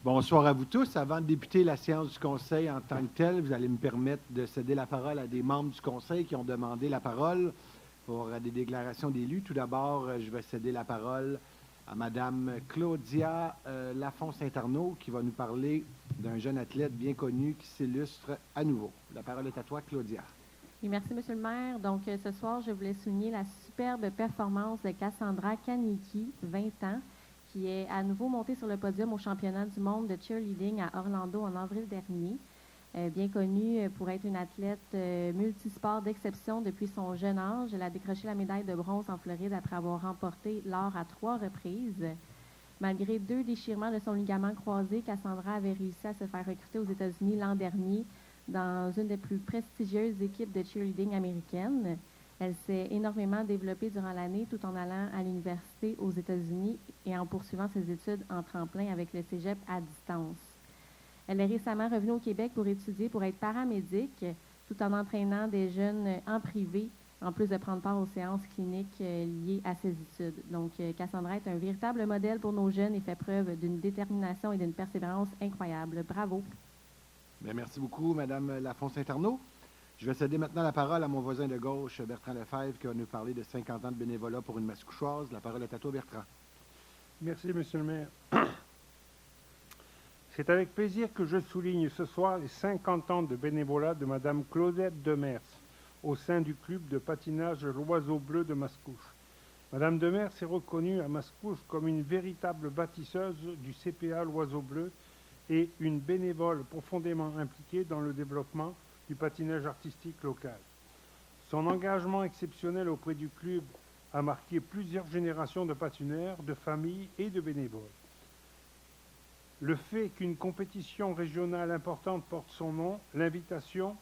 Bonsoir à vous tous. Avant de débuter la séance du Conseil en tant que telle, vous allez me permettre de céder la parole à des membres du Conseil qui ont demandé la parole pour des déclarations d'élus. Tout d'abord, je vais céder la parole à Mme Claudia Lafont-Saint-Arnaud qui va nous parler d'un jeune athlète bien connu qui s'illustre à nouveau. La parole est à toi, Claudia. Oui, merci, M. le maire. Donc, ce soir, je voulais souligner la superbe performance de Cassandra Kanicki, 20 ans, qui est à nouveau montée sur le podium au championnat du monde de cheerleading à Orlando en avril dernier. Bien connue pour être une athlète multisport d'exception depuis son jeune âge. Elle a décroché la médaille de bronze en Floride après avoir remporté l'or à 3 reprises. Malgré 2 déchirements de son ligament croisé, Cassandra avait réussi à se faire recruter aux États-Unis l'an dernier dans une des plus prestigieuses équipes de cheerleading américaines. Elle s'est énormément développée durant l'année tout en allant à l'université aux États-Unis et en poursuivant ses études en tremplin avec le cégep à distance. Elle est récemment revenue au Québec pour étudier pour être paramédic tout en entraînant des jeunes en privé, en plus de prendre part aux séances cliniques liées à ses études. Donc, Cassandra est un véritable modèle pour nos jeunes et fait preuve d'une détermination et d'une persévérance incroyable. Bravo! Bien, merci beaucoup, Mme Lafont-Saint-Arnaud. Je vais céder maintenant la parole à mon voisin de gauche, Bertrand Lefebvre, qui va nous parler de 50 ans de bénévolat pour une Mascouchoise. La parole est à toi, Bertrand. Merci, Monsieur le maire. C'est avec plaisir que je souligne ce soir les 50 ans de bénévolat de Mme Claudette Demers au sein du club de patinage L'Oiseau Bleu de Mascouche. Mme Demers est reconnue à Mascouche comme une véritable bâtisseuse du CPA L'Oiseau Bleu et une bénévole profondément impliquée dans le développement du patinage artistique local. Son engagement exceptionnel auprès du club a marqué plusieurs générations de patineurs, de familles et de bénévoles. Le fait qu'une compétition régionale importante porte son nom, l'invitation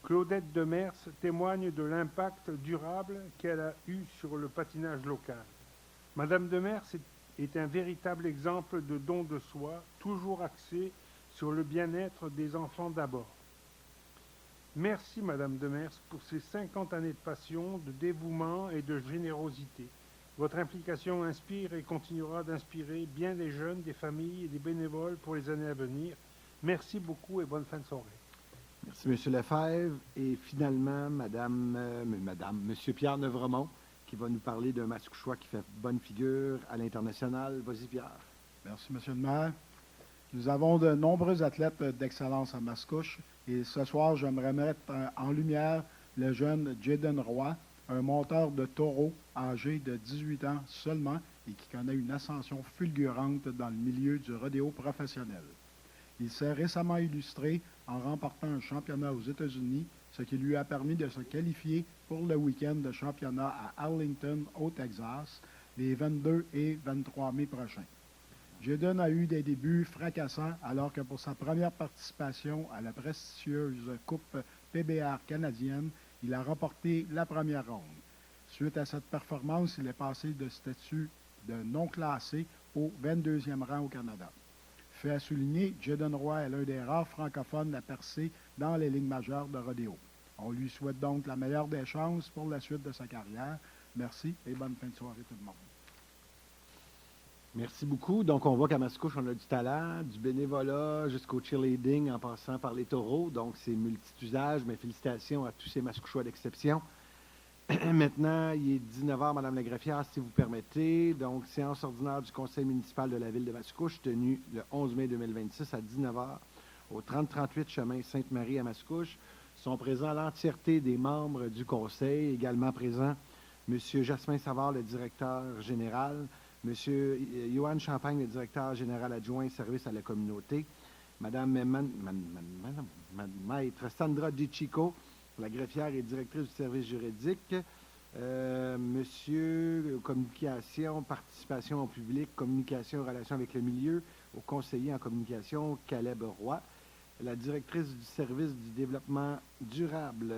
Claudette Demers témoigne de l'impact durable qu'elle a eu sur le patinage local. Madame Demers est un véritable exemple de don de soi, toujours axé sur le bien-être des enfants d'abord. Merci Madame Demers pour ces 50 années de passion, de dévouement et de générosité. Votre implication inspire et continuera d'inspirer bien des jeunes, des familles et des bénévoles pour les années à venir. Merci beaucoup et bonne fin de soirée. Merci, M. Lefebvre. Et finalement, M. Pierre Nevremont, qui va nous parler d'un Mascouchois qui fait bonne figure à l'international. Vas-y, Pierre. Merci, M. le maire. Nous avons de nombreux athlètes d'excellence à Mascouche et ce soir, j'aimerais mettre en lumière le jeune Jaden Roy, un monteur de taureau âgé de 18 ans seulement et qui connaît une ascension fulgurante dans le milieu du rodéo professionnel. Il s'est récemment illustré en remportant un championnat aux États-Unis, ce qui lui a permis de se qualifier pour le week-end de championnat à Arlington, au Texas, les 22 et 23 mai prochains. Jaden a eu des débuts fracassants alors que pour sa première participation à la prestigieuse Coupe PBR canadienne, il a remporté la première ronde. Suite à cette performance, il est passé de statut de non classé au 22e rang au Canada. Fait à souligner, Jaden Roy est l'un des rares francophones à percer dans les ligues majeures de rodéo. On lui souhaite donc la meilleure des chances pour la suite de sa carrière. Merci et bonne fin de soirée tout le monde. Merci beaucoup. Donc, on voit qu'à Mascouche, on a du talent, du bénévolat, jusqu'au cheerleading en passant par les taureaux. Donc, c'est multi-usage, mais félicitations à tous ces Mascouchois d'exception. Maintenant, il est 19h, Mme la greffière, si vous permettez. Donc, séance ordinaire du Conseil municipal de la ville de Mascouche, tenue le 11 mai 2026 à 19h au 3038 chemin Sainte-Marie à Mascouche. Sont présents l'entièreté des membres du Conseil, également présents M. Jasmin Savard, le directeur général, M. Johan Champagne, le directeur général adjoint service à la communauté, Mme Maître Sandra DiCicco, la greffière et directrice du service juridique, Monsieur Communication, participation au public, communication, relation avec le milieu, au conseiller en communication, Caleb Roy, la directrice du service du développement durable,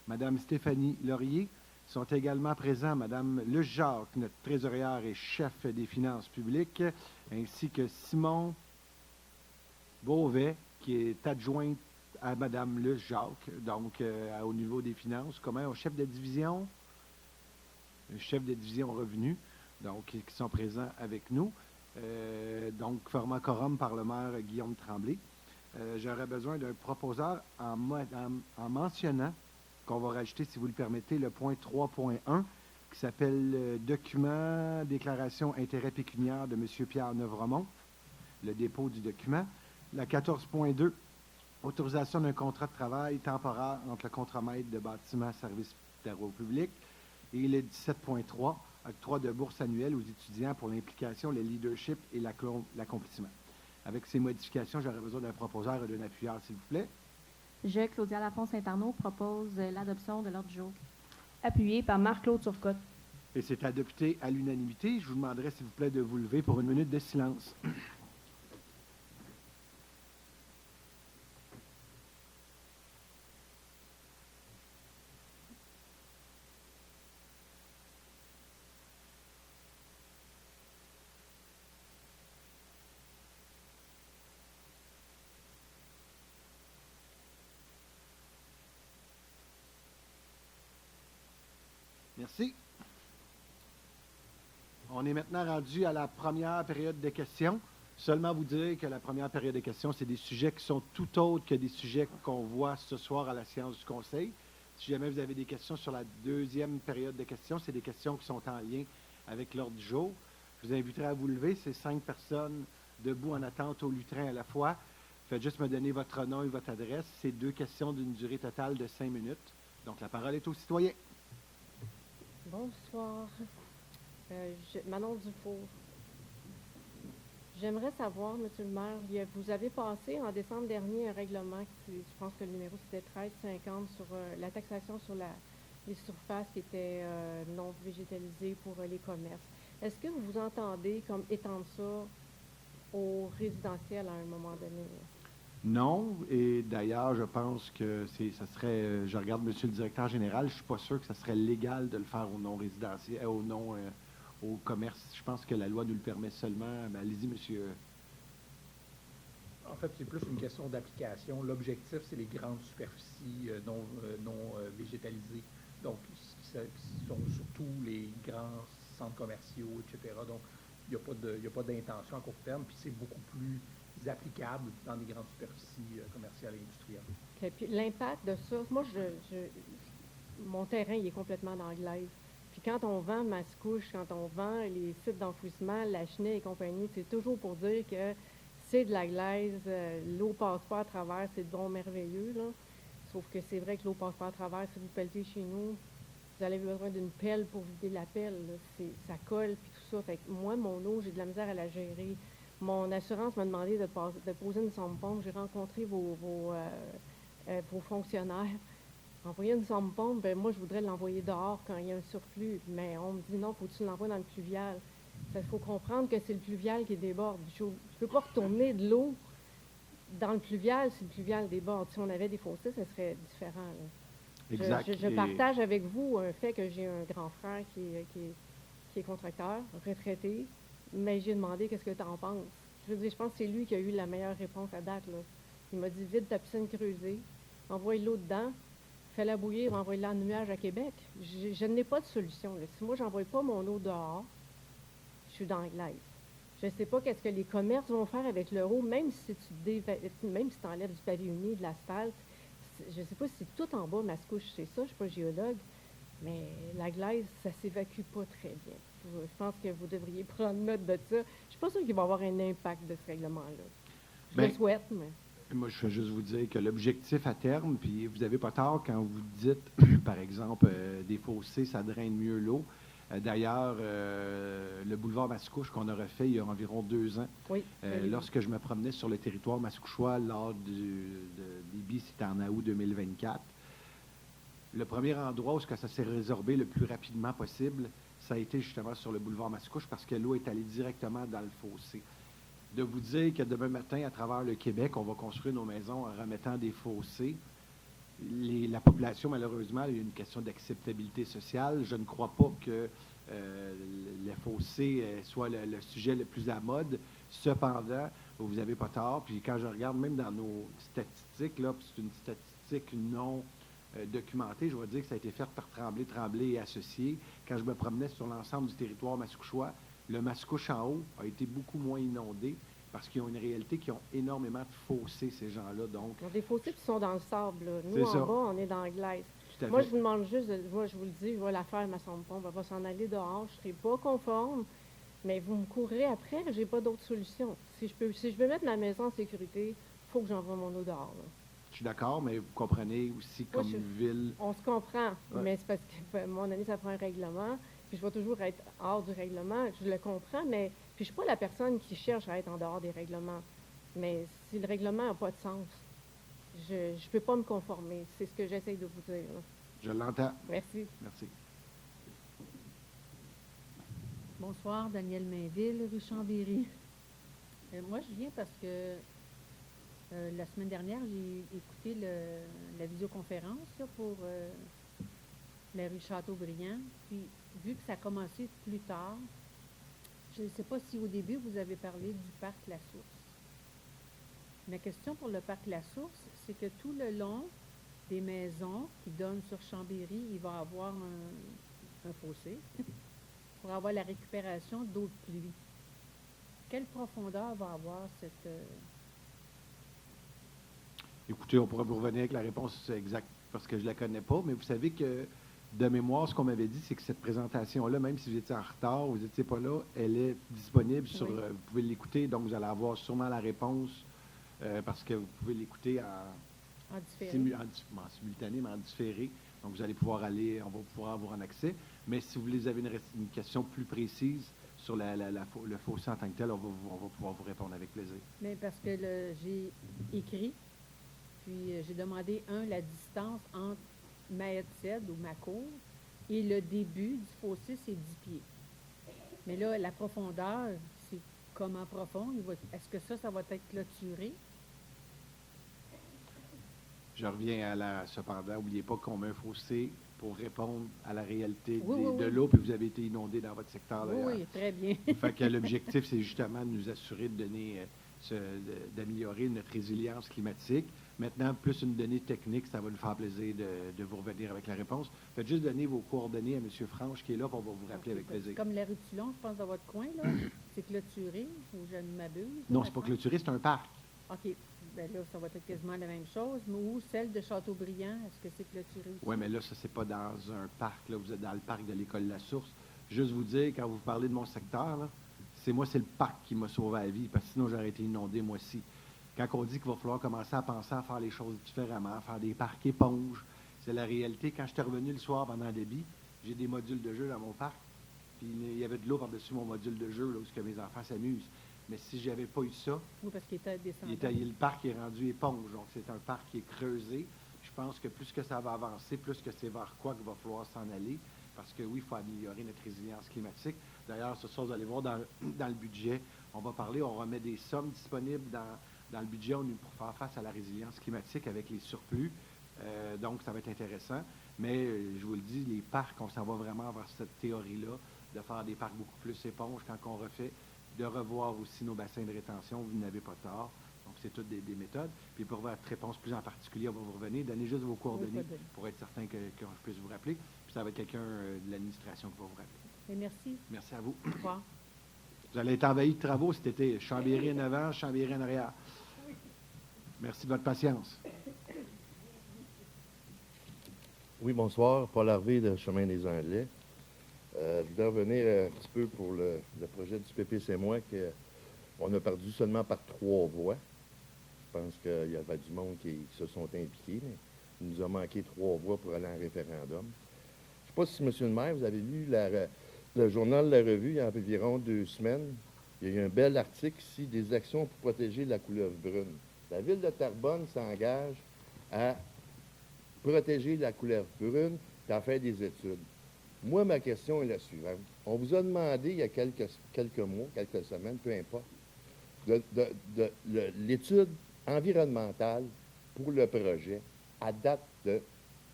Mme Stéphanie Laurier. Sont également présents Mme Luce-Jacques, notre trésorière et chef des finances publiques, ainsi que Simon Beauvais, qui est adjointe à Mme Luce-Jacques, donc au niveau des finances, au chef de division, le chef de division revenu, donc qui sont présents avec nous. donc formant quorum par le maire Guillaume Tremblay. J'aurais besoin d'un proposeur en mentionnant qu'on va rajouter, si vous le permettez, le point 3.1 qui s'appelle Document, déclaration intérêt pécuniaire de M. Pierre Nevremont, le dépôt du document. La 14.2, autorisation d'un contrat de travail temporaire entre le contremaître de bâtiments services travaux publics. Et le 17.3, octroi de bourse annuelle aux étudiants pour l'implication, le leadership et l'accomplissement. Avec ces modifications, j'aurais besoin d'un proposeur et d'un appuyeur, s'il vous plaît. Je, Claudia Lafont-Saint-Arnaud, propose l'adoption de l'ordre du jour. Appuyé par Marc-Claude Turcotte. Et c'est adopté à l'unanimité. Je vous demanderai, s'il vous plaît, de vous lever pour une minute de silence. Merci. On est maintenant rendu à la première période de questions. Seulement vous dire que la première période de questions, c'est des sujets qui sont tout autres que des sujets qu'on voit ce soir à la séance du Conseil. Si jamais vous avez des questions sur la deuxième période de questions, c'est des questions qui sont en lien avec l'ordre du jour. Je vous inviterai à vous lever. C'est 5 personnes debout en attente au lutrin à la fois. Faites juste me donner votre nom et votre adresse. C'est 2 questions d'une durée totale de 5 minutes. Donc, la parole est aux citoyens. Bonsoir. Manon Dufour. J'aimerais savoir, M. le maire, vous avez passé en décembre dernier un règlement, je pense que le numéro c'était 1350, sur la taxation sur les surfaces qui étaient non végétalisées pour les commerces. Est-ce que vous vous entendez comme étendre ça au résidentiel à un moment donné? Non, et d'ailleurs, je pense que ça serait, je regarde Monsieur le directeur général, je ne suis pas sûr que ça serait légal de le faire au non-résidentiel, au commerce. Je pense que la loi nous le permet seulement. Ben, allez-y, monsieur. En fait, c'est plus une question d'application. L'objectif, c'est les grandes superficies non végétalisées, donc qui sont surtout les grands centres commerciaux, etc. Donc, il n'y a pas d'intention à court terme, puis c'est beaucoup plus applicable dans les grandes superficies commerciales et industrielles. Okay. Puis l'impact de ça, moi, mon terrain, il est complètement dans la glaise. Puis quand on vend Mascouche, quand on vend les sites d'enfouissement, la Chenille et compagnie, c'est toujours pour dire que c'est de la glaise, l'eau passe pas à travers, c'est bon merveilleux, là. Sauf que c'est vrai que l'eau passe pas à travers. Si vous pelletez chez nous, vous avez besoin d'une pelle pour vider la pelle, là. Ça colle, puis tout ça. Fait que moi, mon eau, j'ai de la misère à la gérer. Mon assurance m'a demandé de poser une somme-pompe. J'ai rencontré vos fonctionnaires. Envoyer une somme-pompe, ben moi, je voudrais l'envoyer dehors quand il y a un surplus. Mais on me dit non, faut que tu l'envoies dans le pluvial. Il faut comprendre que c'est le pluvial qui déborde. Je ne peux pas retourner de l'eau dans le pluvial si le pluvial déborde. Si on avait des fossés, ce serait différent, là. Exact. Je partage avec vous un fait que j'ai un grand frère qui est contracteur, retraité, mais j'ai demandé qu'est-ce que tu en penses. Je veux dire, je pense que c'est lui qui a eu la meilleure réponse à date, là. Il m'a dit, vide ta piscine creusée, envoie l'eau dedans, fais-la bouillir, envoie-la en nuage à Québec. Je n'ai pas de solution, là. Si moi, je n'envoie pas mon eau dehors, je suis dans la glace. Je ne sais pas qu'est-ce que les commerces vont faire avec leur eau, même si tu enlèves du pavé uni, de l'asphalte. Je ne sais pas si tout en bas, Mascouche, c'est ça, je ne suis pas géologue, mais la glaise, ça ne s'évacue pas très bien. Je pense que vous devriez prendre note de ça. Je ne suis pas sûre qu'il va y avoir un impact de ce règlement-là. Je le souhaite, mais... Moi, je veux juste vous dire que l'objectif à terme, puis vous n'avez pas tort quand vous dites, par exemple, des fossés, ça draine mieux l'eau. D'ailleurs, le boulevard Mascouche qu'on a refait il y a environ 2 ans, oui, lorsque je me promenais sur le territoire mascouchois lors des BIS, c'était en août 2024, le premier endroit où ça s'est résorbé le plus rapidement possible, ça a été justement sur le boulevard Mascouche parce que l'eau est allée directement dans le fossé. De vous dire que demain matin, à travers le Québec, on va construire nos maisons en remettant des fossés. La population, malheureusement, il y a une question d'acceptabilité sociale. Je ne crois pas que les fossés soit le sujet le plus à mode. Cependant, vous n'avez pas tort. Puis quand je regarde même dans nos statistiques, là, c'est une statistique non documentée, je vais dire que ça a été fait par Tremblay et Associés. Quand je me promenais sur l'ensemble du territoire mascouchois, Le Mascouche en haut a été beaucoup moins inondé parce qu'ils ont une réalité qui ont énormément de fossés, ces gens-là. Donc, Ils ont des fossés qui sont dans le sable. Là. Nous, C'est en ça. bas, on est dans la glace. tout à Moi, fait. je vous demande juste, moi, je vous le dis, je vais la faire, ma sonde pompe. Elle va s'en aller dehors. Je ne serai pas conforme, mais vous me courrez après. Je n'ai pas d'autre solution. Si je veux mettre ma maison en sécurité, il faut que j'envoie mon eau dehors. Là. Je suis d'accord, mais vous comprenez aussi Moi, comme je- ville. On se comprend, Ouais. mais c'est parce que, à un moment donné, ça prend un règlement. Puis je vais toujours être hors du règlement. Je le comprends, mais puis je suis pas la personne qui cherche à être en dehors des règlements. Mais si le règlement n'a pas de sens, je ne peux pas me conformer. C'est ce que j'essaie de vous dire. Là. Je l'entends. Merci. Merci. Bonsoir, Danielle Mainville, rue Chambéry. Moi, je viens parce que la semaine dernière, j'ai écouté la visioconférence là, pour la rue Châteaubriand. Puis, vu que ça a commencé plus tard, je ne sais pas si au début, vous avez parlé du parc La Source. Ma question pour le parc La Source, c'est que tout le long des maisons qui donnent sur Chambéry, il va y avoir un fossé pour avoir la récupération d'eau de pluie. Quelle profondeur va avoir cette... Écoutez, on pourrait vous revenir avec la réponse exacte parce que je ne la connais pas, mais vous savez que de mémoire, ce qu'on m'avait dit, c'est que cette présentation-là, même si vous étiez en retard, vous n'étiez pas là, elle est disponible sur. Oui. Vous pouvez l'écouter, donc vous allez avoir sûrement la réponse parce que vous pouvez l'écouter en différé? en simultané, mais en différé. Donc vous allez pouvoir aller, on va pouvoir avoir un accès. Mais si vous avez une question plus précise sur le fossé en tant que tel, on va pouvoir vous répondre avec plaisir. Mais parce que j'ai écrit, puis j'ai demandé, la distance entre ma headset ou ma cour et le début du fossé, c'est 10 pieds. Mais là, la profondeur, c'est comment profond? Est-ce que ça va être clôturé? Je reviens cependant, n'oubliez pas qu'on met un fossé pour répondre à la réalité Oui, oui, de oui. l'eau, puis vous avez été inondé dans votre secteur Oui, d'ailleurs. oui, très bien. Fait que l'objectif, c'est justement de nous assurer de donner, d'améliorer notre résilience climatique. Maintenant, plus une donnée technique, ça va nous faire plaisir de vous revenir avec la réponse. Faites juste donner vos coordonnées à M. Franche qui est là, puis on va vous rappeler avec plaisir. Comme la rue Tulon, je pense, dans votre coin, là, c'est clôturé, ou je ne m'abuse? Non, là, c'est pas maintenant? clôturé, c'est un parc. OK. Bien là, ça va être quasiment la même chose. Mais où celle de Châteaubriand, est-ce que c'est clôturé aussi? Oui, mais là, ça, c'est pas dans un parc. Là. Vous êtes dans le parc de l'École La Source. Juste vous dire, quand vous parlez de mon secteur, là, c'est le parc qui m'a sauvé la vie, parce que sinon, j'aurais été inondé, moi aussi. Quand on dit qu'il va falloir commencer à penser à faire les choses différemment, faire des parcs éponges, c'est la réalité. Quand j'étais revenu le soir pendant le débit, j'ai des modules de jeu dans mon parc, puis il y avait de l'eau par-dessus mon module de jeu, là, où que mes enfants s'amusent. Mais si j'avais pas eu ça, Oui, parce qu'il était descendu. le parc est rendu éponge. Donc, c'est un parc qui est creusé. Je pense que plus que ça va avancer, plus que c'est vers quoi qu'il va falloir s'en aller. Parce que oui, il faut améliorer notre résilience climatique. D'ailleurs, ce soir, vous allez voir dans le budget, on va parler, on remet des sommes disponibles dans le budget pour faire face à la résilience climatique avec les surplus. Donc, ça va être intéressant. Mais, je vous le dis, les parcs, on s'en va vraiment vers cette théorie-là, de faire des parcs beaucoup plus éponges quand on refait, de revoir aussi nos bassins de rétention, vous n'avez pas tort. Donc, c'est toutes des méthodes. Puis, pour votre réponse plus en particulier, on va vous revenir. Donnez juste vos coordonnées pas de- pour être certain que je puisse vous rappeler. Puis, ça va être quelqu'un de l'administration qui va vous rappeler. Mais merci. Merci à vous. Au revoir. Vous allez être envahi de travaux cet été. Chambéry en avant, Chambéry en arrière. Merci de votre patience. Oui, bonsoir. Paul Harvey de Chemin des Anglais. Je voulais revenir un petit peu pour le projet du PPC moi qu'on a perdu seulement par 3 voix. Je pense qu'il y avait du monde qui se sont impliqués, mais il nous a manqué 3 voix pour aller en référendum. Je ne sais pas si, M. le maire, vous avez lu le journal La Revue il y a environ 2 semaines. Il y a eu un bel article ici, des actions pour protéger la couleuvre brune. La ville de Terrebonne s'engage à protéger la couleuvre brune et à faire des études. Moi, ma question est la suivante. On vous a demandé il y a quelques mois, quelques semaines, peu importe, l'étude environnementale pour le projet à date de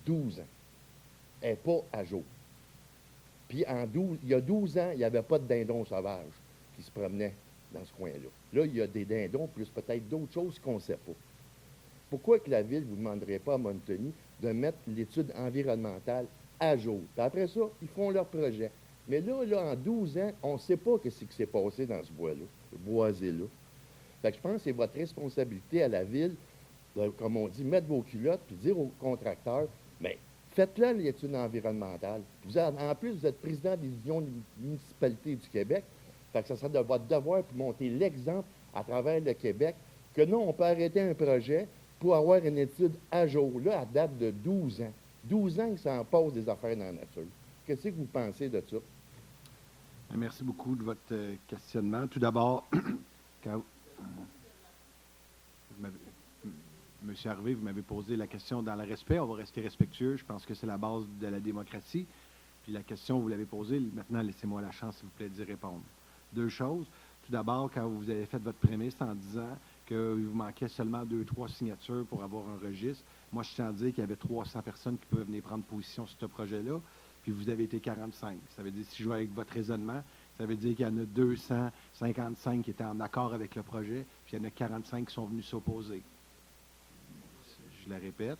12 ans. Elle n'est pas à jour. Puis il y a 12 ans, il n'y avait pas de dindons sauvages qui se promenaient dans ce coin-là. Là, il y a des dindons, plus peut-être d'autres choses qu'on ne sait pas. Pourquoi que la Ville ne vous demanderait pas à Montagny de mettre l'étude environnementale à jour? Puis après ça, ils font leur projet. Mais là, en 12 ans, on ne sait pas ce qui s'est passé dans ce bois-là, ce boisé-là. Fait que je pense que c'est votre responsabilité à la ville, comme on dit, mettre vos culottes puis dire aux contracteurs, mais faites-le l'étude environnementale. En plus, vous êtes président des unions municipalités du Québec. Fait que ça serait de votre devoir pour monter l'exemple à travers le Québec que non, on peut arrêter un projet pour avoir une étude à jour. Là, à date de 12 ans. 12 ans que ça en passe des affaires dans la nature. Qu'est-ce que vous pensez de ça? Merci beaucoup de votre questionnement. Tout d'abord, quand Monsieur Harvey, vous m'avez posé la question dans le respect. On va rester respectueux. Je pense que c'est la base de la démocratie. Puis la question, vous l'avez posée. Maintenant, laissez-moi la chance, s'il vous plaît, d'y répondre. Deux choses. Tout d'abord, quand vous avez fait votre prémisse en disant qu'il vous manquait seulement 2-3 signatures pour avoir un registre, moi, je tiens à dire qu'il y avait 300 personnes qui pouvaient venir prendre position sur ce projet-là, puis vous avez été 45. Ça veut dire, si je vais avec votre raisonnement, ça veut dire qu'il y en a 255 qui étaient en accord avec le projet, puis il y en a 45 qui sont venus s'opposer. Je le répète.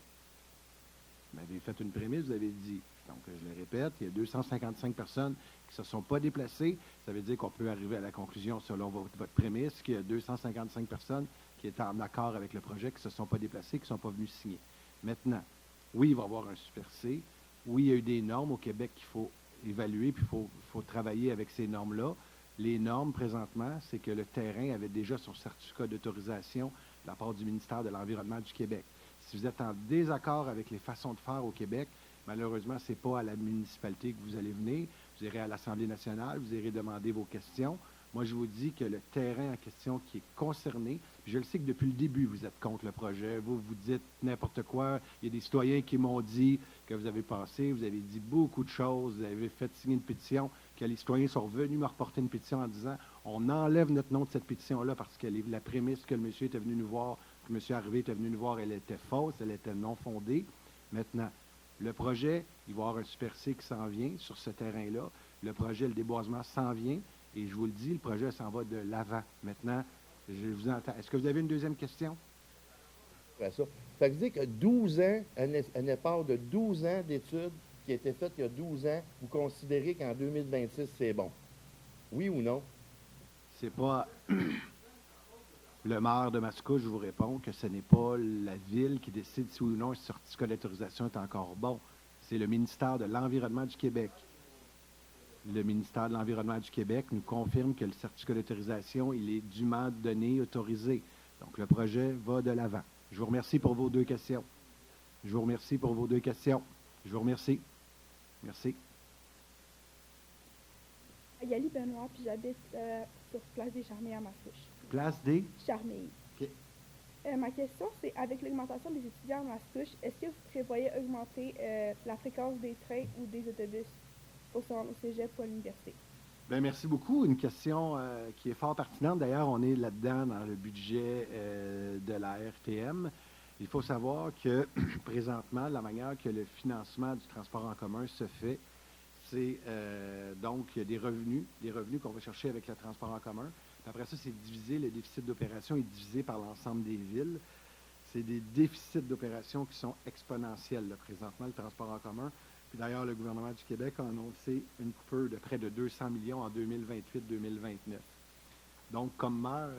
Vous m'avez fait une prémisse, vous avez dit. Donc, je le répète, il y a 255 personnes qui ne se sont pas déplacées. Ça veut dire qu'on peut arriver à la conclusion, selon votre prémisse, qu'il y a 255 personnes qui étaient en accord avec le projet, qui ne se sont pas déplacées, qui ne sont pas venues signer. Maintenant, oui, il va y avoir un Super C. Oui, il y a eu des normes au Québec qu'il faut évaluer, puis il faut travailler avec ces normes-là. Les normes, présentement, c'est que le terrain avait déjà son certificat d'autorisation de la part du ministère de l'Environnement du Québec. Si vous êtes en désaccord avec les façons de faire au Québec, malheureusement, ce n'est pas à la municipalité que vous allez venir. Vous irez à l'Assemblée nationale, vous irez demander vos questions. Moi, je vous dis que le terrain en question qui est concerné, je le sais que depuis le début, vous êtes contre le projet. Vous dites n'importe quoi. Il y a des citoyens qui m'ont dit que vous avez pensé, vous avez dit beaucoup de choses, vous avez fait signer une pétition, que les citoyens sont venus me reporter une pétition en disant on enlève notre nom de cette pétition-là parce que la prémisse que le monsieur était venu nous voir, que M. Harvey était venu nous voir, elle était fausse, elle était non fondée. Maintenant, le projet, il va y avoir un Super C qui s'en vient sur ce terrain-là. Le projet, le déboisement s'en vient. Et je vous le dis, le projet s'en va de l'avant. Maintenant, je vous entends. Est-ce que vous avez une deuxième question? Après ça. Ça veut dire que 12 ans, un effort de 12 ans d'études qui a été fait il y a 12 ans, vous considérez qu'en 2026, c'est bon? Oui ou non? C'est pas... Le maire de Mascouche, je vous réponds que ce n'est pas la ville qui décide si ou non un certificat d'autorisation est encore bon. C'est le ministère de l'Environnement du Québec. Le ministère de l'Environnement du Québec nous confirme que le certificat d'autorisation, il est dûment donné, autorisé. Donc, le projet va de l'avant. Je vous remercie pour vos deux questions. Je vous remercie pour vos deux questions. Je vous remercie. Merci. Yali Benoît, puis j'habite sur Place des Charmilles à Mascouche. Place des... Charmilles. OK. Ma question, c'est avec l'augmentation des étudiants à Mascouche, est-ce que vous prévoyez augmenter la fréquence des trains ou des autobus au cégep ou à l'université? Bien, merci beaucoup. Une question qui est fort pertinente. D'ailleurs, on est là-dedans dans le budget de la RTM. Il faut savoir que présentement, la manière que le financement du transport en commun se fait, c'est donc il y a des revenus qu'on va chercher avec le transport en commun. Puis après ça, c'est divisé, le déficit d'opération est divisé par l'ensemble des villes. C'est des déficits d'opération qui sont exponentiels, là, présentement, le transport en commun. Puis d'ailleurs, le gouvernement du Québec a annoncé une coupure de près de 200 millions en 2028-2029. Donc, comme maire,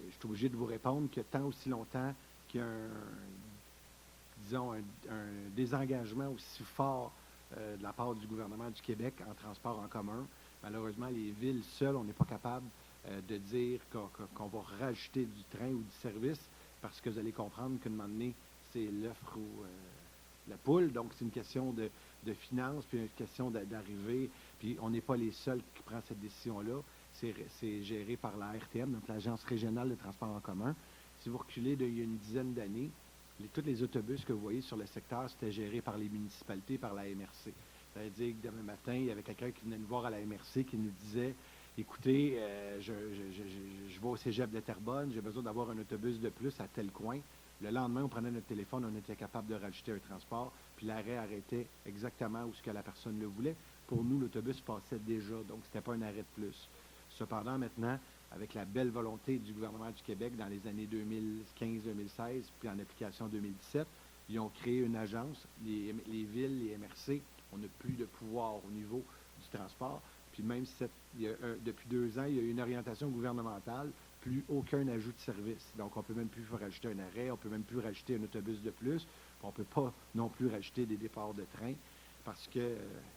je suis obligé de vous répondre que tant aussi longtemps qu'il y a un désengagement aussi fort de la part du gouvernement du Québec en transport en commun, malheureusement, les villes seules, on n'est pas capable de dire qu'on va rajouter du train ou du service parce que vous allez comprendre qu'à un moment donné, c'est l'œuf ou la poule. Donc, c'est une question de finances, puis une question d'arrivée. Puis, on n'est pas les seuls qui prennent cette décision-là. C'est géré par la RTM, donc l'Agence régionale de transport en commun. Si vous reculez d'il y a une dizaine d'années, tous les autobus que vous voyez sur le secteur, c'était géré par les municipalités, par la MRC. Ça veut dire que demain matin, il y avait quelqu'un qui venait nous voir à la MRC qui nous disait « Écoutez, je vais au cégep de Terrebonne, j'ai besoin d'avoir un autobus de plus à tel coin. » Le lendemain, on prenait notre téléphone, on était capable de rajouter un transport, puis l'arrêt arrêtait exactement où ce que la personne le voulait. Pour nous, l'autobus passait déjà, donc ce n'était pas un arrêt de plus. Cependant, maintenant, avec la belle volonté du gouvernement du Québec dans les années 2015-2016, puis en application 2017, ils ont créé une agence. Les villes, les MRC, on n'a plus de pouvoir au niveau du transport. Puis même si depuis 2 ans, il y a eu une orientation gouvernementale, plus aucun ajout de service. Donc, on ne peut même plus rajouter un arrêt, on ne peut même plus rajouter un autobus de plus, puis on ne peut pas non plus rajouter des départs de train, parce que,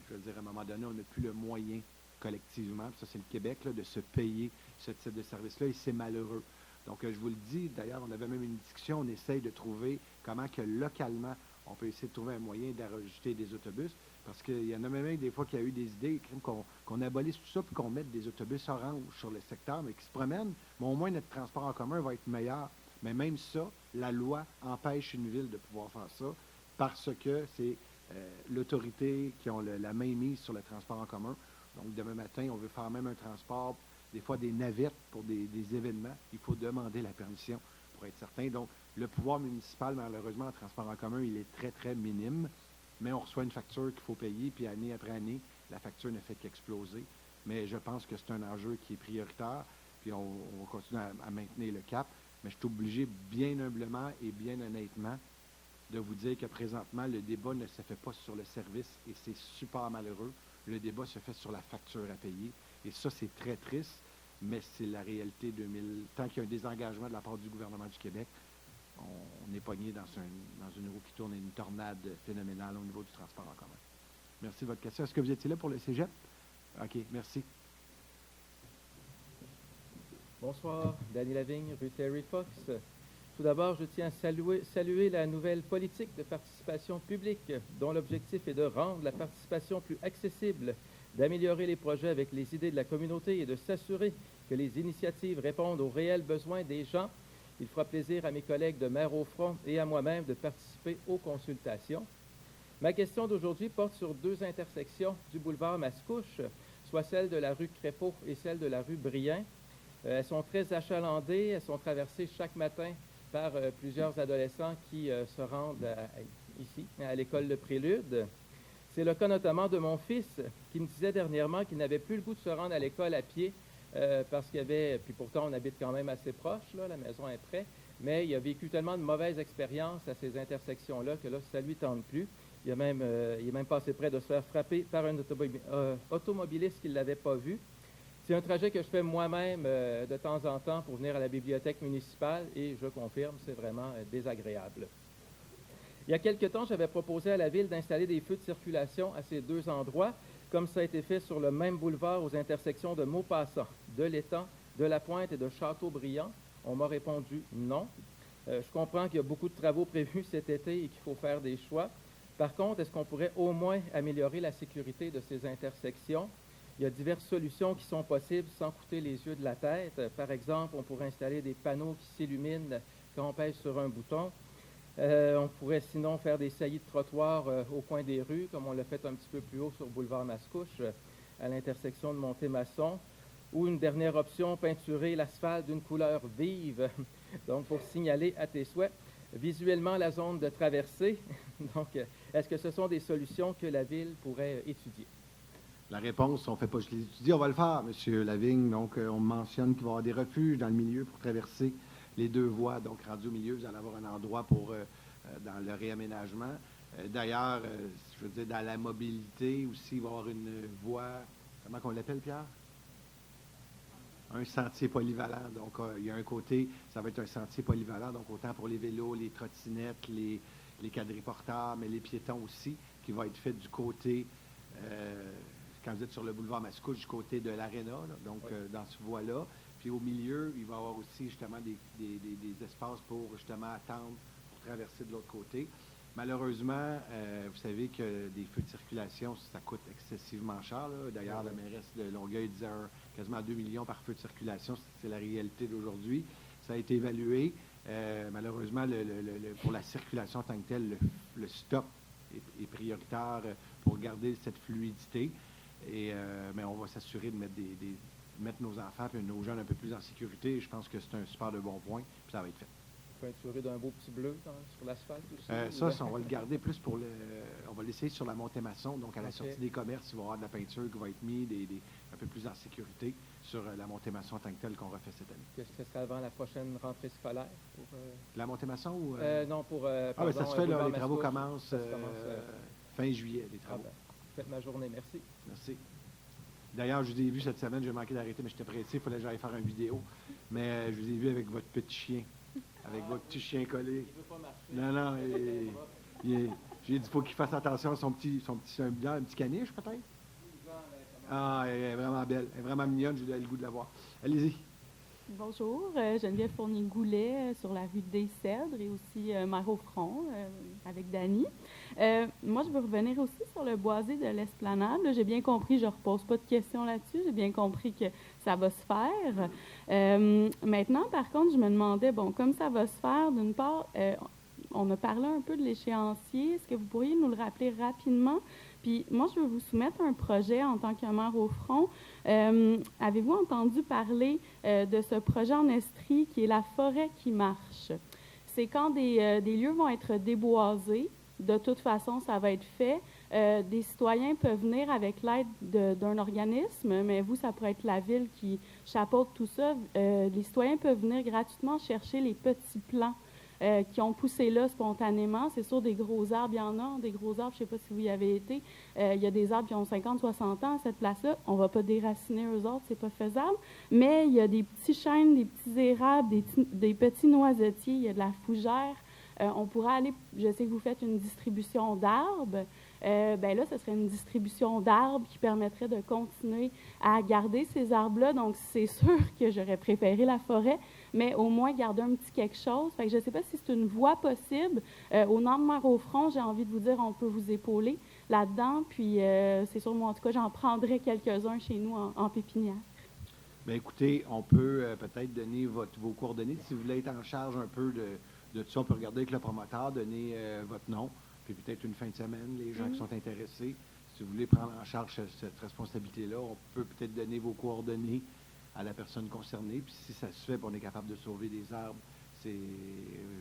je veux dire, à un moment donné, on n'a plus le moyen collectivement, puis ça c'est le Québec, là, de se payer ce type de service-là, et c'est malheureux. Donc, je vous le dis, d'ailleurs, on avait même une discussion, on essaye de trouver comment que localement, on peut essayer de trouver un moyen d'ajouter des autobus, parce qu'il y en a même des fois qu'il y a eu des idées qu'on abolisse tout ça, puis qu'on mette des autobus orange sur le secteur, mais qui se promènent, mais au moins notre transport en commun va être meilleur. Mais même ça, la loi empêche une ville de pouvoir faire ça, parce que c'est l'autorité qui ont la main mise sur le transport en commun. Donc, demain matin, on veut faire même un transport, des fois des navettes pour des événements. Il faut demander la permission pour être certain. Donc, le pouvoir municipal, malheureusement, en transport en commun, il est très, très minime. Mais on reçoit une facture qu'il faut payer, puis année après année, la facture ne fait qu'exploser. Mais je pense que c'est un enjeu qui est prioritaire, puis on va continuer à maintenir le cap. Mais je suis obligé, bien humblement et bien honnêtement, de vous dire que présentement, le débat ne se fait pas sur le service, et c'est super malheureux. Le débat se fait sur la facture à payer. Et ça, c'est très triste, mais c'est la réalité 2000. Tant qu'il y a un désengagement de la part du gouvernement du Québec, on est pogné dans une roue qui tourne et une tornade phénoménale au niveau du transport en commun. Merci de votre question. Est-ce que vous étiez là pour le cégep? OK, merci. Bonsoir, Danny Lavigne, rue Terry Fox. Tout d'abord, je tiens à saluer la nouvelle politique de participation publique, dont l'objectif est de rendre la participation plus accessible, d'améliorer les projets avec les idées de la communauté et de s'assurer que les initiatives répondent aux réels besoins des gens. Il fera plaisir à mes collègues de Maire au Front et à moi-même de participer aux consultations. Ma question d'aujourd'hui porte sur 2 intersections du boulevard Mascouche, soit celle de la rue Crépeau et celle de la rue Brien. Elles sont très achalandées, elles sont traversées chaque matin par plusieurs adolescents qui se rendent ici, à l'école de Prélude. C'est le cas notamment de mon fils qui me disait dernièrement qu'il n'avait plus le goût de se rendre à l'école à pied parce qu'il y avait, puis pourtant on habite quand même assez proche, là, la maison est près, mais il a vécu tellement de mauvaises expériences à ces intersections-là que là, ça ne lui tente plus. Il est même passé près de se faire frapper par un automobiliste qui ne l'avait pas vu. C'est un trajet que je fais moi-même de temps en temps pour venir à la bibliothèque municipale et je confirme, c'est vraiment désagréable. Il y a quelque temps, j'avais proposé à la Ville d'installer des feux de circulation à ces 2 endroits, comme ça a été fait sur le même boulevard aux intersections de Maupassant, de l'Étang, de la Pointe et de Châteaubriand. On m'a répondu non. Je comprends qu'il y a beaucoup de travaux prévus cet été et qu'il faut faire des choix. Par contre, est-ce qu'on pourrait au moins améliorer la sécurité de ces intersections? Il y a diverses solutions qui sont possibles sans coûter les yeux de la tête. Par exemple, on pourrait installer des panneaux qui s'illuminent quand on pèse sur un bouton. On pourrait sinon faire des saillies de trottoir au coin des rues, comme on l'a fait un petit peu plus haut sur boulevard Mascouche, à l'intersection de Monté-Maçon. Ou une dernière option, peinturer l'asphalte d'une couleur vive, donc pour signaler à tes souhaits visuellement la zone de traversée. Donc, est-ce que ce sont des solutions que la Ville pourrait étudier? La réponse, on ne fait pas juste les étudier, on va le faire, M. Lavigne. Donc, on mentionne qu'il va y avoir des refuges dans le milieu pour traverser les 2 voies. Donc, rendu au milieu, vous allez avoir un endroit pour dans le réaménagement. D'ailleurs, je veux dire, dans la mobilité aussi, il va y avoir une voie, comment qu'on l'appelle, Pierre? Un sentier polyvalent. Donc, il y a un côté, ça va être un sentier polyvalent, donc autant pour les vélos, les trottinettes, les quadriporteurs, mais les piétons aussi, qui va être fait du côté, quand vous êtes sur le boulevard Mascouche, du côté de l'Aréna, donc dans ce voie-là. Puis au milieu, il va y avoir aussi justement des espaces pour justement attendre pour traverser de l'autre côté. Malheureusement, vous savez que des feux de circulation, ça coûte excessivement cher. D'ailleurs, la mairesse de Longueuil disait quasiment 2 millions par feu de circulation. C'est la réalité d'aujourd'hui. Ça a été évalué. Malheureusement, pour la circulation en tant que telle, le stop est prioritaire pour garder cette fluidité. Mais on va s'assurer de mettre nos enfants et nos jeunes un peu plus en sécurité. Et je pense que c'est un super de bon point. Puis ça va être fait. Peinturé d'un beau petit bleu sur l'asphalte aussi? Ça, on va le garder plus pour on va l'essayer sur la Montée-Maçon. Donc, à la sortie des commerces, il va y avoir de la peinture qui va être mise un peu plus en sécurité sur la Montée-Maçon en tant que telle qu'on refait cette année. Est-ce que ce sera avant la prochaine rentrée scolaire? La Montée-Maçon ou... Non, pour... pardon, ça se fait, là, les travaux commencent fin juillet, les travaux. Faites ma journée, merci. Merci. D'ailleurs, je vous ai vu cette semaine, j'ai manqué d'arrêter, mais j'étais pressé, il fallait que j'aille faire une vidéo. Mais je vous ai vu avec votre petit chien, avec votre petit chien collé. Il veut pas marcher. Non, non, j'ai dit, il faut qu'il fasse attention à son petit un petit caniche, peut-être? Ah, elle est vraiment belle, elle est vraiment mignonne, j'ai le goût de la voir. Allez-y. Bonjour, Geneviève Fournier-Goulet sur la rue des Cèdres et aussi maire au front avec Dany. Moi, je veux revenir aussi sur le boisé de l'esplanade. Là, j'ai bien compris, je ne repose pas de questions là-dessus, j'ai bien compris que ça va se faire. Maintenant, par contre, je me demandais, bon, comme ça va se faire, d'une part, on a parlé un peu de l'échéancier. Est-ce que vous pourriez nous le rappeler rapidement? Puis moi, je veux vous soumettre un projet en tant que maire au front. Avez-vous entendu parler de ce projet en Estrie qui est la forêt qui marche? C'est quand des lieux vont être déboisés. De toute façon, ça va être fait. Des citoyens peuvent venir avec l'aide d'un organisme, mais vous, ça pourrait être la ville qui chapeaute tout ça. Les citoyens peuvent venir gratuitement chercher les petits plants qui ont poussé là spontanément. C'est sûr, des gros arbres, il y en a. Des gros arbres, je ne sais pas si vous y avez été. Il y a des arbres qui ont 50, 60 ans à cette place-là. On ne va pas déraciner eux autres, c'est pas faisable. Mais il y a des petits chênes, des petits érables, des petits noisetiers, il y a de la fougère. On pourrait aller, je sais que vous faites une distribution d'arbres. Ben là, ce serait une distribution d'arbres qui permettrait de continuer à garder ces arbres-là. Donc, c'est sûr que j'aurais préféré la forêt, mais au moins garder un petit quelque chose. Fait que je ne sais pas si c'est une voie possible. Au nom de Maire au front, j'ai envie de vous dire, on peut vous épauler là-dedans. Puis, c'est sûr, moi, en tout cas, j'en prendrai quelques-uns chez nous en pépinière. Bien, écoutez, on peut peut-être donner vos coordonnées. Si vous voulez être en charge un peu de tout ça, on peut regarder avec le promoteur, donner votre nom. Puis peut-être une fin de semaine, les gens qui sont intéressés, si vous voulez prendre en charge cette responsabilité-là, on peut peut-être donner vos coordonnées à la personne concernée. Puis si ça se fait, on est capable de sauver des arbres,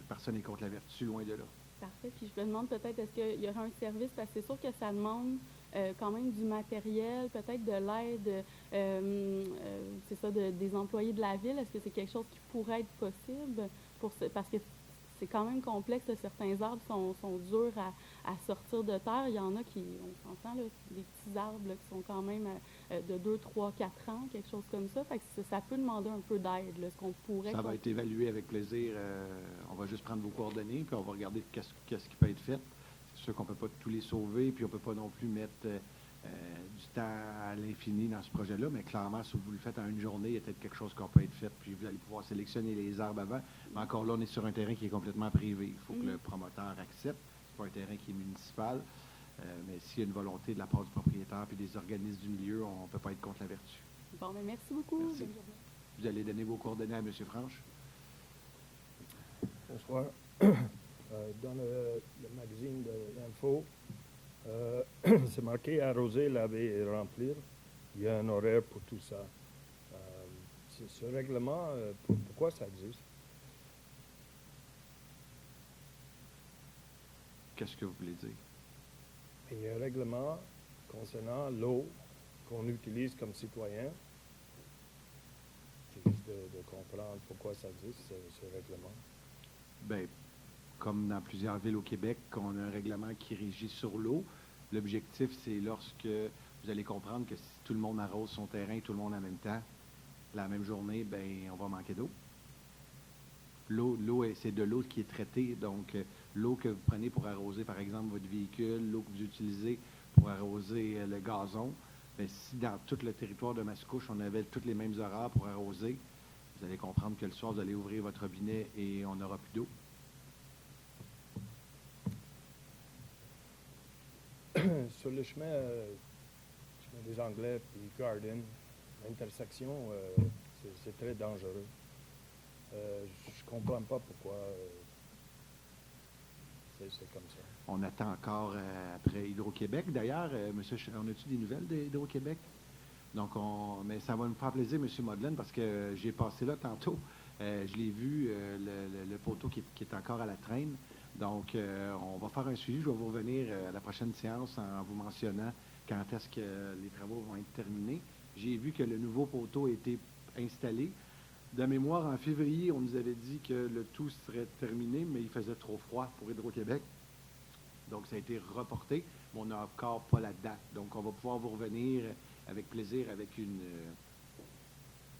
personne n'est contre la vertu, loin de là. Parfait. Puis je me demande peut-être, est-ce qu'il y aura un service, parce que c'est sûr que ça demande quand même du matériel, peut-être de l'aide, c'est ça, des employés de la ville. Est-ce que c'est quelque chose qui pourrait être possible? Parce que c'est quand même complexe. Certains arbres sont durs à sortir de terre. Il y en a qui, on s'entend, là, des petits arbres là, qui sont quand même de 2, 3, 4 ans, quelque chose comme ça. Fait que ça peut demander un peu d'aide. Là, ce qu'on pourrait... Ça va être évalué avec plaisir. On va juste prendre vos coordonnées, puis on va regarder qu'est-ce qui peut être fait. C'est sûr qu'on ne peut pas tous les sauver, puis on ne peut pas non plus mettre du temps à l'infini dans ce projet-là, mais clairement, si vous le faites en une journée, il y a peut-être quelque chose qui peut être fait, puis vous allez pouvoir sélectionner les arbres avant. Mais encore là, on est sur un terrain qui est complètement privé. Il faut que le promoteur accepte. C'est pas un terrain qui est municipal. Mais s'il y a une volonté de la part du propriétaire puis des organismes du milieu, on ne peut pas être contre la vertu. Bon, mais merci beaucoup. Merci. Vous allez donner vos coordonnées à M. Franche. Bonsoir. Dans le magazine de l'info, c'est marqué arroser, laver et remplir. Il y a un horaire pour tout ça. Ce règlement, pourquoi ça existe? Qu'est-ce que vous voulez dire? Il y a un règlement concernant l'eau qu'on utilise comme citoyen. C'est juste de comprendre pourquoi ça existe, ce règlement. Bien, comme dans plusieurs villes au Québec, on a un règlement qui régit sur l'eau. L'objectif, c'est lorsque vous allez comprendre que si tout le monde arrose son terrain, tout le monde en même temps, la même journée, bien, on va manquer d'eau. L'eau, c'est de l'eau qui est traitée. Donc, l'eau que vous prenez pour arroser, par exemple, votre véhicule, l'eau que vous utilisez pour arroser le gazon, bien, si dans tout le territoire de Mascouche, on avait tous les mêmes horaires pour arroser, vous allez comprendre que le soir, vous allez ouvrir votre robinet et on n'aura plus d'eau. Sur le chemin des Anglais puis Garden, l'intersection, c'est très dangereux. Je ne comprends pas pourquoi c'est comme ça. On attend encore après Hydro-Québec. D'ailleurs, monsieur, on a-tu des nouvelles d'Hydro-Québec? Donc, mais ça va me faire plaisir, M. Modelaine, parce que j'ai passé là tantôt. Je l'ai vu, le poteau qui est encore à la traîne. Donc, on va faire un suivi. Je vais vous revenir à la prochaine séance en vous mentionnant quand est-ce que les travaux vont être terminés. J'ai vu que le nouveau poteau a été installé. De mémoire, en février, on nous avait dit que le tout serait terminé, mais il faisait trop froid pour Hydro-Québec. Donc, ça a été reporté, mais on n'a encore pas la date. Donc, on va pouvoir vous revenir avec plaisir avec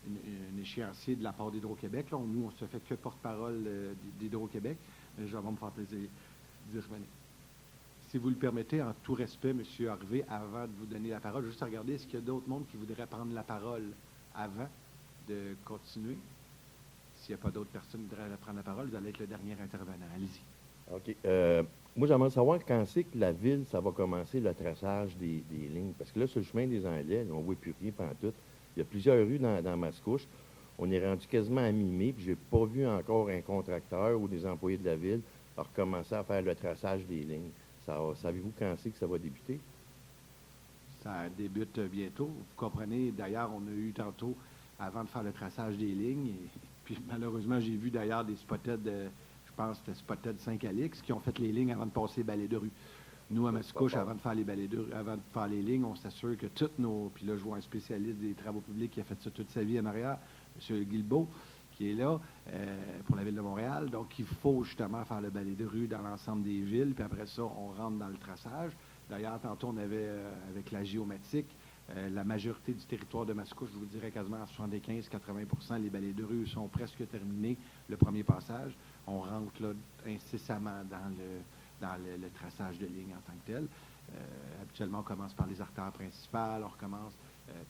un échéancier de la part d'Hydro-Québec. Là, nous, on ne se fait que porte-parole d'Hydro-Québec. Mais ça va me faire plaisir d'y revenir. Si vous le permettez, en tout respect, M. Harvey, avant de vous donner la parole, juste à regarder, est-ce qu'il y a d'autres mondes qui voudraient prendre la parole avant de continuer? S'il n'y a pas d'autres personnes qui voudraient prendre la parole, vous allez être le dernier intervenant. Allez-y. OK. Moi, j'aimerais savoir quand c'est que la ville, ça va commencer le traçage des lignes. Parce que là, sur le chemin des Anglais, on ne voit plus rien pantoute. Il y a plusieurs rues dans Mascouche. On est rendu quasiment à mi-mai, puis je n'ai pas vu encore un contracteur ou des employés de la ville recommencer à faire le traçage des lignes. Savez-vous quand c'est que ça va débuter? Ça débute bientôt. Vous comprenez, d'ailleurs, on a eu tantôt, avant de faire le traçage des lignes, et puis malheureusement, j'ai vu d'ailleurs des spotted, je pense que c'était spotted 5-Alix, qui ont fait les lignes avant de passer les balais de rue. Nous, à Mascouche, avant de faire les balais de rue, avant de faire les lignes, on s'assure que toutes nos... Puis là, je vois un spécialiste des travaux publics qui a fait ça toute sa vie en arrière, M. Guilbeault, qui est là pour la Ville de Montréal. Donc, il faut justement faire le balai de rue dans l'ensemble des villes, puis après ça, on rentre dans le traçage. D'ailleurs, tantôt, on avait, avec la géomatique, la majorité du territoire de Mascouche, je vous dirais quasiment à 75-80 les balais de rue sont presque terminés, le premier passage. On rentre là incessamment dans le traçage de lignes en tant que tel. Habituellement, on commence par les artères principales, on recommence,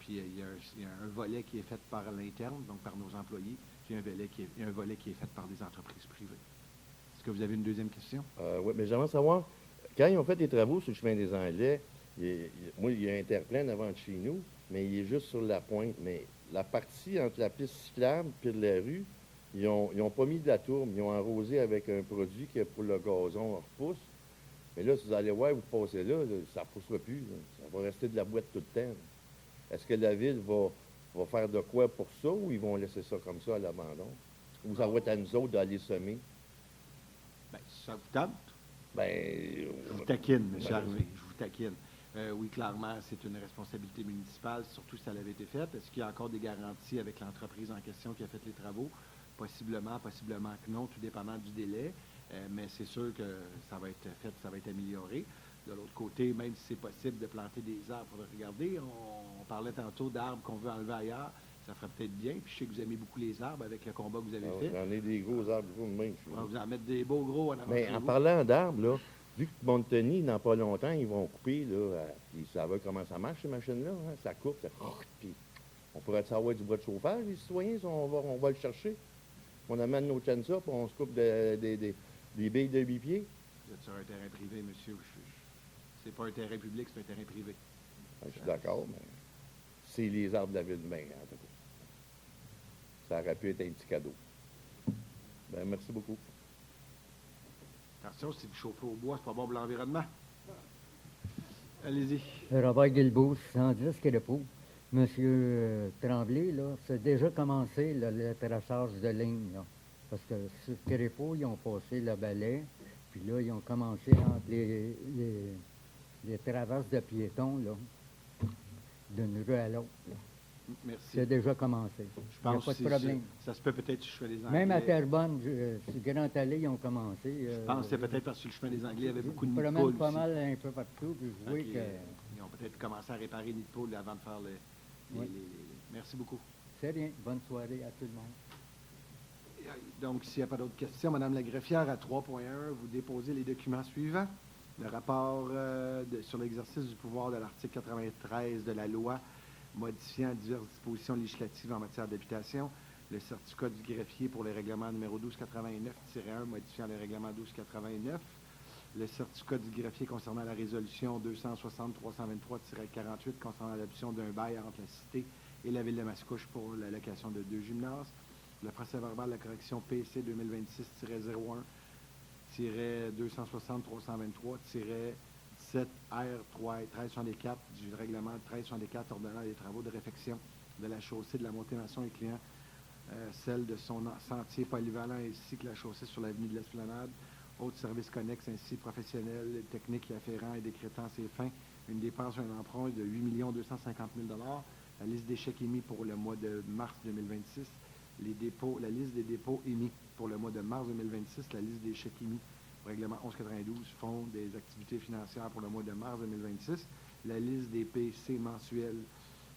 puis il y a un volet qui est fait par l'interne, donc par nos employés, puis un volet qui est fait par des entreprises privées. Est-ce que vous avez une deuxième question? Oui, mais j'aimerais savoir, quand ils ont fait des travaux sur le chemin des Anglais, moi, il y a un terre-plein avant de chez nous, mais il est juste sur la pointe. Mais la partie entre la piste cyclable et la rue, ils n'ont pas mis de la tourbe. Ils ont arrosé avec un produit qui est pour le gazon repousse. Mais là, si vous allez voir, vous passez là, ça ne repoussera plus. Là. Ça va rester de la boîte tout le temps. Est-ce que la ville va faire de quoi pour ça ou ils vont laisser ça comme ça à l'abandon? Ou ça va être à nous autres d'aller semer? Bien, ça vous tente? Bien, je vous taquine, M. Harvey, je vous taquine. Oui, clairement, c'est une responsabilité municipale, surtout si ça avait été fait. Est-ce qu'il y a encore des garanties avec l'entreprise en question qui a fait les travaux? Possiblement, possiblement que non, tout dépendant du délai. Mais c'est sûr que ça va être fait, ça va être amélioré. De l'autre côté, même si c'est possible de planter des arbres, il faudrait regarder. On parlait tantôt d'arbres qu'on veut enlever ailleurs. Ça ferait peut-être bien. Puis je sais que vous aimez beaucoup les arbres avec le combat que vous avez fait. J'en ai des gros arbres, même. On va vous en mettre des beaux gros en avant. Mais en parlant d'arbres, là, vu que Montagny, dans pas longtemps, ils vont couper, là, puis ça va comment ça marche, ces machines-là, hein? Ça coupe, ça... Puis on pourrait savoir du bois de chauffage, les citoyens, on va le chercher. On amène nos chainsaws, puis on se coupe des billes de 8 pieds. Vous êtes sur un terrain privé, monsieur. C'est pas un terrain public, c'est un terrain privé. Je suis d'accord, mais c'est les arbres de la ville de Maine, en tout cas. Ça aurait pu être un petit cadeau. Ben, merci beaucoup. Attention, si vous chauffez au bois, c'est pas bon pour l'environnement. Allez-y. Robert Guilbeault, 110 Kérépo. Monsieur Tremblay, là, c'est déjà commencé le traçage de ligne, là. Parce que sur Kérépo, ils ont passé le balai, puis là, ils ont commencé entre les traverses de piétons, là, d'une rue à l'autre. Merci. C'est déjà commencé. Je pense il n'y a pas de problème. Ça se peut peut-être sur le chemin des Anglais. Même à Terrebonne, sur Grand Allée, ils ont commencé. Je pense que c'est peut-être parce que sur le chemin des Anglais, il y avait beaucoup de nids de promène poules pas aussi. mal un peu partout, puis je vois que... Ils ont peut-être commencé à réparer les nids de poules avant de faire les... Merci beaucoup. C'est rien. Bonne soirée à tout le monde. Donc, s'il n'y a pas d'autres questions, Mme la greffière, à 3.1, vous déposez les documents suivants. Le rapport sur l'exercice du pouvoir de l'article 93 de la loi modifiant diverses dispositions législatives en matière d'habitation, le certificat du greffier pour le règlement numéro 1289-1 modifiant le règlement 1289, le certificat du greffier concernant la résolution 260-323-48 concernant l'adoption d'un bail entre la Cité et la Ville de Mascouche pour la location de 2 gymnases, le procès-verbal de la correction PC 2026-01-260-323- 7R1364 du règlement 1364 ordonnant les travaux de réfection de la chaussée de la Montée-Masson incluant celle de son sentier polyvalent ainsi que la chaussée sur l'avenue de l'Esplanade, autres services connexes ainsi professionnels, techniques et afférents et décrétant à ses fins une dépense ou un emprunt de 8 250 000 $, la liste des chèques émis pour le mois de mars 2026, la liste des dépôts émis pour le mois de mars 2026, la liste des chèques émis règlement 1192, fonds des activités financières pour le mois de mars 2026, la liste des PC mensuels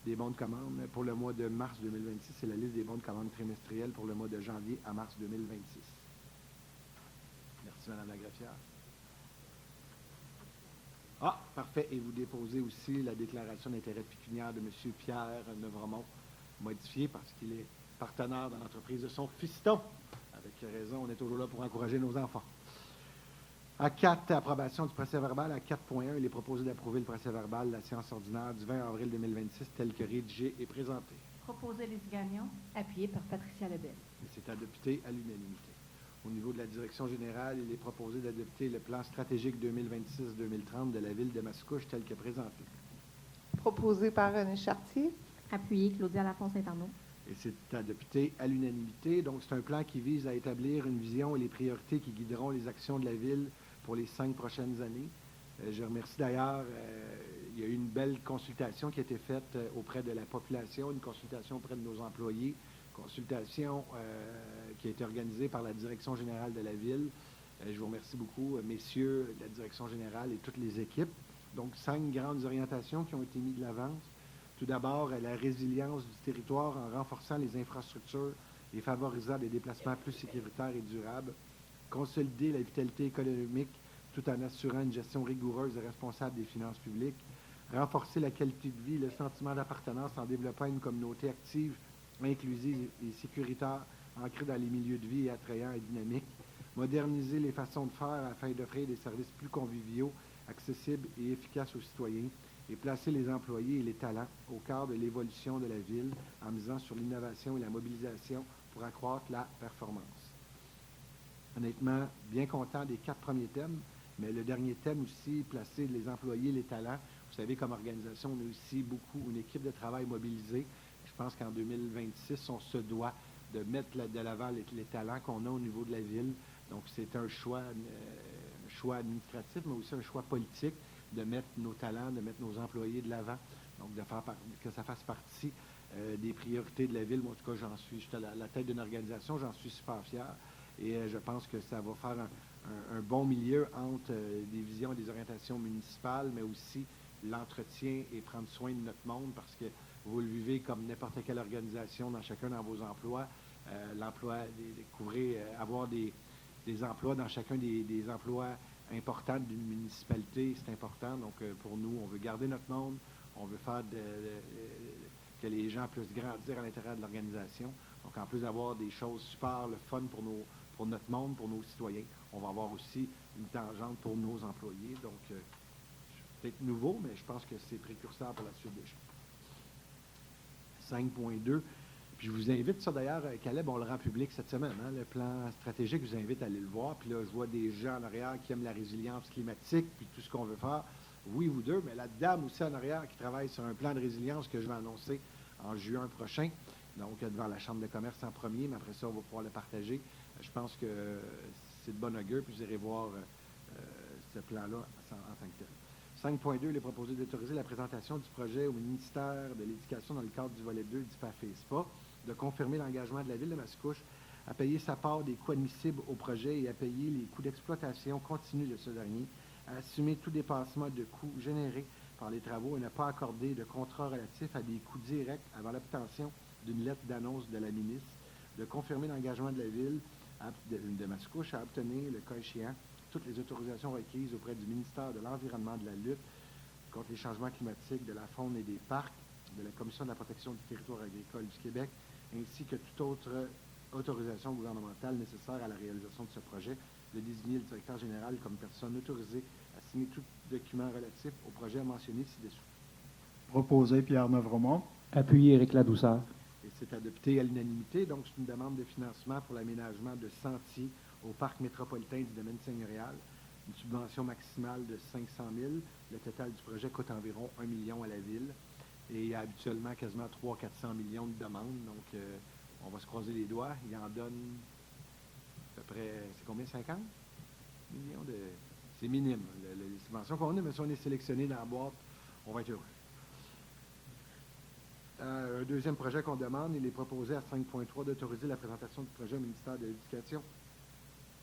des bons de commande pour le mois de mars 2026. C'est la liste des bons de commande trimestriels pour le mois de janvier à mars 2026. Merci, Mme la greffière. Ah, parfait. Et vous déposez aussi la déclaration d'intérêt pécuniaire de M. Pierre Nevremont, modifiée parce qu'il est partenaire dans l'entreprise de son fiston. Avec raison, on est toujours là pour encourager nos enfants. À 4, approbation du procès-verbal. À 4.1, il est proposé d'approuver le procès-verbal de la séance ordinaire du 20 avril 2026 tel que rédigé et présenté. Proposé Lise Gagnon. Appuyé par Patricia Lebel. Et c'est adopté à l'unanimité. Au niveau de la direction générale, il est proposé d'adopter le plan stratégique 2026-2030 de la ville de Mascouche tel que présenté. Proposé par René Chartier. Appuyé Claudia Lafont-Saint-Arnaud. Et c'est adopté à l'unanimité. Donc, c'est un plan qui vise à établir une vision et les priorités qui guideront les actions de la ville pour les 5 prochaines années. Je remercie d'ailleurs, il y a eu une belle consultation qui a été faite auprès de la population, une consultation auprès de nos employés, consultation qui a été organisée par la direction générale de la ville. Je vous remercie beaucoup, messieurs de la direction générale et toutes les équipes. Donc, 5 grandes orientations qui ont été mises de l'avant. Tout d'abord, la résilience du territoire en renforçant les infrastructures et favorisant des déplacements plus sécuritaires et durables. Consolider la vitalité économique tout en assurant une gestion rigoureuse et responsable des finances publiques. Renforcer la qualité de vie et le sentiment d'appartenance en développant une communauté active, inclusive et sécuritaire, ancrée dans les milieux de vie et attrayants et dynamiques. Moderniser les façons de faire afin d'offrir des services plus conviviaux, accessibles et efficaces aux citoyens. Et placer les employés et les talents au cœur de l'évolution de la ville en misant sur l'innovation et la mobilisation pour accroître la performance. Honnêtement, bien content des 4 premiers thèmes, mais le dernier thème aussi, placer les employés et les talents. Vous savez, comme organisation, on a aussi une équipe de travail mobilisée. Je pense qu'en 2026, on se doit de mettre de l'avant les talents qu'on a au niveau de la ville. Donc, c'est un choix administratif, mais aussi un choix politique de mettre nos talents, de mettre nos employés de l'avant, donc que ça fasse partie des priorités de la ville. Moi, en tout cas, je suis à la tête d'une organisation, j'en suis super fier. Et je pense que ça va faire un bon milieu entre des visions et des orientations municipales, mais aussi l'entretien et prendre soin de notre monde, parce que vous le vivez comme n'importe quelle organisation dans chacun de vos emplois. L'emploi, avoir des emplois dans chacun des emplois importants d'une municipalité, c'est important. Donc, pour nous, on veut garder notre monde, on veut faire que les gens puissent grandir à l'intérieur de l'organisation. Donc, en plus d'avoir des choses super le fun pour notre monde, pour nos citoyens, on va avoir aussi une tangente pour nos employés. Donc, c'est peut-être nouveau, mais je pense que c'est précurseur pour la suite des choses. 5.2. Puis je vous invite, ça d'ailleurs, Caleb, on le rend public cette semaine, hein, le plan stratégique, je vous invite à aller le voir. Puis là, je vois des gens en arrière qui aiment la résilience climatique, puis tout ce qu'on veut faire. Oui, vous deux, mais la dame aussi en arrière qui travaille sur un plan de résilience que je vais annoncer en juin prochain. Donc, devant la Chambre de commerce en premier, mais après ça, on va pouvoir le partager. Je pense que c'est de bon augure, puis vous irez voir ce plan-là en tant que tel. 5.2, il est proposé d'autoriser la présentation du projet au ministère de l'Éducation dans le cadre du volet 2 du PAFESPA, de confirmer l'engagement de la Ville de Mascouche à payer sa part des coûts admissibles au projet et à payer les coûts d'exploitation continue de ce dernier, à assumer tout dépassement de coûts générés par les travaux et ne pas accorder de contrat relatif à des coûts directs avant l'obtention d'une lettre d'annonce de la ministre, de confirmer l'engagement de la Ville de Mascouche à obtenir, le cas échéant, toutes les autorisations requises auprès du ministère de l'Environnement, de la lutte contre les changements climatiques, de la faune et des parcs, de la Commission de la protection du territoire agricole du Québec, ainsi que toute autre autorisation gouvernementale nécessaire à la réalisation de ce projet, de désigner le directeur général comme personne autorisée à signer tout document relatif au projet mentionné ci-dessous. Proposé Pierre Nevremont. Appuyé Éric Ladouceur. Et c'est adopté à l'unanimité. Donc, c'est une demande de financement pour l'aménagement de sentiers au parc métropolitain du domaine seigneurial. Une subvention maximale de 500 000. Le total du projet coûte environ 1 million à la Ville. Et il y a habituellement quasiment 300-400 millions de demandes. Donc, on va se croiser les doigts. Il en donne à peu près, c'est combien, 50 millions de... C'est minime, les subventions qu'on a, mais si on est sélectionné dans la boîte, on va être heureux. Un deuxième projet qu'on demande, il est proposé à 5.3 d'autoriser la présentation du projet au ministère de l'Éducation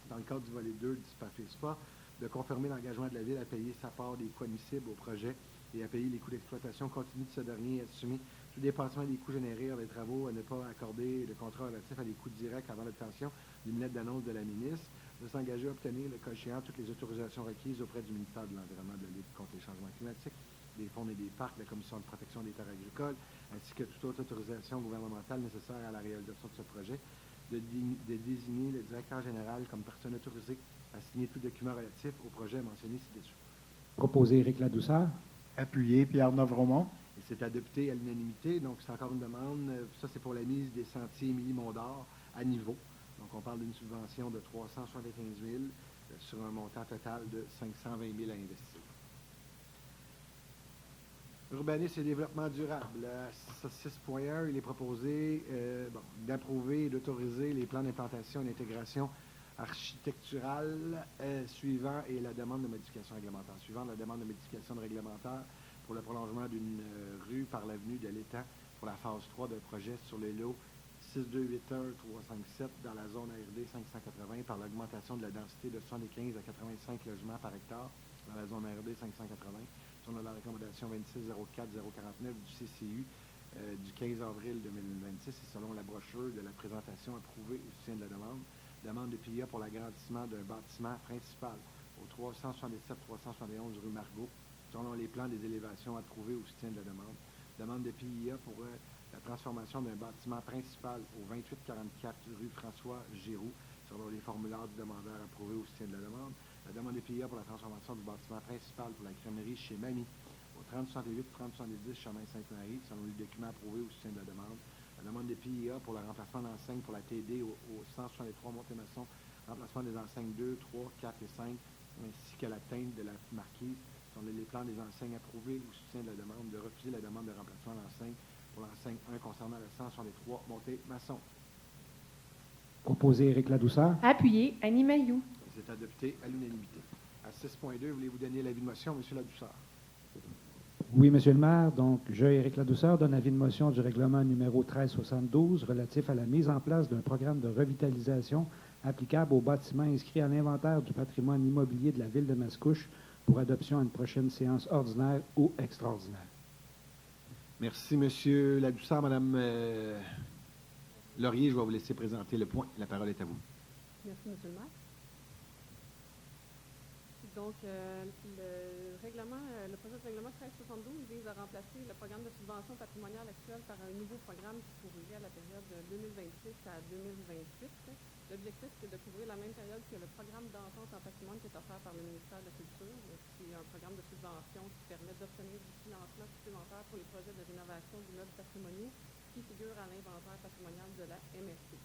dans le cadre du volet 2 du PAFESPA, de confirmer l'engagement de la Ville à payer sa part des coûts admissibles au projet et à payer les coûts d'exploitation continue de ce dernier et assumer Tout dépassement des coûts générés par les travaux, à ne pas accorder de contrat relatif à des coûts directs avant l'obtention d'une lettre d'annonce de la ministre, de s'engager à obtenir, le cas échéant, toutes les autorisations requises auprès du ministère de l'Environnement, de la lutte contre les changements climatiques, des fonds et des parcs, de la Commission de protection des terres agricoles, ainsi que toute autre autorisation gouvernementale nécessaire à la réalisation de ce projet, de désigner le directeur général comme personne autorisée à signer tout document relatif au projet mentionné ci-dessus. Proposé Éric Ladouceur. Appuyé Pierre Novromont. Et c'est adopté à l'unanimité. Donc, c'est encore une demande. Ça, c'est pour la mise des sentiers Émilie-Mondor à niveau. Donc, on parle d'une subvention de 375 000 sur un montant total de 520 000 à investir. Urbanisme et développement durable. À 6.1, il est proposé d'approuver et d'autoriser les plans d'implantation et d'intégration architecturale suivant et la demande de modification réglementaire. Suivant la demande de modification de réglementaire pour le prolongement d'une rue par l'avenue de l'Étang pour la phase 3 d'un projet sur les lots 6281357 dans la zone ARD 580 par l'augmentation de la densité de 75 à 85 logements par hectare dans la zone ARD 580 selon la recommandation 2604049 du CCU du 15 avril 2026 et selon la brochure de la présentation approuvée au soutien de la demande de PIA pour l'agrandissement d'un bâtiment principal au 377-371 rue Margot selon les plans des élévations approuvés au soutien de la demande de PIA pour la transformation d'un bâtiment principal au 2844 rue François Giroux selon les formulaires du demandeur approuvés au soutien de la demande de PIA pour la transformation du bâtiment principal pour la crèmerie chez Mamie au 3068-3070 Chemin Sainte-Marie selon les documents approuvés au soutien de la demande de PIA pour le remplacement d'enseignes pour la TD au 163 Montémasson, remplacement des enseignes 2, 3, 4 et 5, ainsi qu'à la teinte de la marquise sur les plans des enseignes approuvés au soutien de la demande, de refuser la demande de remplacement d'enseigne pour l'enseigne 1 concernant le 163 Montémasson. Proposé Éric Ladouceur. Appuyé Annie Mailloux. C'est adopté à l'unanimité. À 6.2, voulez-vous donner l'avis de motion, M. Ladouceur? Oui, Monsieur le maire. Donc, je, Éric Ladouceur, donne avis de motion du règlement numéro 1372 relatif à la mise en place d'un programme de revitalisation applicable aux bâtiments inscrits à l'inventaire du patrimoine immobilier de la ville de Mascouche pour adoption à une prochaine séance ordinaire ou extraordinaire. Merci, M. Ladouceur. Mme Laurier, je vais vous laisser présenter le point. La parole est à vous. Merci, M. le maire. Donc, le projet de règlement 1372 vise à remplacer le programme de subvention patrimoniale actuel par un nouveau programme qui couvrirait la période de 2026 à 2028. L'objectif, c'est de couvrir la même période que le programme d'entente en patrimoine qui est offert par le ministère de la Culture. C'est un programme de subvention qui permet d'obtenir du financement supplémentaire pour les projets de rénovation d'immeubles patrimoniaux qui figurent à l'inventaire patrimonial de la MRC.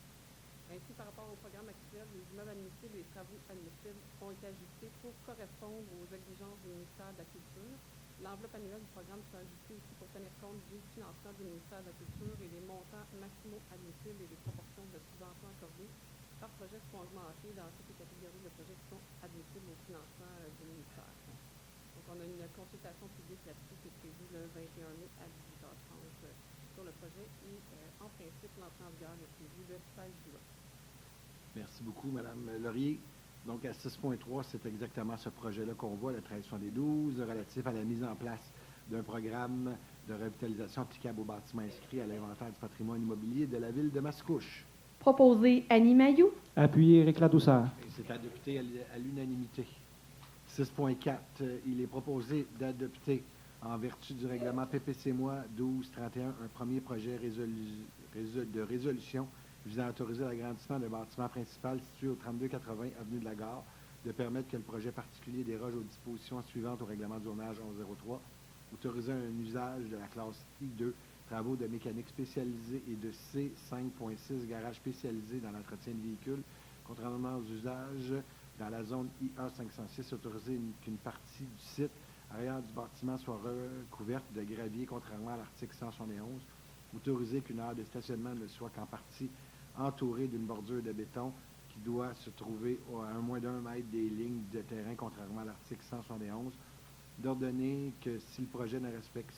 Ainsi, par rapport au programme actuel, les immeubles admissibles et les travaux admissibles ont été ajustés pour correspondre aux exigences du ministère de la Culture. L'enveloppe annuelle du programme sera ajustée aussi pour tenir compte du financement du ministère de la Culture et des montants maximaux admissibles et des proportions de subventions accordées par projet seront augmentés dans toutes les catégories de projets qui sont admissibles au financement du ministère. Donc, on a une consultation publique là-dessus qui est prévue le 21 mai à 18h30 sur le projet et en principe, l'entrée en vigueur est prévue le 16 juin. Merci beaucoup, Mme Laurier. Donc, à 6.3, c'est exactement ce projet-là qu'on voit, le 1372, relatif à la mise en place d'un programme de revitalisation applicable aux bâtiments inscrits à l'inventaire du patrimoine immobilier de la ville de Mascouche. Proposé Annie Mailloux. Appuyé Éric Ladouceur. Et c'est adopté à l'unanimité. 6.4, il est proposé d'adopter, en vertu du règlement PPC-MOI 1231, un premier projet de résolution visant à autoriser l'agrandissement d'un bâtiment principal situé au 3280 avenue de la Gare, de permettre que le projet particulier déroge aux dispositions suivantes au règlement du zonage 1103, autoriser un usage de la classe I2, travaux de mécanique spécialisée et de C5.6, garage spécialisé dans l'entretien de véhicules, contrairement aux usages dans la zone IA 506, autoriser qu'une partie du site arrière du bâtiment soit recouverte de gravier, contrairement à l'article 171, autoriser qu'une aire de stationnement ne soit qu'en partie entourée d'une bordure de béton qui doit se trouver à moins d'1 mètre des lignes de terrain, contrairement à l'article 171, d'ordonner que si le projet ne respecte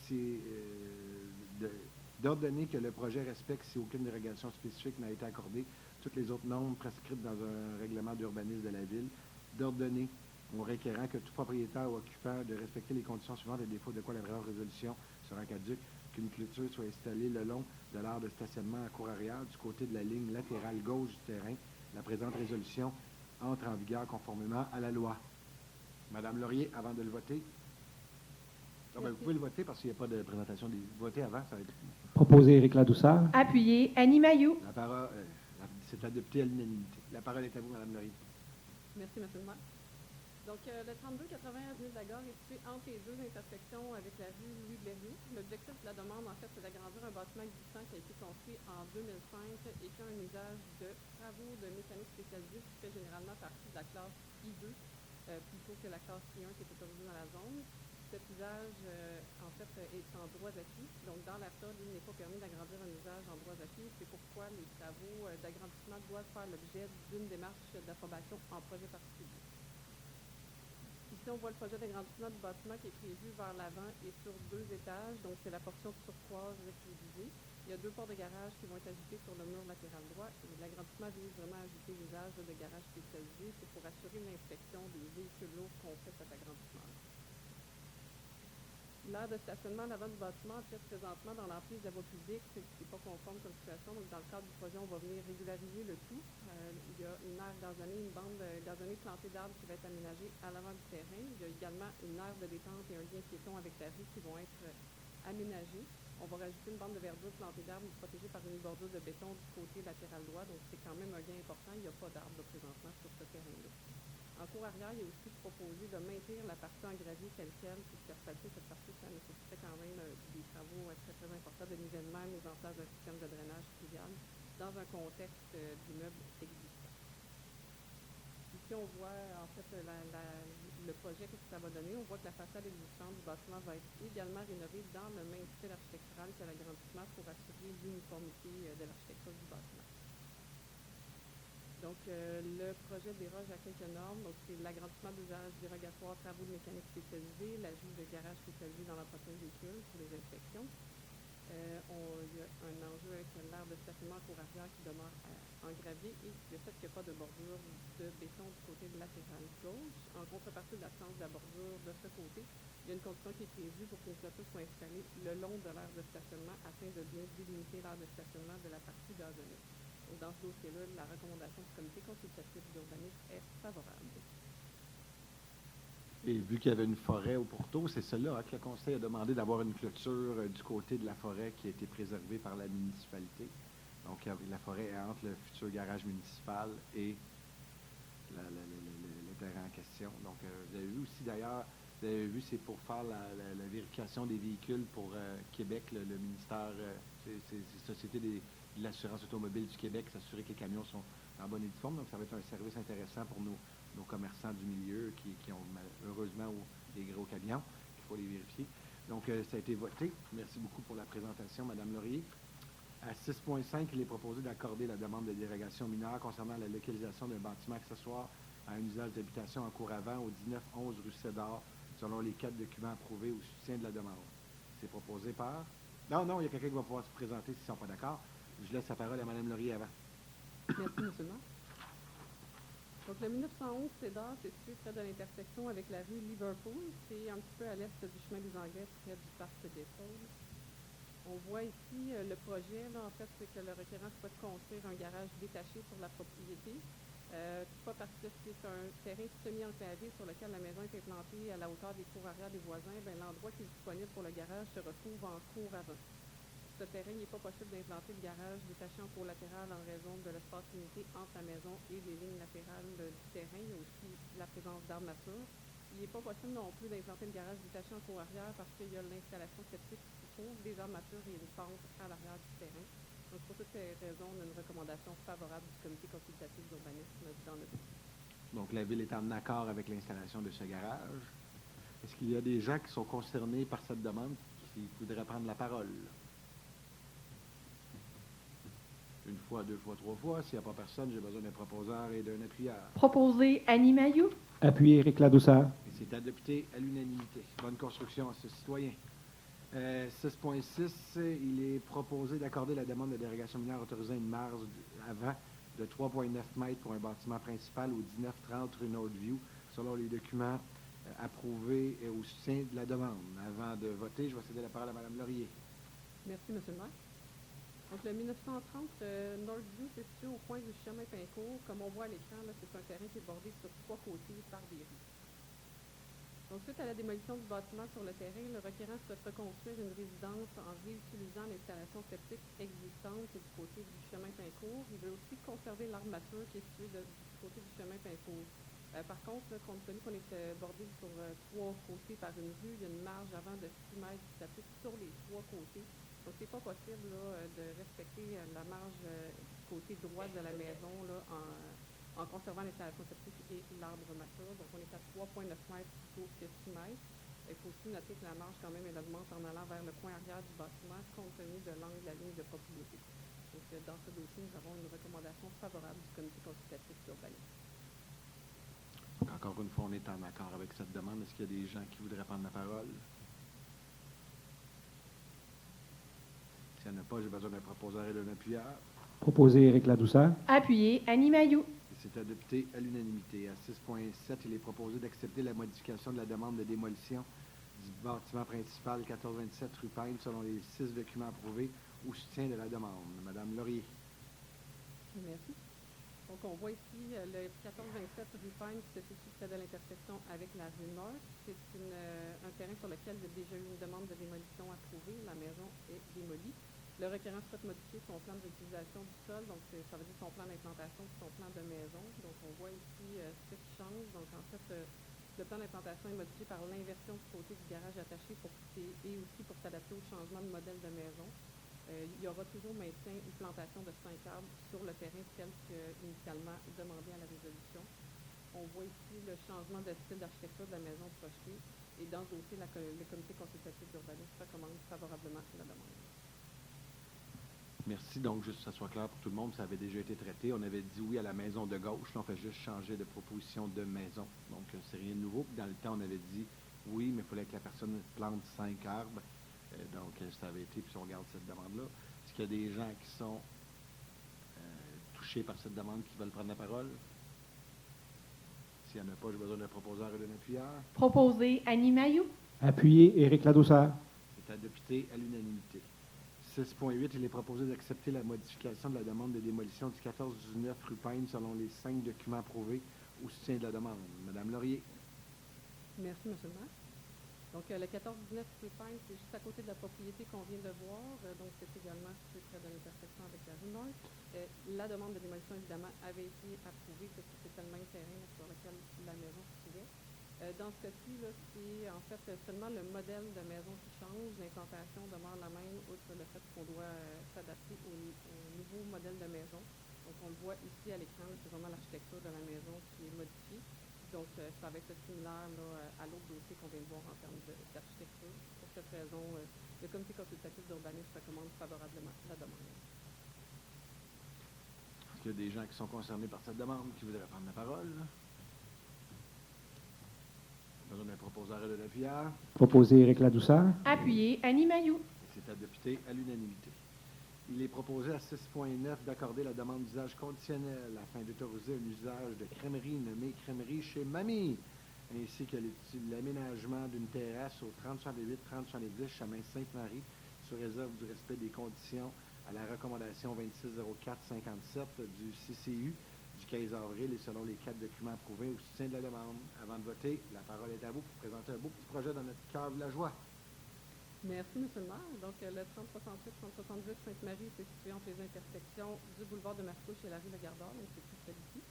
d'ordonner que le projet respecte si aucune dérogation spécifique n'a été accordée toutes les autres normes prescrites dans un règlement d'urbanisme de la ville, d'ordonner au requérant que tout propriétaire ou occupant de respecter les conditions suivantes et défaut de quoi la présente résolution sera caduque, qu'une clôture soit installée le long de l'aire de stationnement en cour arrière du côté de la ligne latérale gauche du terrain. La présente résolution entre en vigueur conformément à la loi. Madame Laurier, avant de le voter. Ah, ben, vous pouvez le voter parce qu'il n'y a pas de présentation. Voter avant, ça va être... Proposé Éric Ladouceur. Appuyé Annie Mailloux. La parole, c'est adopté à l'unanimité. La parole est à vous, Madame Laurier. Merci, M. le maire. Donc, le 3280 avenue de la Gare est situé entre les deux intersections avec la rue Louis Blériot. L'objectif de la demande, en fait, c'est d'agrandir un bâtiment existant qui a été construit en 2005 et qui a un usage de travaux de mécanique spécialisée qui fait généralement partie de la classe I2 plutôt que la classe I1 qui est autorisée dans la zone. Cet usage, en fait, est en droits acquis. Donc, dans la POD, il n'est pas permis d'agrandir un usage en droits acquis. C'est pourquoi les travaux d'agrandissement doivent faire l'objet d'une démarche d'approbation en projet particulier. Ici, on voit le projet d'agrandissement du bâtiment qui est prévu vers l'avant et sur 2 étages. Donc, c'est la portion turquoise qui est visée. Il y a 2 portes de garage qui vont être ajoutées sur le mur latéral droit. Et l'agrandissement vise vraiment à ajouter l'usage de garage spécialisé. C'est pour assurer l'inspection des véhicules lourds qu'on fait cet agrandissement. L'aire de stationnement à l'avant du bâtiment, en fait, présentement, dans l'emprise de la voie publique, c'est pas conforme comme situation. Donc, dans le cadre du projet, on va venir régulariser le tout. Il y a une aire gazonnée, une bande gazonnée plantée d'arbres qui va être aménagée à l'avant du terrain. Il y a également une aire de détente et un lien piéton avec la rue qui vont être aménagés. On va rajouter une bande de verdure plantée d'arbres protégée par une bordure de béton du côté latéral droit. Donc, c'est quand même un gain important. Il n'y a pas d'arbres présentement sur ce terrain-là. En cour arrière, il est aussi proposé de maintenir la partie en gravier telle quelle, puis d'asphalter cette partie, ça nécessiterait quand même des travaux très, très importants de nivellement, mise en place d'un système de drainage fluvial dans un contexte d'immeuble existant. Ici, on voit en fait le projet que ça va donner. On voit que la façade existante du bâtiment va être également rénovée dans le même style architectural que l'agrandissement pour assurer l'uniformité de l'architecture du bâtiment. Donc, le projet déroge à quelques normes. Donc, c'est l'agrandissement d'usage dérogatoire, travaux de mécanique spécialisée, l'ajout de garage spécialisé dans l'entretien des véhicules pour les inspections. Il y a un enjeu avec l'aire de stationnement en cour arrière qui demeure en gravier et le fait qu'il n'y a pas de bordure de béton du côté latéral gauche. En contrepartie de l'absence de la bordure de ce côté, il y a une condition qui est prévue pour qu'une clôture soit installée le long de l'aire de stationnement afin de bien délimiter l'aire de stationnement de la partie gazonnée. Donc, dans ce dossier-là, la recommandation du comité consultatif d'urbanisme est favorable. Et vu qu'il y avait une forêt au pourtour, c'est cela que le conseil a demandé d'avoir une clôture du côté de la forêt qui a été préservée par la municipalité. Donc, la forêt est entre le futur garage municipal et le terrain en question. Donc, vous avez vu aussi d'ailleurs, vous avez vu, c'est pour faire la vérification des véhicules pour Québec, le ministère, c'est Société de l'assurance automobile du Québec, s'assurer que les camions sont en bonne et due forme. Donc, ça va être un service intéressant pour nos commerçants du milieu qui ont heureusement des gros camions, qu'il faut les vérifier. Donc, ça a été voté. Merci beaucoup pour la présentation, Mme Laurier. À 6.5, il est proposé d'accorder la demande de dérogation mineure concernant la localisation d'un bâtiment accessoire à un usage d'habitation en cour avant au 1911 rue Cédar, selon les 4 documents approuvés au soutien de la demande. C'est proposé par... Non, il y a quelqu'un qui va pouvoir se présenter s'ils ne sont pas d'accord. Je laisse la parole à Mme Laurier avant. Merci, M. le maire. Donc, le 1911 Cédar, c'est situé près de l'intersection avec la rue Liverpool. C'est un petit peu à l'est du chemin des Anglais, près du parc des Saules. On voit ici le projet, là, en fait, c'est que le requérant souhaite construire un garage détaché sur la propriété. Toutefois, parce que c'est un terrain semi-enclavé sur lequel la maison est implantée à la hauteur des cours arrière des voisins, l'endroit qui est disponible pour le garage se retrouve en cour avant. Ce terrain, il n'est pas possible d'implanter le garage détaché en cour latérale en raison de l'espace limité entre la maison et les lignes latérales du terrain. Il y a aussi la présence d'arbres nature. Il n'est pas possible non plus d'implanter le garage détaché en cour arrière parce qu'il y a l'installation septique qui se trouve, des arbres nature et une pente à l'arrière du terrain. Donc, pour toutes ces raisons, on a une recommandation favorable du comité consultatif d'urbanisme dans le dossier. Donc, la Ville est en accord avec l'installation de ce garage. Est-ce qu'il y a des gens qui sont concernés par cette demande qui voudraient prendre la parole? Une fois, 2 fois, 3 fois. S'il n'y a pas personne, j'ai besoin d'un proposeur et d'un appuyeur. Proposé Annie Mailloux. Appuyé Éric Ladouceur. Et c'est adopté à l'unanimité. Bonne construction à ce citoyen. 6.6, il est proposé d'accorder la demande de dérogation minière autorisant une marge avant de 3,9 mètres pour un bâtiment principal au 1930 rue Northview, selon les documents approuvés au soutien de la demande. Avant de voter, je vais céder la parole à Mme Laurier. Merci, M. le maire. Donc, le 1930 Northview, c'est situé au coin du chemin Pincourt. Comme on voit à l'écran, là, c'est un terrain qui est bordé sur 3 côtés par des rues. Donc, suite à la démolition du bâtiment sur le terrain, le requérant souhaite reconstruire une résidence en réutilisant l'installation septique existante du côté du chemin Pincourt. Il veut aussi conserver l'armature qui est située du côté du chemin Pincourt. Par contre, là, compte tenu qu'on est bordé sur 3 côtés par une rue, il y a une marge avant de 6 mètres qui s'applique sur les 3 côtés. Donc, c'est pas possible là, de respecter la marge du côté droit de la maison là, en conservant l'installation septique et l'arbre mature. Donc, on est à 3,9 mètres plutôt que 6 mètres. Il faut aussi noter que la marge, quand même, elle augmente en allant vers le coin arrière du bâtiment, compte tenu de l'angle de la ligne de propriété. Donc, dans ce dossier, nous avons une recommandation favorable du comité consultatif d'urbanisme. Encore une fois, on est en accord avec cette demande. Est-ce qu'il y a des gens qui voudraient prendre la parole? S'il n'y en a pas, j'ai besoin d'un proposeur et d'un appuyeur. Proposé Éric Ladouceur. Appuyé Annie Mailloux. C'est adopté à l'unanimité. À 6.7, il est proposé d'accepter la modification de la demande de démolition du bâtiment principal 1427 rue Payne selon les 6 documents approuvés au soutien de la demande. Madame Laurier. Merci. Donc, on voit ici le 1427 rue Payne qui se situe près de l'intersection avec la rue Nord. C'est un terrain sur lequel il y a déjà eu une demande de démolition approuvée. La maison est démolie. Le requérant souhaite modifier son plan d'utilisation du sol, donc ça veut dire son plan d'implantation et son plan de maison. Donc, on voit ici ce qui change. Donc, en fait, le plan d'implantation est modifié par l'inversion du côté du garage attaché et aussi pour s'adapter au changement de modèle de maison. Il y aura toujours maintien ou plantation de 5 arbres sur le terrain tel qu'initialement demandé à la résolution. On voit ici le changement de style d'architecture de la maison projetée. Et dans ce dossier, le comité consultatif d'urbanisme recommande favorablement la demande. Merci. Donc, juste que ça soit clair pour tout le monde, ça avait déjà été traité. On avait dit oui à la maison de gauche. Là, on fait juste changer de proposition de maison. Donc, c'est rien de nouveau. Puis, dans le temps, on avait dit oui, mais il fallait que la personne plante 5 arbres. Donc, ça avait été, puis on regarde cette demande-là. Est-ce qu'il y a des gens qui sont touchés par cette demande qui veulent prendre la parole? S'il n'y en a pas, j'ai besoin d'un proposeur et d'un appuyeur. Proposé Annie Mailloux. Appuyé Éric Ladouceur. C'est adopté à l'unanimité. 6.8, il est proposé d'accepter la modification de la demande de démolition du 14-19 rue Payne selon les 5 documents approuvés au soutien de la demande. Madame Laurier. Merci, M. le maire. Donc, le 14-19 rue Payne, c'est juste à côté de la propriété qu'on vient de voir. Donc, c'est également situé près de l'intersection avec la rue Nord. La demande de démolition, évidemment, avait été approuvée parce que c'était le même terrain sur lequel la maison se trouvait. Dans ce cas-ci, c'est en fait seulement le modèle de maison qui change. L'implantation demeure la même, outre le fait qu'on doit s'adapter au nouveau modèle de maison. Donc, on le voit ici à l'écran, c'est vraiment l'architecture de la maison qui est modifiée. Donc, ça va être similaire là, à l'autre dossier qu'on vient de voir en termes d'architecture. Pour cette raison, le comité consultatif d'urbanisme recommande favorablement la demande. Est-ce qu'il y a des gens qui sont concernés par cette demande qui voudraient prendre la parole? Besoin d'un proposeur et d'un appuyeur. Proposé Éric Ladouceur. Appuyé Annie Mailloux. C'est adopté à l'unanimité. Il est proposé à 6.9 d'accorder la demande d'usage conditionnel afin d'autoriser un usage de crèmerie nommée crèmerie chez Mamie, ainsi que l'aménagement d'une terrasse au 30-78-30-70 chemin Sainte-Marie, sous réserve du respect des conditions à la recommandation 2604-57 du CCU du 15 avril et selon les 4 documents approuvés au soutien de la demande. Avant de voter, la parole est à vous pour présenter un beau petit projet dans notre cœur villageois. Merci, M. le maire. Donc, le 3068-3070 Sainte-Marie, c'est situé entre les intersections du boulevard de Mascouche et la rue Legardeur, donc c'est tout près d'ici.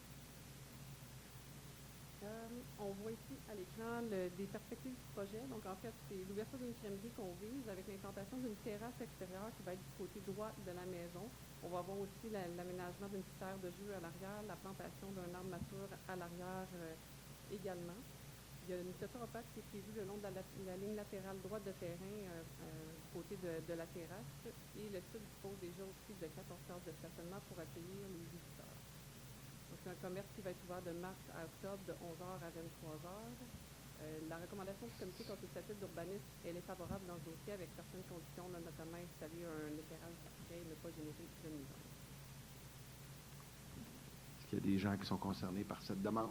On voit ici à l'écran des perspectives du projet. Donc, en fait, c'est l'ouverture d'une crèmerie qu'on vise avec l'implantation d'une terrasse extérieure qui va être du côté droit de la maison. On va avoir aussi l'aménagement d'une petite aire de jeu à l'arrière, la plantation d'un arbre mature à l'arrière également. Il y a une clôture opaque qui est prévue le long de la ligne latérale droite de terrain du côté de la terrasse. Et le site dispose déjà aussi de 14 places de stationnement pour accueillir les visiteurs. Donc, c'est un commerce qui va être ouvert de mars à octobre de 11h à 23h. La recommandation du comité consultatif d'urbanisme, elle est favorable dans ce dossier avec certaines conditions, là, notamment installer un éclairage discret et ne pas générer de nuisance. Est-ce qu'il y a des gens qui sont concernés par cette demande?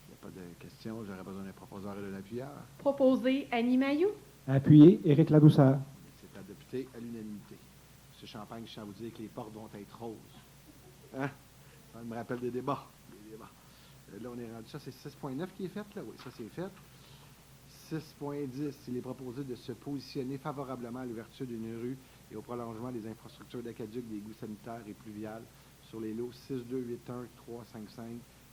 S'il n'y a pas de questions, j'aurais besoin d'un proposeur et d'un appuyeur. Proposé Annie Mailloux. Appuyé, Éric Ladouceur. C'est adopté à l'unanimité. M. Champagne, je sens vous dire que les portes vont être roses. Hein? Ça me rappelle des débats. Là, on est rendu. Ça, c'est 6.9 qui est fait, là? Oui, ça, c'est fait. 6.10, il est proposé de se positionner favorablement à l'ouverture d'une rue et au prolongement des infrastructures d'aqueduc, des égouts sanitaires et pluviales sur les lots 6281 355,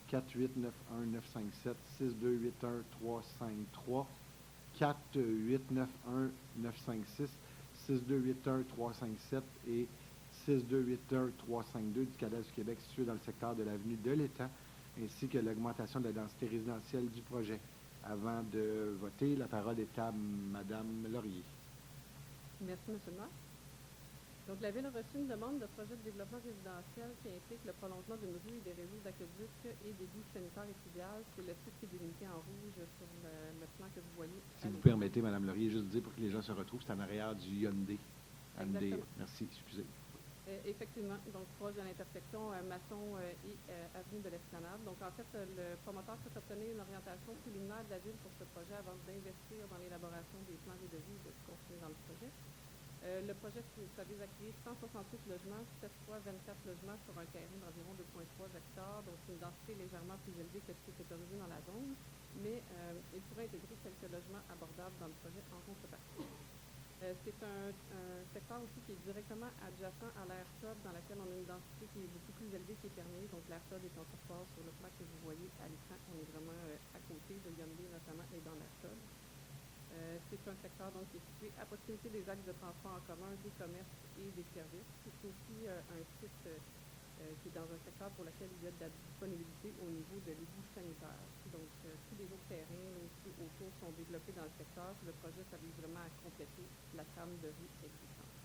4891 957, 6281 353, 4891 956, 6281 357 et 6281 352 du cadastre du Québec situé dans le secteur de l'avenue de l'Étang, ainsi que l'augmentation de la densité résidentielle du projet. Avant de voter, la parole est à Mme Laurier. Merci, M. le maire. Donc, la Ville a reçu une demande de projet de développement résidentiel qui implique le prolongement d'une rue et des réseaux d'aqueduc et d'égouts sanitaires et pluviales. C'est le site qui est délimité en rouge sur le plan que vous voyez. Si vous permettez, Mme Laurier, juste dire pour que les gens se retrouvent, c'est en arrière du Hyundai. Merci, excusez. Effectivement, donc proche de l'intersection Masson et Avenue de l'Esplanade. Donc, en fait, le promoteur souhaite obtenir une orientation préliminaire de la Ville pour ce projet avant d'investir dans l'élaboration des plans et devis de continuer dans le projet. Le projet, ça vise à créer 168 logements, 7 fois 24 logements sur un terrain d'environ 2,3 hectares, donc une densité légèrement plus élevée que ce qui est autorisé dans la zone, mais il pourrait intégrer quelques logements abordables dans le projet en contrepartie. C'est un secteur aussi qui est directement adjacent à l'aire sod, dans laquelle on a une densité qui est beaucoup plus élevée qui est permise. Donc l'aire sod est en surface sur le plan que vous voyez à l'écran. On est vraiment à côté de Hyundai notamment et dans l'aire sod. C'est un secteur donc, qui est situé à proximité des axes de transport en commun, des commerces et des services. C'est aussi un site qui est dans un secteur pour lequel il y a de la disponibilité au niveau de l'égout sanitaire. Donc, tous les autres terrains aussi autour sont développés dans le secteur. Le projet, ça vise vraiment à compléter la trame de rue existante.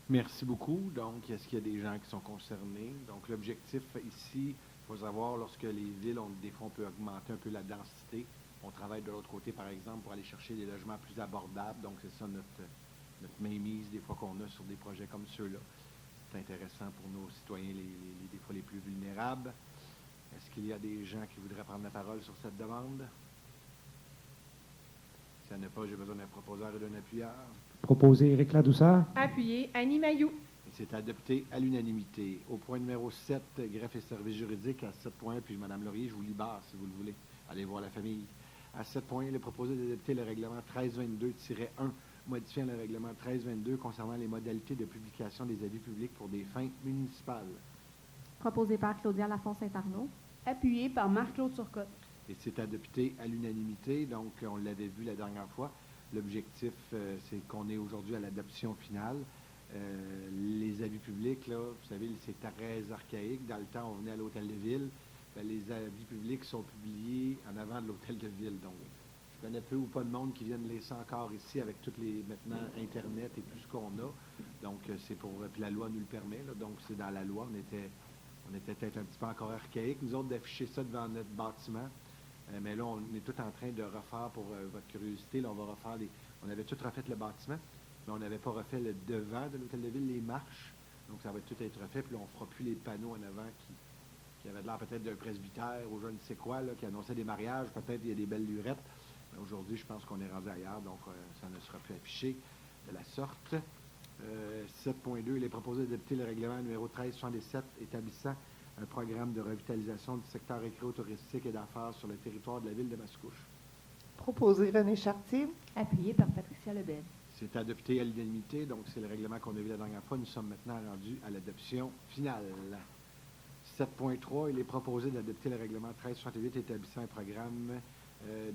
Merci beaucoup. Donc, est-ce qu'il y a des gens qui sont concernés? Donc, l'objectif ici, il faut savoir, lorsque les villes, des fois, on peut augmenter un peu la densité. On travaille de l'autre côté, par exemple, pour aller chercher des logements plus abordables. Donc, c'est ça notre mainmise, des fois, qu'on a sur des projets comme ceux-là. C'est intéressant pour nos citoyens, des fois les plus vulnérables. Est-ce qu'il y a des gens qui voudraient prendre la parole sur cette demande? S'il n'y en a pas, j'ai besoin d'un proposeur et d'un appuyeur. Proposé, Éric Ladouceur. Appuyé, Annie Mailloux. Et c'est adopté à l'unanimité. Au point numéro 7, greffe et services juridiques, à 7 points, puis Mme Laurier, je vous libère si vous le voulez. Allez voir la famille. À 7 points, il est proposé d'adopter le règlement 1322-1, modifiant le règlement 1322 concernant les modalités de publication des avis publics pour des fins municipales. Proposé par Claudia Lafont-Saint-Arnaud. Appuyé par Marc-Claude Turcotte. Et c'est adopté à l'unanimité. Donc, on l'avait vu la dernière fois. L'objectif, c'est qu'on est aujourd'hui à l'adoption finale. Les avis publics, là, vous savez, c'est très archaïque. Dans le temps, on venait à l'hôtel de ville. Les avis publics sont publiés en avant de l'hôtel de ville. Donc, je connais peu ou pas de monde qui viennent laisser encore ici avec toutes les, maintenant, Internet et tout ce qu'on a. Donc, c'est pour, puis la loi nous le permet, là, donc c'est dans la loi. On était peut-être un petit peu encore archaïque, nous autres, d'afficher ça devant notre bâtiment. Mais là, on est tout en train de refaire, pour votre curiosité, là, on va refaire on avait tout refait le bâtiment, mais on n'avait pas refait le devant de l'hôtel de ville, les marches. Donc, ça va tout être refait, puis là, on ne fera plus les panneaux en avant qui avait l'air peut-être d'un presbytère ou je ne sais quoi, là, qui annonçait des mariages, peut-être il y a des belles lurettes. Mais aujourd'hui, je pense qu'on est rendu ailleurs, donc ça ne sera plus affiché de la sorte. 7.2, il est proposé d'adopter le règlement numéro 1377 établissant un programme de revitalisation du secteur récréo-touristique et d'affaires sur le territoire de la ville de Mascouche. Proposé René Chartier. Appuyé par Patricia Lebel. C'est adopté à l'unanimité, donc c'est le règlement qu'on a vu la dernière fois. Nous sommes maintenant rendus à l'adoption finale. 7.3, il est proposé d'adopter le règlement 1368 établissant un programme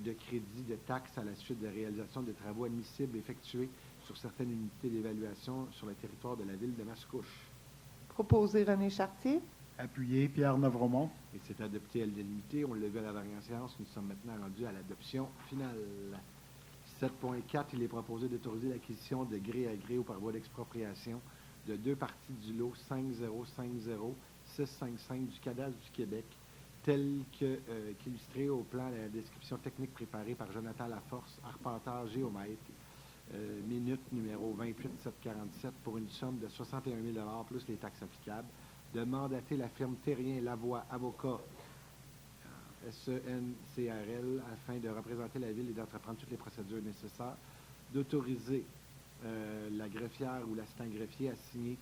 de crédit de taxes à la suite de réalisation de travaux admissibles effectués sur certaines unités d'évaluation sur le territoire de la ville de Mascouche. Proposé René Chartier. Appuyé Pierre Nevromont. Et c'est adopté à l'unanimité. On l'a vu à la dernière séance. Nous sommes maintenant rendus à l'adoption finale. 7.4, il est proposé d'autoriser l'acquisition de gré à gré ou par voie d'expropriation de 2 parties du lot 5050-655 du cadastre du Québec, tel qu'illustré au plan de la description technique préparée par Jonathan Laforce, arpenteur géomètre, minute numéro 28747, pour une somme de 61 000 plus les taxes applicables, de mandater la firme Terrien Lavoie Avocats, SENCRL, afin de représenter la Ville et d'entreprendre toutes les procédures nécessaires, d'autoriser la greffière ou l'assistant greffier à signer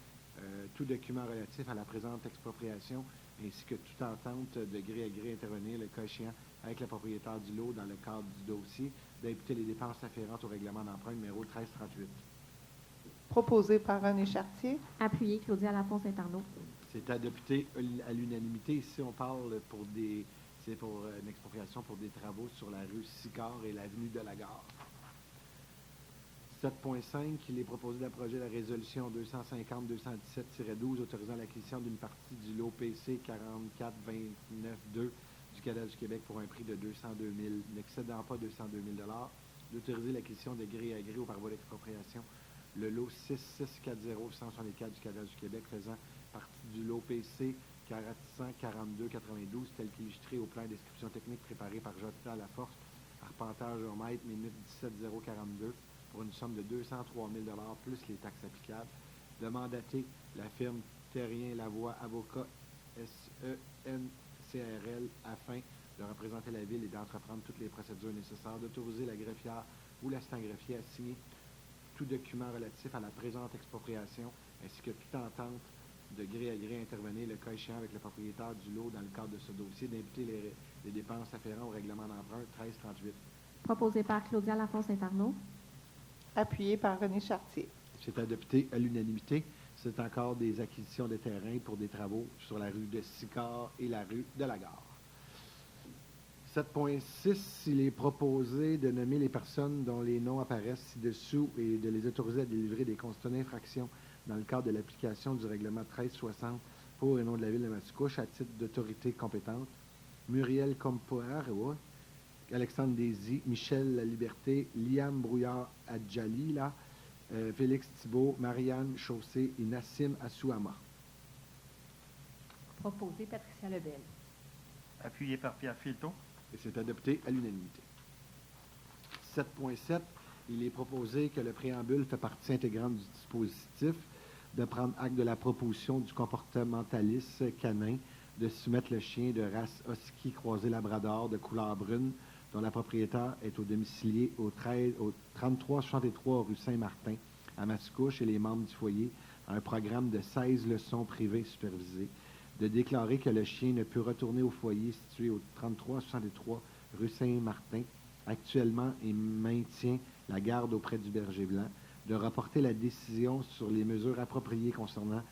tout document relatif à la présente expropriation, ainsi que toute entente de gré à gré intervenir, le cas échéant, avec le propriétaire du lot dans le cadre du dossier, d'imputer les dépenses afférentes au règlement d'emprunt numéro 1338. Proposé par René Chartier. Appuyé, Claudia Lafont-Saint-Arnaud. C'est adopté à l'unanimité. Ici, on parle c'est pour une expropriation pour des travaux sur la rue Sicard et l'avenue de la Gare. 7.5, il est proposé d'approcher la résolution 250-217-12 autorisant l'acquisition d'une partie du lot PC 4429-2 du cadastre du Québec pour un prix de 202 000, n'excédant pas 202 000 $, d'autoriser l'acquisition de gré à gré ou par voie d'expropriation le lot 6640-164 du cadastre du Québec faisant partie du lot PC 442-92 tel qu'illustré au plan description technique préparé par Jonathan Laforce, arpenteur géomètre, minute 17042, pour une somme de 203 000 $ plus les taxes applicables, de mandater la firme Terrien Lavoie Avocat SENCRL afin de représenter la Ville et d'entreprendre toutes les procédures nécessaires, d'autoriser la greffière ou l'assistant greffier à signer tout document relatif à la présente expropriation, ainsi que toute entente de gré à gré intervenir, le cas échéant avec le propriétaire du lot dans le cadre de ce dossier, d'imputer les dépenses afférentes au règlement d'emprunt 1338. Proposé par Claudia Lafont-Saint-Arnaud. Appuyé par René Chartier. C'est adopté à l'unanimité. C'est encore des acquisitions de terrain pour des travaux sur la rue de Sicard et la rue de la Gare. 7.6, il est proposé de nommer les personnes dont les noms apparaissent ci-dessous et de les autoriser à délivrer des constats d'infraction dans le cadre de l'application du règlement 1360 pour et nom de la Ville de Mascouche à titre d'autorité compétente. Muriel Compoir, Alexandre Désy, Michel Laliberté, Liam Brouillard-Adjali, Félix Thibault, Marianne Chaussé et Nassim Assouama. Proposé Patricia Lebel. Appuyé par Pierre Filton. Et c'est adopté à l'unanimité. 7.7, il est proposé que le préambule fait partie intégrante du dispositif, de prendre acte de la proposition du comportementaliste canin de soumettre le chien de race husky croisé labrador de couleur brune dont la propriétaire est au domicilié au 3363 rue Saint-Martin, à Mascouche, et les membres du foyer, à un programme de 16 leçons privées supervisées, de déclarer que le chien ne peut retourner au foyer situé au 3363 rue Saint-Martin, actuellement, et maintient la garde auprès du berger blanc, de rapporter la décision sur les mesures appropriées concernant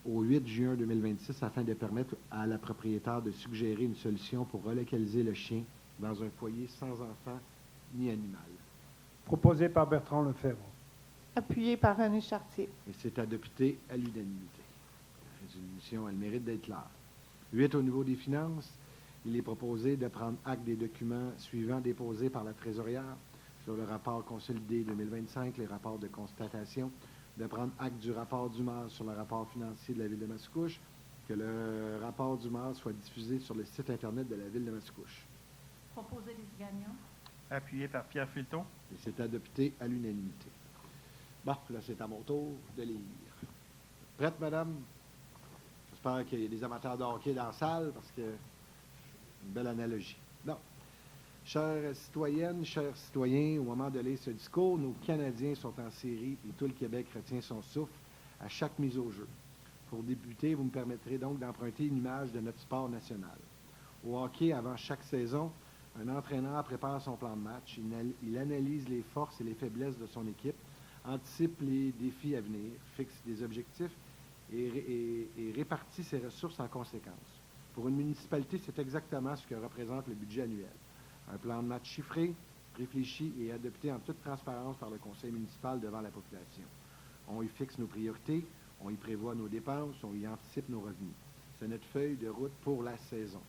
au 8 juin 2026 afin de permettre à la propriétaire de suggérer une solution pour relocaliser le chien dans un foyer sans enfant ni animal. Proposé par Bertrand Lefebvre. Appuyé par René Chartier. Et c'est adopté à l'unanimité. La résolution a le mérite d'être claire. 8, au niveau des finances, il est proposé de prendre acte des documents suivants déposés par la trésorière sur le rapport consolidé 2025, les rapports de constatation, de prendre acte du rapport du maire sur le rapport financier de la Ville de Mascouche, que le rapport du maire soit diffusé sur le site Internet de la Ville de Mascouche. Proposé les gagnants. Appuyé par Pierre Filton. Et c'est adopté à l'unanimité. Bon, là, c'est à mon tour de lire. Prête, madame? J'espère qu'il y a des amateurs de hockey dans la salle, parce que c'est une belle analogie. Non. Chères citoyennes, chers citoyens, au moment de lire ce discours, nos Canadiens sont en série et tout le Québec retient son souffle à chaque mise au jeu. Pour débuter, vous me permettrez donc d'emprunter une image de notre sport national. Au hockey, avant chaque saison, un entraîneur prépare son plan de match, il analyse les forces et les faiblesses de son équipe, anticipe les défis à venir, fixe des objectifs et répartit ses ressources en conséquence. Pour une municipalité, c'est exactement ce que représente le budget annuel. Un plan de match chiffré, réfléchi et adopté en toute transparence par le conseil municipal devant la population. On y fixe nos priorités, on y prévoit nos dépenses, on y anticipe nos revenus. C'est notre feuille de route pour la saison.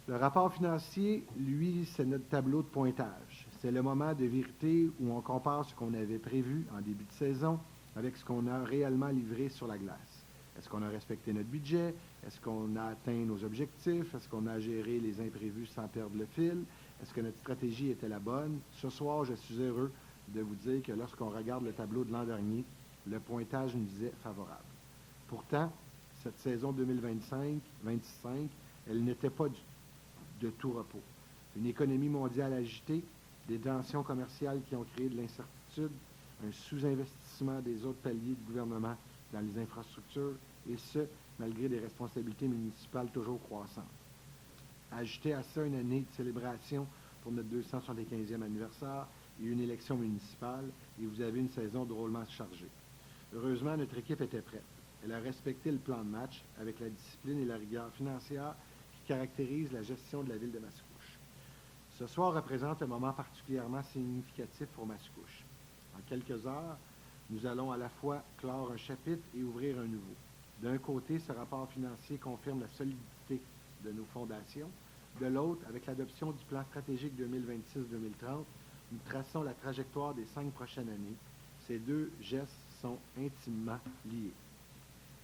Le rapport financier, lui, c'est notre tableau de pointage. C'est le moment de vérité où on compare ce qu'on avait prévu en début de saison avec ce qu'on a réellement livré sur la glace. Est-ce qu'on a respecté notre budget? Est-ce qu'on a atteint nos objectifs? Est-ce qu'on a géré les imprévus sans perdre le fil? Est-ce que notre stratégie était la bonne? Ce soir, je suis heureux de vous dire que lorsqu'on regarde le tableau de l'an dernier, le pointage nous est favorable. Pourtant, cette saison 2025-25, elle n'était pas de tout repos. Une économie mondiale agitée, des tensions commerciales qui ont créé de l'incertitude, un sous-investissement des autres paliers du gouvernement dans les infrastructures, et ce, malgré des responsabilités municipales toujours croissantes. Ajoutez à ça une année de célébration pour notre 275e anniversaire et une élection municipale, et vous avez une saison drôlement chargée. Heureusement, notre équipe était prête. Elle a respecté le plan de match avec la discipline et la rigueur financière qui caractérisent la gestion de la ville de Mascouche. Ce soir représente un moment particulièrement significatif pour Mascouche. En quelques heures, nous allons à la fois clore un chapitre et ouvrir un nouveau. D'un côté, ce rapport financier confirme la solidité de nos fondations. De l'autre, avec l'adoption du plan stratégique 2026-2030, nous traçons la trajectoire des 5 prochaines années. Ces deux gestes sont intimement liés.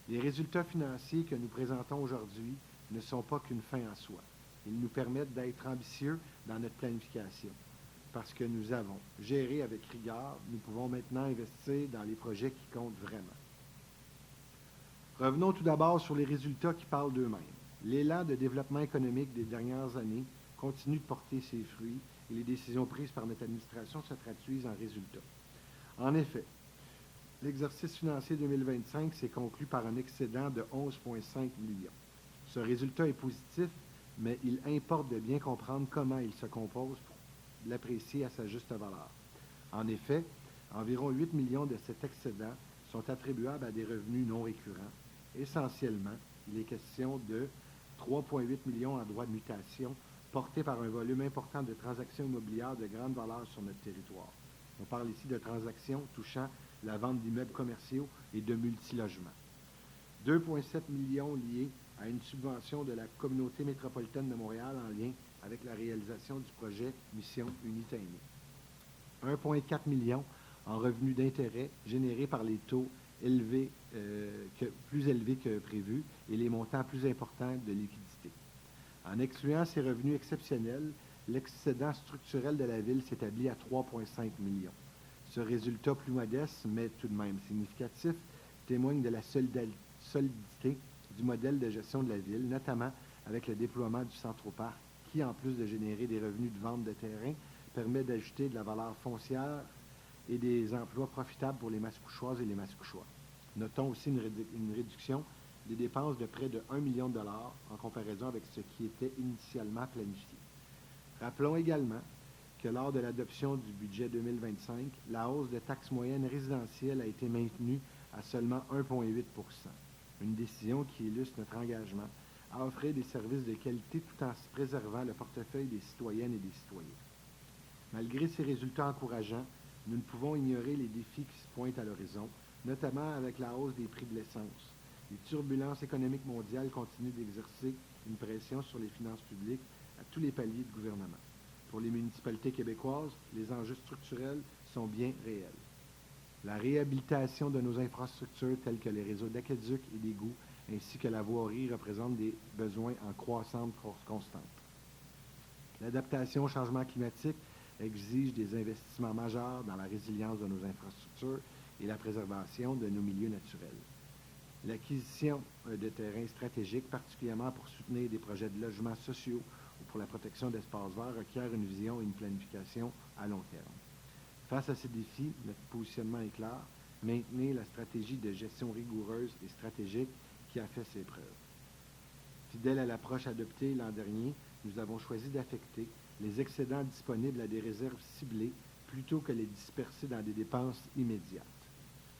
Les résultats financiers que nous présentons aujourd'hui ne sont pas qu'une fin en soi. Ils nous permettent d'être ambitieux dans notre planification. Parce que nous avons géré avec rigueur, nous pouvons maintenant investir dans les projets qui comptent vraiment. Revenons tout d'abord sur les résultats qui parlent d'eux-mêmes. L'élan de développement économique des dernières années continue de porter ses fruits et les décisions prises par notre administration se traduisent en résultats. En effet, l'exercice financier 2025 s'est conclu par un excédent de 11,5 millions. Ce résultat est positif, mais il importe de bien comprendre comment il se compose pour l'apprécier à sa juste valeur. En effet, environ 8 millions de cet excédent sont attribuables à des revenus non récurrents. Essentiellement, il est question de 3,8 millions en droits de mutation, portés par un volume important de transactions immobilières de grande valeur sur notre territoire. On parle ici de transactions touchant la vente d'immeubles commerciaux et de multilogements. 2,7 millions liés à une subvention de la communauté métropolitaine de Montréal en lien avec la réalisation du projet Mission Unitaine. 1,4 million en revenus d'intérêt générés par les taux plus élevés que prévu et les montants plus importants de liquidité. En excluant ces revenus exceptionnels, l'excédent structurel de la ville s'établit à 3,5 millions. Ce résultat plus modeste, mais tout de même significatif, témoigne de la solidité du modèle de gestion de la ville, notamment avec le déploiement du Centroparc, qui, en plus de générer des revenus de vente de terrain, permet d'ajouter de la valeur foncière et des emplois profitables pour les Mascouchoises et les Mascouchois. Notons aussi une réduction des dépenses de près de 1 million de dollars en comparaison avec ce qui était initialement planifié. Rappelons également que lors de l'adoption du budget 2025, la hausse de taxes moyennes résidentielles a été maintenue à seulement 1,8 %. Une décision qui illustre notre engagement à offrir des services de qualité tout en préservant le portefeuille des citoyennes et des citoyens. Malgré ces résultats encourageants, nous ne pouvons ignorer les défis qui se pointent à l'horizon, notamment avec la hausse des prix de l'essence. Les turbulences économiques mondiales continuent d'exercer une pression sur les finances publiques à tous les paliers de gouvernement. Pour les municipalités québécoises, les enjeux structurels sont bien réels. La réhabilitation de nos infrastructures telles que les réseaux d'aqueducs et d'égouts ainsi que la voirie représentent des besoins en croissante constante. L'adaptation au changement climatique exige des investissements majeurs dans la résilience de nos infrastructures et la préservation de nos milieux naturels. L'acquisition de terrains stratégiques, particulièrement pour soutenir des projets de logements sociaux ou pour la protection d'espaces verts, requiert une vision et une planification à long terme. Face à ces défis, notre positionnement est clair: maintenir la stratégie de gestion rigoureuse et stratégique qui a fait ses preuves. Fidèle à l'approche adoptée l'an dernier, nous avons choisi d'affecter les excédents disponibles à des réserves ciblées plutôt que les disperser dans des dépenses immédiates.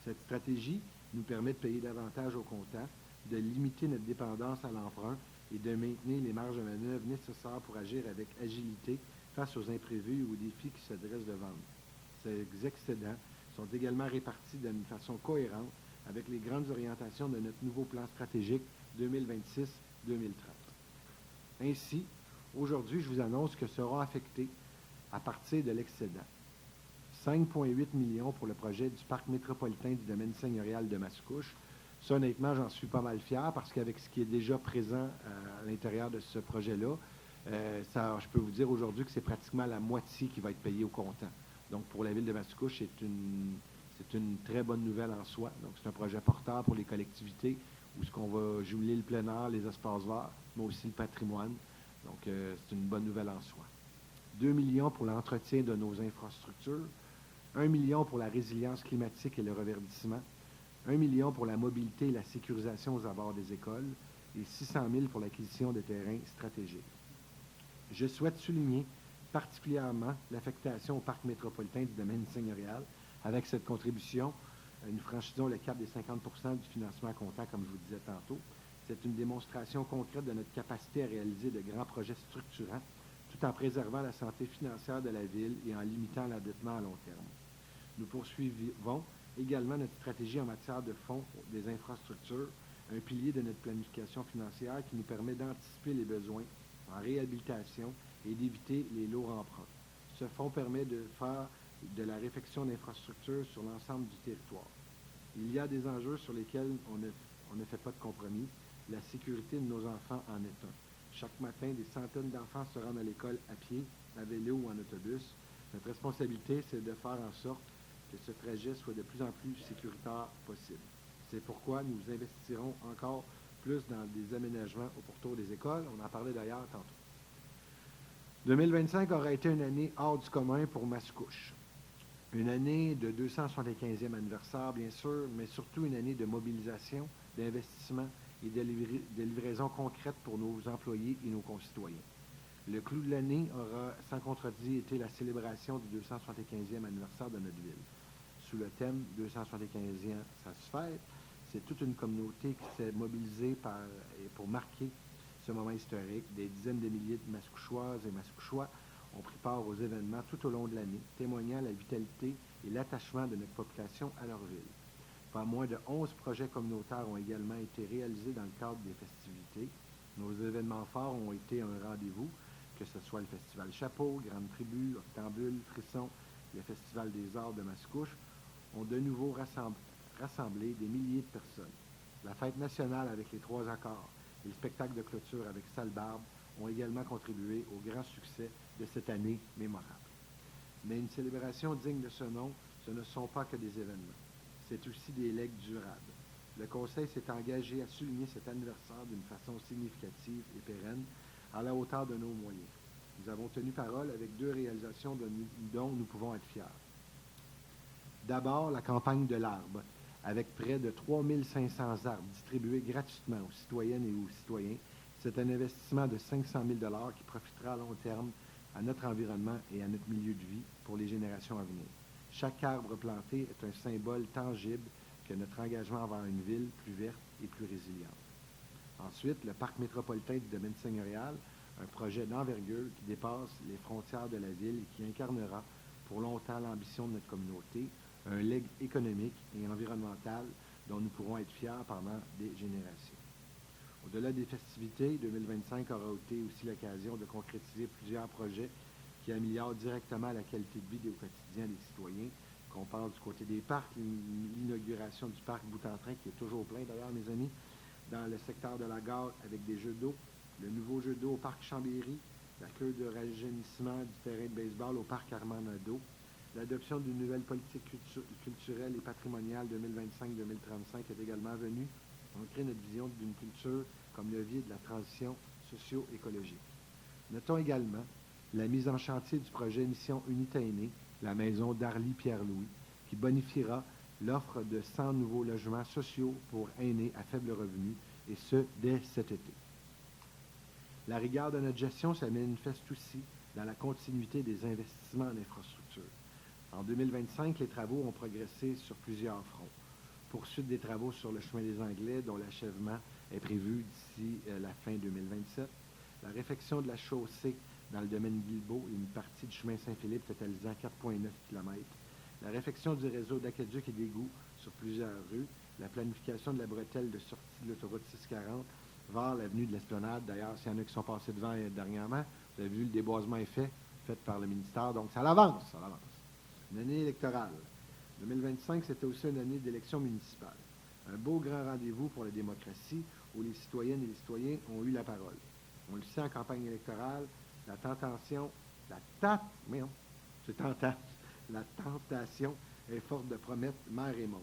Cette stratégie nous permet de payer davantage au comptant, de limiter notre dépendance à l'emprunt et de maintenir les marges de manœuvre nécessaires pour agir avec agilité face aux imprévus ou aux défis qui se dressent devant nous. Ces excédents sont également répartis d'une façon cohérente avec les grandes orientations de notre nouveau plan stratégique 2026-2030. Ainsi, aujourd'hui, je vous annonce que sera affecté, à partir de l'excédent, 5,8 millions pour le projet du parc métropolitain du domaine seigneurial de Mascouche. Ça, honnêtement, j'en suis pas mal fier parce qu'avec ce qui est déjà présent à l'intérieur de ce projet-là, je peux vous dire aujourd'hui que c'est pratiquement la moitié qui va être payée au comptant. Donc, pour la ville de Mascouche, c'est une très bonne nouvelle en soi. Donc, c'est un projet porteur pour les collectivités où ce qu'on va jumeler le plein air, les espaces verts, mais aussi le patrimoine. Donc, c'est une bonne nouvelle en soi. 2 millions pour l'entretien de nos infrastructures, 1 million pour la résilience climatique et le reverdissement, 1 million pour la mobilité et la sécurisation aux abords des écoles et 600 000 pour l'acquisition de terrains stratégiques. Je souhaite souligner particulièrement l'affectation au parc métropolitain du domaine seigneurial. Avec cette contribution, nous franchissons le cap des 50 du financement comptant, comme je vous disais tantôt. C'est une démonstration concrète de notre capacité à réaliser de grands projets structurants, tout en préservant la santé financière de la Ville et en limitant l'endettement à long terme. Nous poursuivons également notre stratégie en matière de fonds des infrastructures, un pilier de notre planification financière qui nous permet d'anticiper les besoins en réhabilitation et d'éviter les lourds emprunts. Ce fonds permet de faire de la réfection d'infrastructures sur l'ensemble du territoire. Il y a des enjeux sur lesquels on ne fait pas de compromis. La sécurité de nos enfants en est un. Chaque matin, des centaines d'enfants se rendent à l'école à pied, à vélo ou en autobus. Notre responsabilité, c'est de faire en sorte que ce trajet soit de plus en plus sécuritaire possible. C'est pourquoi nous investirons encore plus dans des aménagements au pourtour des écoles. On en parlait d'ailleurs tantôt. 2025 aura été une année hors du commun pour Mascouche. Une année de 275e anniversaire, bien sûr, mais surtout une année de mobilisation, d'investissement et de livraison concrète pour nos employés et nos concitoyens. Le clou de l'année aura, sans contredit, été la célébration du 275e anniversaire de notre ville. Sous le thème 275e, ça se fête. C'est toute une communauté qui s'est mobilisée pour marquer ce moment historique. Des dizaines de milliers de Mascouchoises et Mascouchois ont pris part aux événements tout au long de l'année, témoignant la vitalité et l'attachement de notre population à leur ville. Pas moins de 11 projets communautaires ont également été réalisés dans le cadre des festivités. Nos événements forts ont été un rendez-vous, que ce soit le Festival Chapeau, Grande Tribu, Octambule, Frisson, le Festival des Arts de Mascouche, ont de nouveau rassemblé des milliers de personnes. La fête nationale avec les 3 accords et le spectacle de clôture avec Salbarbe ont également contribué au grand succès de cette année mémorable. Mais une célébration digne de ce nom, ce ne sont pas que des événements. C'est aussi des legs durables. Le Conseil s'est engagé à souligner cet anniversaire d'une façon significative et pérenne, à la hauteur de nos moyens. Nous avons tenu parole avec 2 réalisations dont nous pouvons être fiers. D'abord, la campagne de l'arbre, avec près de 3500 arbres distribués gratuitement aux citoyennes et aux citoyens. C'est un investissement de 500 000 $ qui profitera à long terme à notre environnement et à notre milieu de vie pour les générations à venir. Chaque arbre planté est un symbole tangible que notre engagement envers une ville plus verte et plus résiliente. Ensuite, le parc métropolitain du domaine seigneurial, un projet d'envergure qui dépasse les frontières de la ville et qui incarnera pour longtemps l'ambition de notre communauté, un legs économique et environnemental dont nous pourrons être fiers pendant des générations. Au-delà des festivités, 2025 aura été aussi l'occasion de concrétiser plusieurs projets qui améliorent directement la qualité de vie au quotidien des citoyens. Qu'on parle du côté des parcs, l'inauguration du parc Bout-en-Train, qui est toujours plein d'ailleurs, mes amis, dans le secteur de la gare avec des jeux d'eau, le nouveau jeu d'eau au parc Chambéry, la cure de rajeunissement du terrain de baseball au parc Armand Nadeau, l'adoption d'une nouvelle politique culturelle et patrimoniale 2025-2035 est également venue ancrer notre vision d'une culture comme levier de la transition socio-écologique. Notons également la mise en chantier du projet Mission Unité Aînée, la maison d'Arly Pierre-Louis, qui bonifiera l'offre de 100 nouveaux logements sociaux pour aînés à faible revenu, et ce, dès cet été. La rigueur de notre gestion se manifeste aussi dans la continuité des investissements en infrastructure. En 2025, les travaux ont progressé sur plusieurs fronts. Poursuite des travaux sur le chemin des Anglais, dont l'achèvement est prévu d'ici la fin 2027. La réfection de la chaussée dans le domaine Guilbeault et une partie du chemin Saint-Philippe totalisant 4,9 km. La réfection du réseau d'aqueducs et d'égouts sur plusieurs rues. La planification de la bretelle de sortie de l'autoroute 640 vers l'avenue de l'Esplanade. D'ailleurs, s'il y en a qui sont passés devant dernièrement, vous avez vu, le déboisement est fait par le ministère. Donc, ça l'avance, ça l'avance. Une année électorale. 2025, c'était aussi une année d'élection municipale. Un beau grand rendez-vous pour la démocratie où les citoyennes et les citoyens ont eu la parole. On le sait en campagne électorale, la tentation est forte de promettre mer et monde.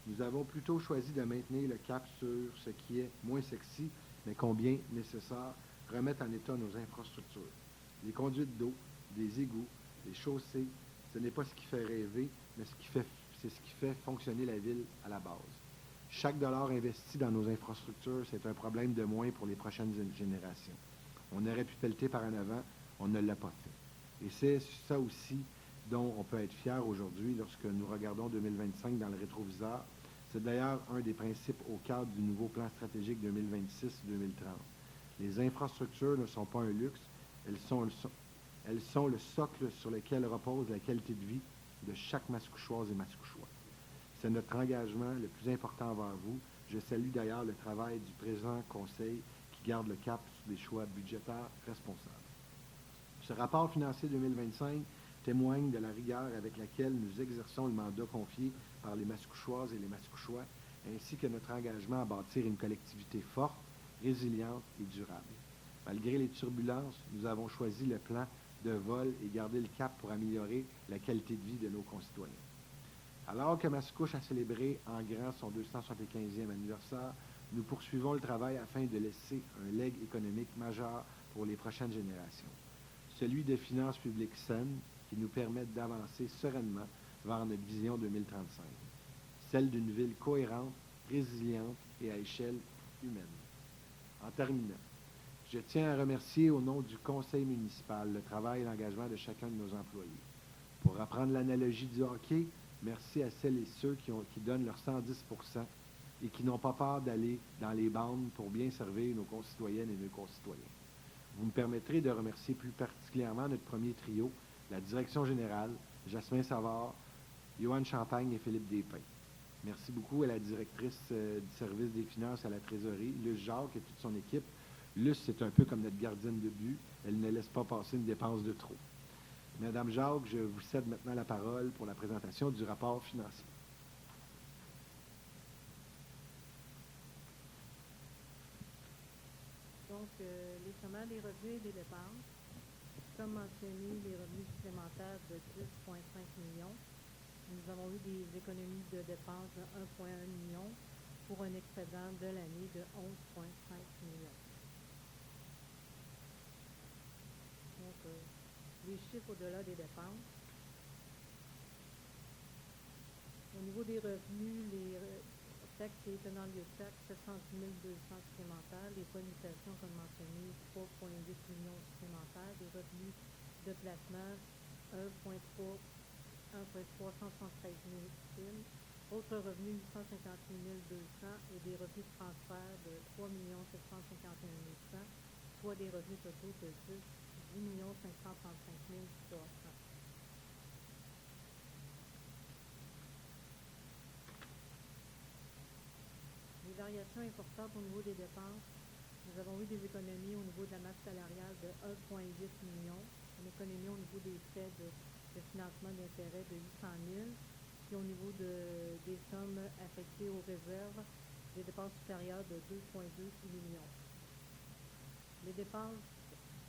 Nous avons plutôt choisi de maintenir le cap sur ce qui est moins sexy, mais combien nécessaire, remettre en état nos infrastructures. Les conduites d'eau, des égouts, des chaussées, ce n'est pas ce qui fait rêver, mais c'est ce qui fait fonctionner la ville à la base. Chaque dollar investi dans nos infrastructures, c'est un problème de moins pour les prochaines générations. On aurait pu pelleter par en avant, on ne l'a pas fait. Et c'est ça aussi dont on peut être fier aujourd'hui lorsque nous regardons 2025 dans le rétroviseur. C'est d'ailleurs un des principes au cadre du nouveau plan stratégique 2026-2030. Les infrastructures ne sont pas un luxe, elles sont le socle sur lequel repose la qualité de vie de chaque Mascouchoise et Mascouchois. C'est notre engagement le plus important envers vous. Je salue d'ailleurs le travail du présent Conseil qui garde le cap sur des choix budgétaires responsables. Ce rapport financier 2025 témoigne de la rigueur avec laquelle nous exerçons le mandat confié par les Mascouchoises et les Mascouchois, ainsi que notre engagement à bâtir une collectivité forte, résiliente et durable. Malgré les turbulences, nous avons choisi le plan de vol et gardé le cap pour améliorer la qualité de vie de nos concitoyens. Alors que Mascouche a célébré en grand son 275e anniversaire, nous poursuivons le travail afin de laisser un legs économique majeur pour les prochaines générations. Celui de finances publiques saines qui nous permettent d'avancer sereinement vers notre vision 2035, celle d'une ville cohérente, résiliente et à échelle humaine. En terminant, je tiens à remercier au nom du conseil municipal le travail et l'engagement de chacun de nos employés. Pour reprendre l'analogie du hockey, merci à celles et ceux qui donnent leur 110% et qui n'ont pas peur d'aller dans les bandes pour bien servir nos concitoyennes et nos concitoyens. Vous me permettrez de remercier plus particulièrement notre premier trio, la direction générale, Jasmin Savard, Johan Champagne et Philippe Despins. Merci beaucoup à la directrice du service des finances à la trésorerie, Luce Jacques et toute son équipe. Luce, c'est un peu comme notre gardienne de but. Elle ne laisse pas passer une dépense de trop. Madame Jacques, je vous cède maintenant la parole pour la présentation du rapport financier. Donc, les sommaires des revenus et des dépenses. Comme mentionné, les revenus supplémentaires de 10,5 millions. Nous avons eu des économies de dépenses de 1,1 million pour un excédent de l'année de 11,5 millions. Donc, les chiffres au-delà des dépenses. Au niveau des revenus, les taxes et tenants lieu de taxes, 710 200 supplémentaires. Les points de mutation, comme mentionné, 3,8 millions supplémentaires. Des revenus de placement, 1,373 000. Autres revenus, 858 200 et des revenus de transfert de 3 751 100, soit des revenus totaux de 10 535 300. Les variations importantes au niveau des dépenses. Nous avons eu des économies au niveau de la masse salariale de 1,8 million, une économie au niveau des frais de financement d'intérêt de 800 000, puis au niveau des sommes affectées aux réserves, des dépenses supérieures de 2,2 millions. Les dépenses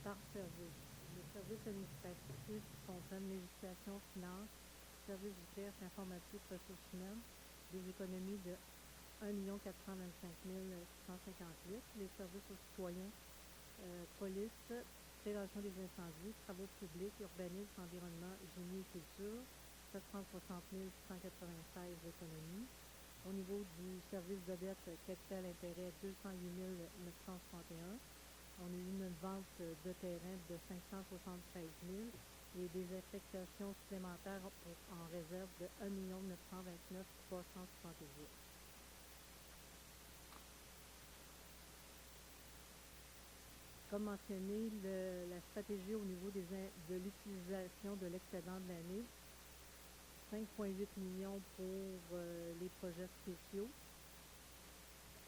par service. Les services administratifs comprennent législation, finances, services du CERF, informatique, ressources humaines, des économies de 1 425 658. Les services aux citoyens, police, prévention des incendies, travaux publics, urbanisme, environnement, génie et culture, 760 196 économies. Au niveau du service de dette, capital intérêt, 208 961. On a eu une vente de terrain de 573 000 et des affectations supplémentaires en réserve de 1 929 378. Comme mentionné, la stratégie au niveau de l'utilisation de l'excédent de l'année, 5,8 millions pour les projets spéciaux.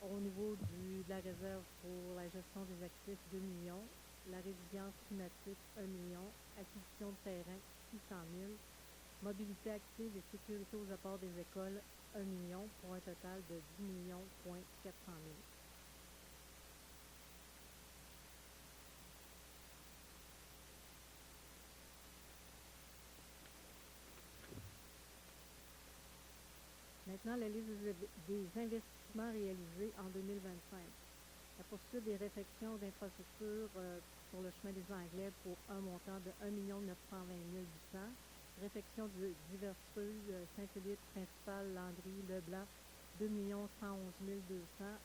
Au niveau de la réserve pour la gestion des actifs, 2 millions. La résilience climatique, 1 million. Acquisition de terrain, 600 000. Mobilité active et sécurité aux apports des écoles, 1 million, pour un total de 10 millions, 400 000. Maintenant, la liste des investissements réalisés en 2025. La poursuite des réfections d'infrastructures sur le chemin des Anglais pour un montant de 1 920 800. Réfection de diverses rues, Saint-Philippe, Principal, Landry, Leblanc, 2 111 200.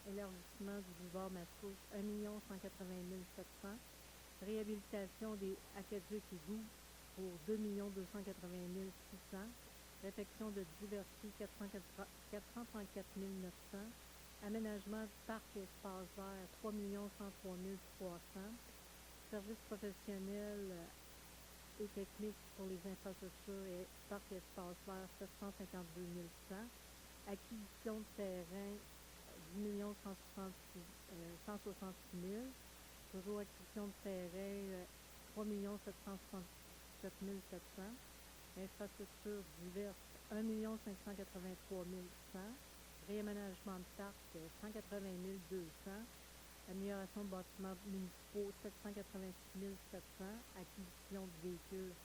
Élargissement du boulevard Mascouche, 1 180 700. Réhabilitation des aqueducs et égouts pour 2 280 600. Réfection de diverses rues, 434 900. Aménagement du parc et espace vert, 3 103 300. Services professionnels et techniques pour les infrastructures et parc et espace vert, 752 100. Acquisition de terrain, 10 166 000. Toujours acquisition de terrain, 3 767 700. Infrastructures diverses, 1 583 100. Réaménagement de parc, 180 200. Amélioration de bâtiments municipaux, 786 700. Acquisition de véhicules,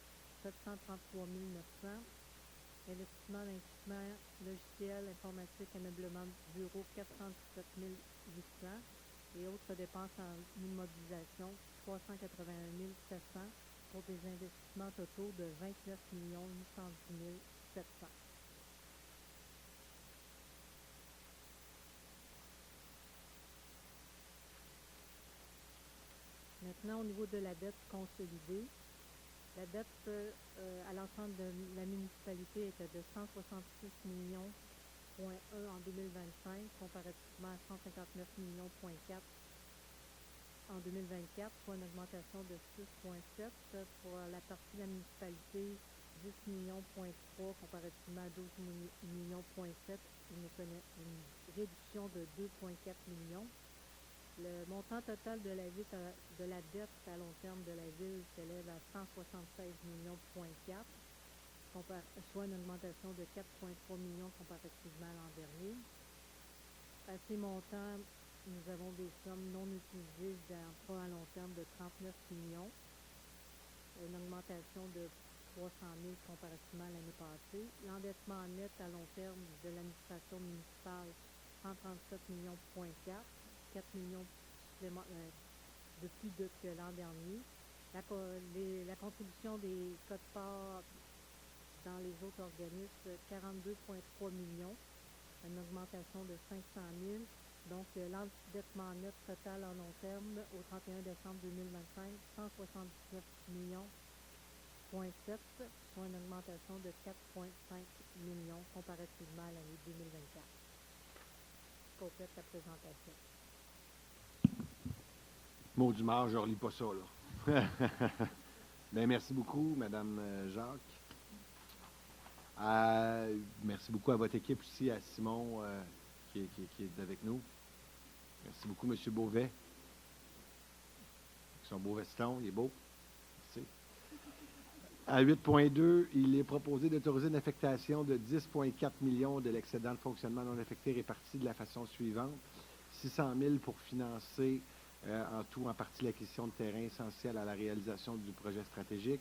733 900. Investissement d'instruments logiciels, informatique, ameublement de bureau, 417 800. Et autres dépenses en immobilisation, 381 700 pour des investissements totaux de 29 810 700. Maintenant, au niveau de la dette consolidée, la dette à l'ensemble de la municipalité était de 166 millions en 2025, comparativement à 159 millions en 2024, soit une augmentation de 6,7. Pour la partie de la municipalité, 10 millions, comparativement à 12 millions, une réduction de 2,4 millions. Le montant total de la dette à long terme de la ville s'élève à 176 millions, soit une augmentation de 4,3 millions comparativement à l'an dernier. À ces montants, nous avons des sommes non utilisées d'emprunt à long terme de 39 millions, une augmentation de 300 000 comparativement à l'année passée. L'endettement net à long terme de l'administration municipale, 137 millions, 4 millions de plus que l'an dernier. La contribution des quotes-parts dans les autres organismes, 42,3 millions, une augmentation de 500 000. Donc, l'endettement net total en long terme au 31 décembre 2025, 179 millions, soit une augmentation de 4,5 millions comparativement à l'année 2024. Je complète la présentation. Mot du mort, je ne relis pas ça, là. Bien, merci beaucoup, Mme Jacques. Merci beaucoup à votre équipe aussi, à Simon qui est avec nous. Merci beaucoup, M. Beauvais. Avec son beau veston, il est beau. Merci. À 8.2, il est proposé d'autoriser une affectation de 10,4 millions de l'excédent de fonctionnement non affecté réparti de la façon suivante. 600 000 pour financer en tout, en partie, l'acquisition de terrain essentiel à la réalisation du projet stratégique.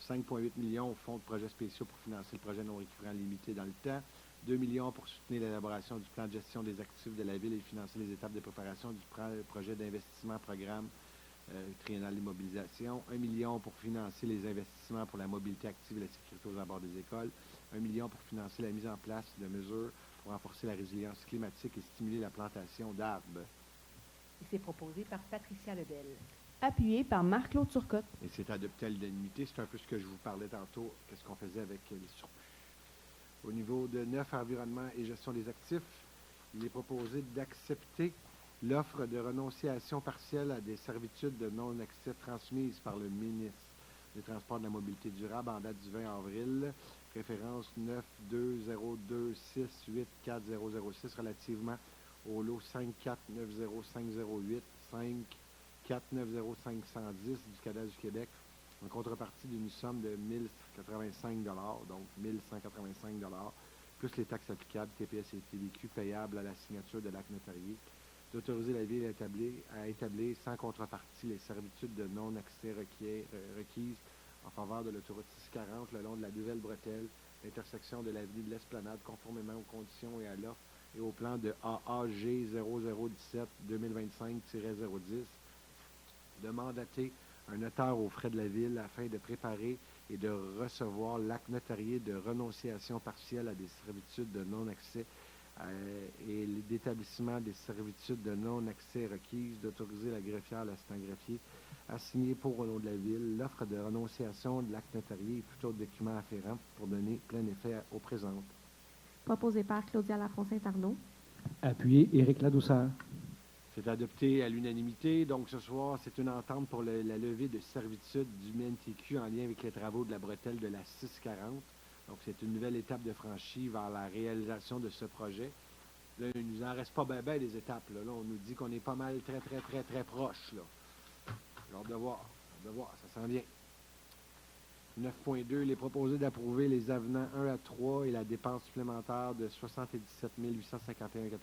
5,8 millions au fonds de projets spéciaux pour financer le projet non récurrent limité dans le temps. 2 millions pour soutenir l'élaboration du plan de gestion des actifs de la ville et financer les étapes de préparation du projet d'investissement programme triennal d'immobilisation. 1 million pour financer les investissements pour la mobilité active et la sécurité aux abords des écoles. 1 million pour financer la mise en place de mesures pour renforcer la résilience climatique et stimuler la plantation d'arbres. Et c'est proposé par Patricia Lebel. Appuyé par Marc-Claude Turcotte. Et c'est adopté à l'unanimité. C'est un peu ce que je vous parlais tantôt, qu'est-ce qu'on faisait avec les surplus. Au niveau de 9, environnement et gestion des actifs, il est proposé d'accepter l'offre de renonciation partielle à des servitudes de non-accès transmises par le ministre des Transports et de la Mobilité durable en date du 20 avril, référence 920684006 relativement au lot 5490508, 5490510 du Cadastre du Québec, en contrepartie d'une somme de 1 085 $, donc 1 185 $, plus les taxes applicables, TPS et TVQ payables à la signature de l'acte notarié, d'autoriser la Ville à établir sans contrepartie les servitudes de non-accès requises en faveur de l'autoroute 640 le long de la Nouvelle-Bretelle, l'intersection de l'avenue de l'Esplanade, conformément aux conditions et à l'offre et au plan de AAG 0017-2025-010 de mandater un notaire aux frais de la Ville afin de préparer et de recevoir l'acte notarié de renonciation partielle à des servitudes de non-accès et d'établissement des servitudes de non-accès requises, d'autoriser la greffière, l'assistant greffier à signer pour au nom de la Ville l'offre de renonciation de l'acte notarié et tout autre document afférent pour donner plein effet aux présentes. Proposé par Claudia Lafont-Saint-Arnaud. Appuyé Éric Ladouceur. C'est adopté à l'unanimité. Donc, ce soir, c'est une entente pour la levée de servitude du MNTQ en lien avec les travaux de la bretelle de la 640. Donc, c'est une nouvelle étape de franchie vers la réalisation de ce projet. Là, il nous en reste pas bien des étapes. Là, on nous dit qu'on est pas mal très proche. Là. J'ai hâte de voir, ça s'en vient. 9.2, il est proposé d'approuver les avenants 1 à 3 et la dépense supplémentaire de 77 851,87,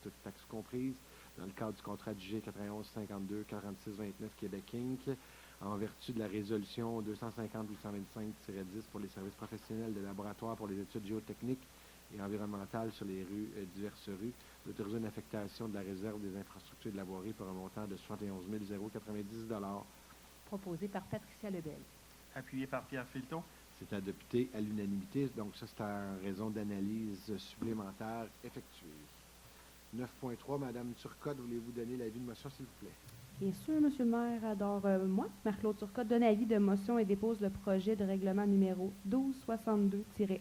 toutes taxes comprises, dans le cadre du contrat du G91-52-46-29 Québec Inc., en vertu de la résolution 250-825-10 pour les services professionnels de laboratoire pour les études géotechniques et environnementales sur les diverses rues, d'autoriser une affectation de la réserve des infrastructures de la voirie pour un montant de 71 090 $. Proposé par Patricia Lebel. Appuyé par Pierre Filton. C'est adopté à l'unanimité, donc ça, c'est en raison d'analyses supplémentaires effectuées. 9.3, Mme Turcotte, voulez-vous donner l'avis de motion, s'il vous plaît? Bien sûr, Monsieur le maire. Alors, moi, Marc-Claude Turcotte, donne avis de motion et dépose le projet de règlement numéro 1262-1,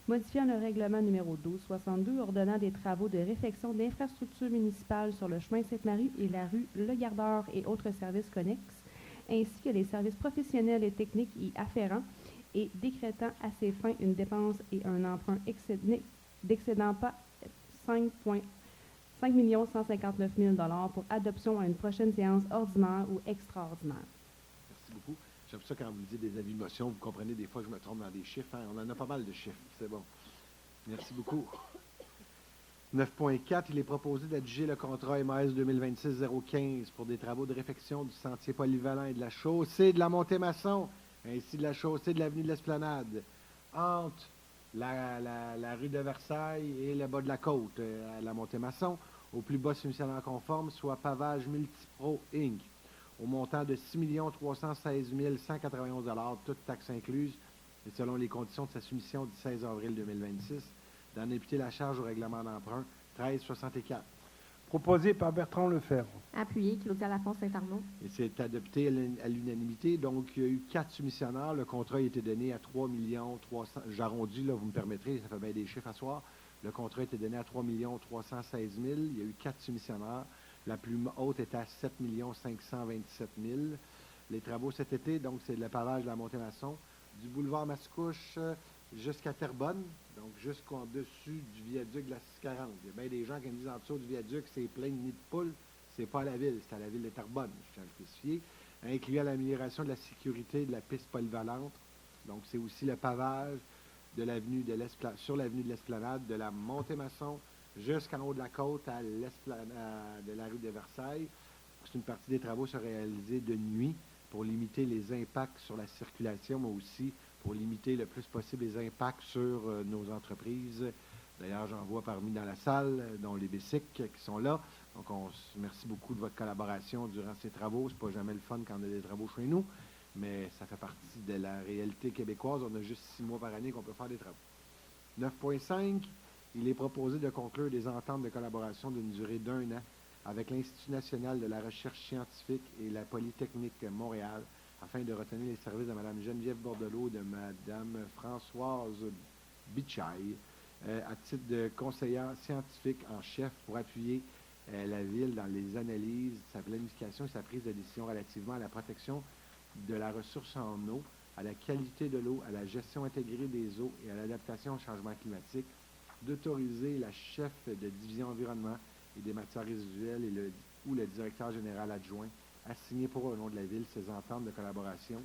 modifiant le règlement numéro 1262, ordonnant des travaux de réfection d'infrastructures municipales sur le chemin Sainte-Marie et la rue Le Gardeur et autres services connexes, ainsi que les services professionnels et techniques y afférents, et décrétant à ces fins une dépense et un emprunt d'excédant pas 5 159 000 $ pour adoption à une prochaine séance ordinaire ou extraordinaire. Merci beaucoup. J'aime ça quand vous dites des avis de motion, vous comprenez, des fois je me trompe dans des chiffres. Hein? On en a pas mal de chiffres, c'est bon. Merci beaucoup. 9.4, il est proposé d'adjuger le contrat MAS 2026-015 pour des travaux de réfection du sentier polyvalent et de la chaussée de la Montée-Masson, ainsi de la chaussée de l'avenue de l'Esplanade, entre la rue de Versailles et le bas de la côte, à la Montée-Masson, au plus bas soumissionnaire conforme, soit Pavage Multipro Inc., au montant de 6 316 191 $, toutes taxes incluses, et selon les conditions de sa soumission du 16 avril 2026, d'en imputer la charge au règlement d'emprunt 1364. Proposé par Bertrand Lefebvre. Appuyé Claudia Lafont-Saint-Arnaud. Et c'est adopté à l'unanimité. Donc, il y a eu 4 soumissionnaires. Le contrat a été donné à 3 300 000. J'arrondis, là, vous me permettrez, ça fait bien des chiffres à soir. Le contrat a été donné à 3 316 000. Il y a eu 4 soumissionnaires. La plus haute était à 7 527 000. Les travaux cet été, donc, c'est le pavage de la Montée-Masson, du boulevard Mascouche jusqu'à Terrebonne, donc jusqu'en dessus du viaduc de la 640. Il y a bien des gens qui me disent en dessous du viaduc, c'est plein de nids de poules. C'est pas à la ville, c'est à la ville de Terrebonne, je tiens à le spécifier, incluant l'amélioration de la sécurité de la piste polyvalente. Donc, c'est aussi le pavage de l'avenue sur l'avenue de l'Esplanade, de la Montée-Masson jusqu'en haut de la côte à l'Esplanade de la rue de Versailles. C'est une partie des travaux sera réalisée de nuit pour limiter les impacts sur la circulation, mais aussi pour limiter le plus possible les impacts sur nos entreprises. D'ailleurs, j'en vois parmi dans la salle, dont les BESIC qui sont là. Donc, merci beaucoup de votre collaboration durant ces travaux. C'est pas jamais le fun quand on a des travaux chez nous, mais ça fait partie de la réalité québécoise. On a juste 6 mois par année qu'on peut faire des travaux. 9.5, il est proposé de conclure des ententes de collaboration d'une durée d'1 an avec l'Institut national de la recherche scientifique et la Polytechnique Montréal, afin de retenir les services de Mme Geneviève Bordelot et de Mme Françoise Bichaille à titre de conseillère scientifique en chef pour appuyer la Ville dans les analyses, sa planification et sa prise de décision relativement à la protection de la ressource en eau, à la qualité de l'eau, à la gestion intégrée des eaux et à l'adaptation au changement climatique, d'autoriser la chef de division environnement et des matières résiduelles ou le directeur général adjoint à signer pour le nom de la Ville ces ententes de collaboration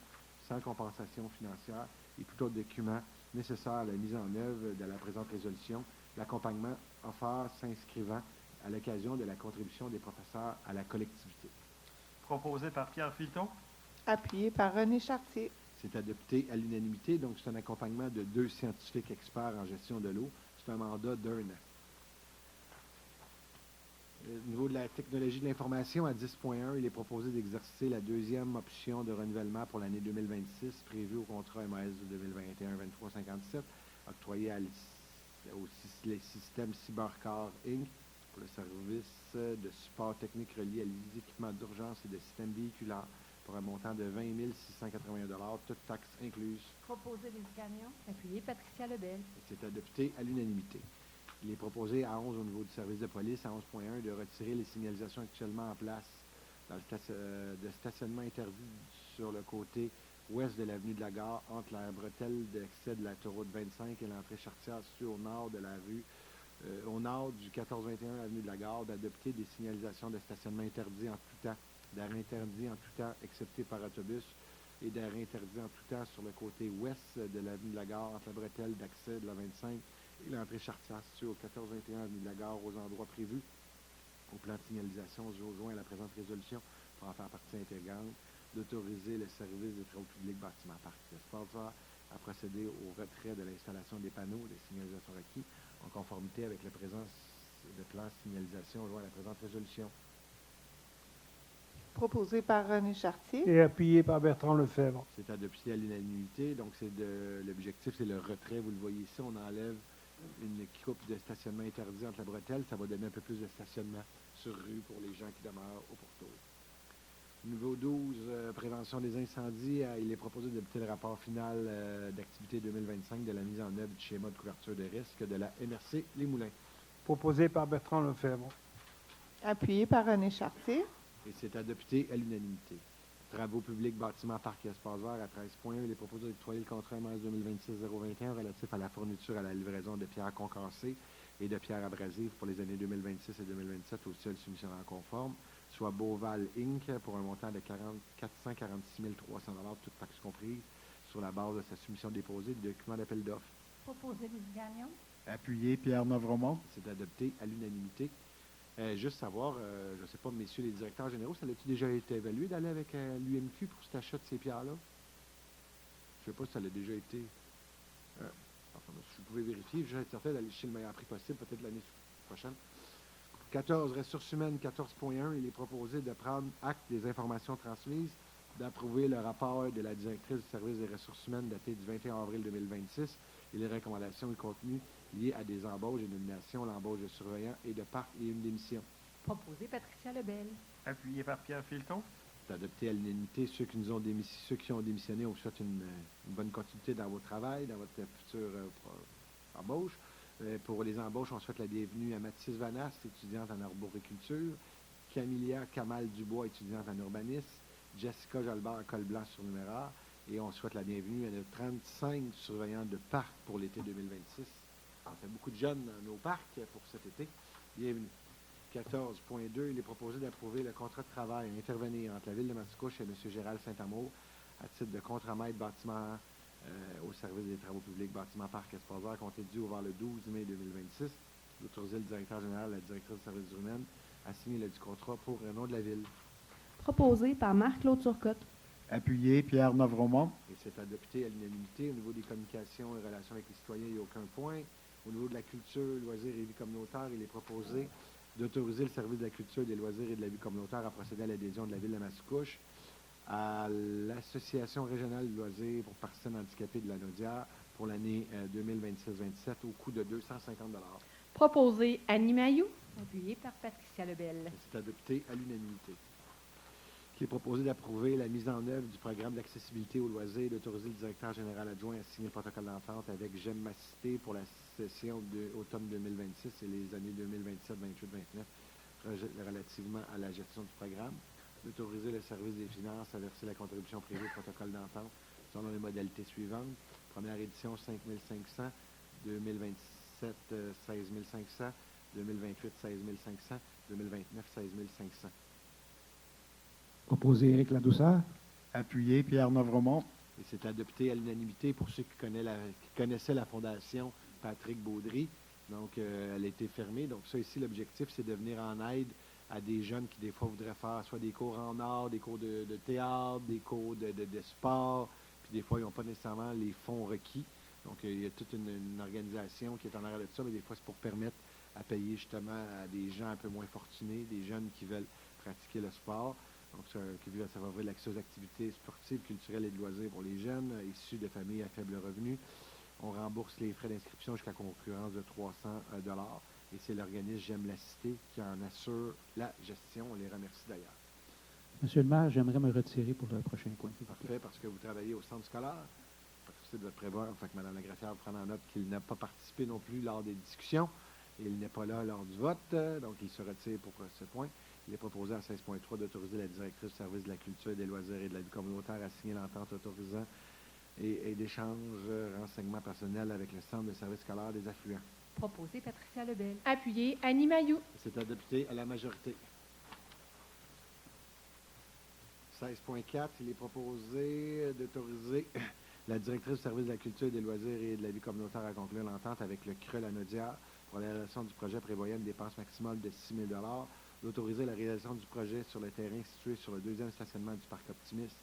sans compensation financière et tout autre document nécessaire à la mise en œuvre de la présente résolution, l'accompagnement offert s'inscrivant à l'occasion de la contribution des professeurs à la collectivité. Proposé par Pierre Filton. Appuyé par René Chartier. C'est adopté à l'unanimité, donc c'est un accompagnement de 2 scientifiques experts en gestion de l'eau. C'est un mandat d'1 an. Au niveau de la technologie de l'information, à 10.1, il est proposé d'exercer la deuxième option de renouvellement pour l'année 2026, prévue au contrat MAS de 2021-2357, octroyé au système Cybercar Inc. pour le service de support technique relié à les équipements d'urgence et de systèmes véhiculaires pour un montant de 20 680 $, toutes taxes incluses. Proposé Lise Gagnon. Appuyé Patricia Lebel. C'est adopté à l'unanimité. Il est proposé à 11 au niveau du service de police, à 11.1, de retirer les signalisations actuellement en place dans le de stationnement interdit sur le côté ouest de l'avenue de la Gare, entre la bretelle d'accès de l'autoroute 25 et l'entrée Chartière située au nord de la rue, au nord du 1421 avenue de la Gare, d'adopter des signalisations de stationnement interdit en tout temps, d'arrêt interdit en tout temps, excepté par autobus, et d'arrêt interdit en tout temps sur le côté ouest de l'avenue de la Gare, entre la bretelle d'accès de la 25 et l'entrée Chartière située au 1421 avenue de la Gare, aux endroits prévus au plan de signalisation joint à la présente résolution pour en faire partie intégrante, d'autoriser le service des travaux publics bâtiment parc sponsor à procéder au retrait de l'installation des panneaux de signalisation requis en conformité avec la présence de plans de signalisation joint à la présente résolution. Proposé par René Chartier. Et appuyé par Bertrand Lefebvre. C'est adopté à l'unanimité. Donc, l'objectif, c'est le retrait. Vous le voyez ici, on enlève une coupe de stationnement interdit entre la bretelle. Ça va donner un peu plus de stationnement sur rue pour les gens qui demeurent au pourtour. Niveau 12, prévention des incendies. Il est proposé d'adopter le rapport final d'activité 2025 de la mise en œuvre du schéma de couverture de risque de la MRC Les Moulins. Proposé par Bertrand Lefebvre. Appuyé par René Chartier. Et c'est adopté à l'unanimité. Travaux publics, bâtiments, parcs et espaces verts à 13.1. Il est proposé d'octroyer le contrat MS 2026-021 relatif à la fourniture à la livraison de pierres concassées et de pierres abrasives pour les années 2026 et 2027 aux seuls soumissionnaires conformes, soit Beauval Inc. pour un montant de 446 300 $, toutes taxes comprises, sur la base de sa soumission déposée du document d'appel d'offres. Proposé Lise Gagnon. Appuyé Pierre Novremont. C'est adopté à l'unanimité. Juste savoir, je ne sais pas, messieurs les directeurs généraux, ça a-t-il déjà été évalué d'aller avec l'UMQ pour cet achat de ces pierres-là? Je ne sais pas si ça l'a déjà été. Enfin, si vous pouvez vérifier, je vais être certain d'aller chercher le meilleur prix possible, peut-être l'année prochaine. 14, ressources humaines, 14.1, il est proposé de prendre acte des informations transmises, d'approuver le rapport de la directrice du service des ressources humaines daté du 21 avril 2026 et les recommandations et contenus liés à des embauches et nominations, l'embauche de surveillants et de parcs et une démission. Proposé Patricia Lebel. Appuyé par Pierre Filton. C'est adopté à l'unanimité. Ceux qui ont démissionné, on vous souhaite une bonne continuité dans votre travail, dans votre future embauche. Pour les embauches, on souhaite la bienvenue à Mathis Vanas, étudiante en arboriculture, Camilia Kamal Dubois, étudiante en urbanisme, Jessica Jalbert, col blanc surnuméraire, et on souhaite la bienvenue à nos 35 surveillants de parc pour l'été 2026. On fait beaucoup de jeunes dans nos parcs pour cet été. Bienvenue. 14.2, il est proposé d'approuver le contrat de travail à intervenir entre la Ville de Mascouche et M. Gérald Saint-Amour à titre de contre-maître bâtiment au service des travaux publics, bâtiment parc espace vert, compté dû vers le 12 mai 2026. D'autoriser le directeur général et la directrice des services humains à signer le contrat pour le nom de la Ville. Proposé par Marc-Claude Turcotte. Appuyé Pierre Novremont. Et c'est adopté à l'unanimité. Au niveau des communications et relations avec les citoyens, il n'y a aucun point. Au niveau de la culture, loisirs et vie communautaire, il est proposé d'autoriser le service de la culture, des loisirs et de la vie communautaire à procéder à l'adhésion de la Ville de Mascouche à l'Association régionale de loisirs pour personnes handicapées de la Naudière pour l'année 2026-27 au coût de 250 $. Proposé Annie Mailloux. Appuyé par Patricia Lebel. C'est adopté à l'unanimité. Il est proposé d'approuver la mise en œuvre du programme d'accessibilité aux loisirs et d'autoriser le directeur général adjoint à signer le protocole d'entente avec GEM Massité pour la session d'automne 2026 et les années 2027, 28, 29 relativement à la gestion du programme. D'autoriser le service des finances à verser la contribution prévue au protocole d'entente selon les modalités suivantes. Première édition, 5 500, 2027, 16 500, 2028, 16 500, 2029, 16 500. Proposé Éric Ladouceur. Appuyé Pierre Novremont. Et c'est adopté à l'unanimité pour ceux qui connaissaient la fondation Patrick Baudry. Donc, elle a été fermée. Donc, ça ici, l'objectif, c'est de venir en aide à des jeunes qui, des fois, voudraient faire soit des cours en art, des cours de théâtre, des cours de sport. Puis, des fois, ils n'ont pas nécessairement les fonds requis. Donc, il y a toute une organisation qui est en arrière de ça, mais des fois, c'est pour permettre à payer justement à des gens un peu moins fortunés, des jeunes qui veulent pratiquer le sport. Donc, ça va ouvrir l'accès aux activités sportives, culturelles et de loisirs pour les jeunes issus de familles à faible revenu. On rembourse les frais d'inscription jusqu'à concurrence de 300 $. Et c'est l'organisme J'aime la Cité qui en assure la gestion. On les remercie d'ailleurs. Monsieur le maire, j'aimerais me retirer pour le prochain point. Parfait, parce que vous travaillez au centre scolaire. C'est de votre prévoir. Fait que Mme Lagracière prend en note qu'il n'a pas participé non plus lors des discussions. Et il n'est pas là lors du vote. Donc, il se retire pour ce point. Il est proposé à 16.3 d'autoriser la directrice du service de la culture, des loisirs et de la vie communautaire à signer l'entente autorisant et d'échange renseignements personnels avec le centre de service scolaire des affluents. Proposé Patricia Lebel. Appuyé Annie Mailloux. C'est adopté à la majorité. 16.4, il est proposé d'autoriser la directrice du service de la culture, des loisirs et de la vie communautaire à conclure l'entente avec le CRE Lanaudière pour la réalisation du projet prévoyant une dépense maximale de 6 000 $, d'autoriser la réalisation du projet sur le terrain situé sur le deuxième stationnement du Parc Optimiste,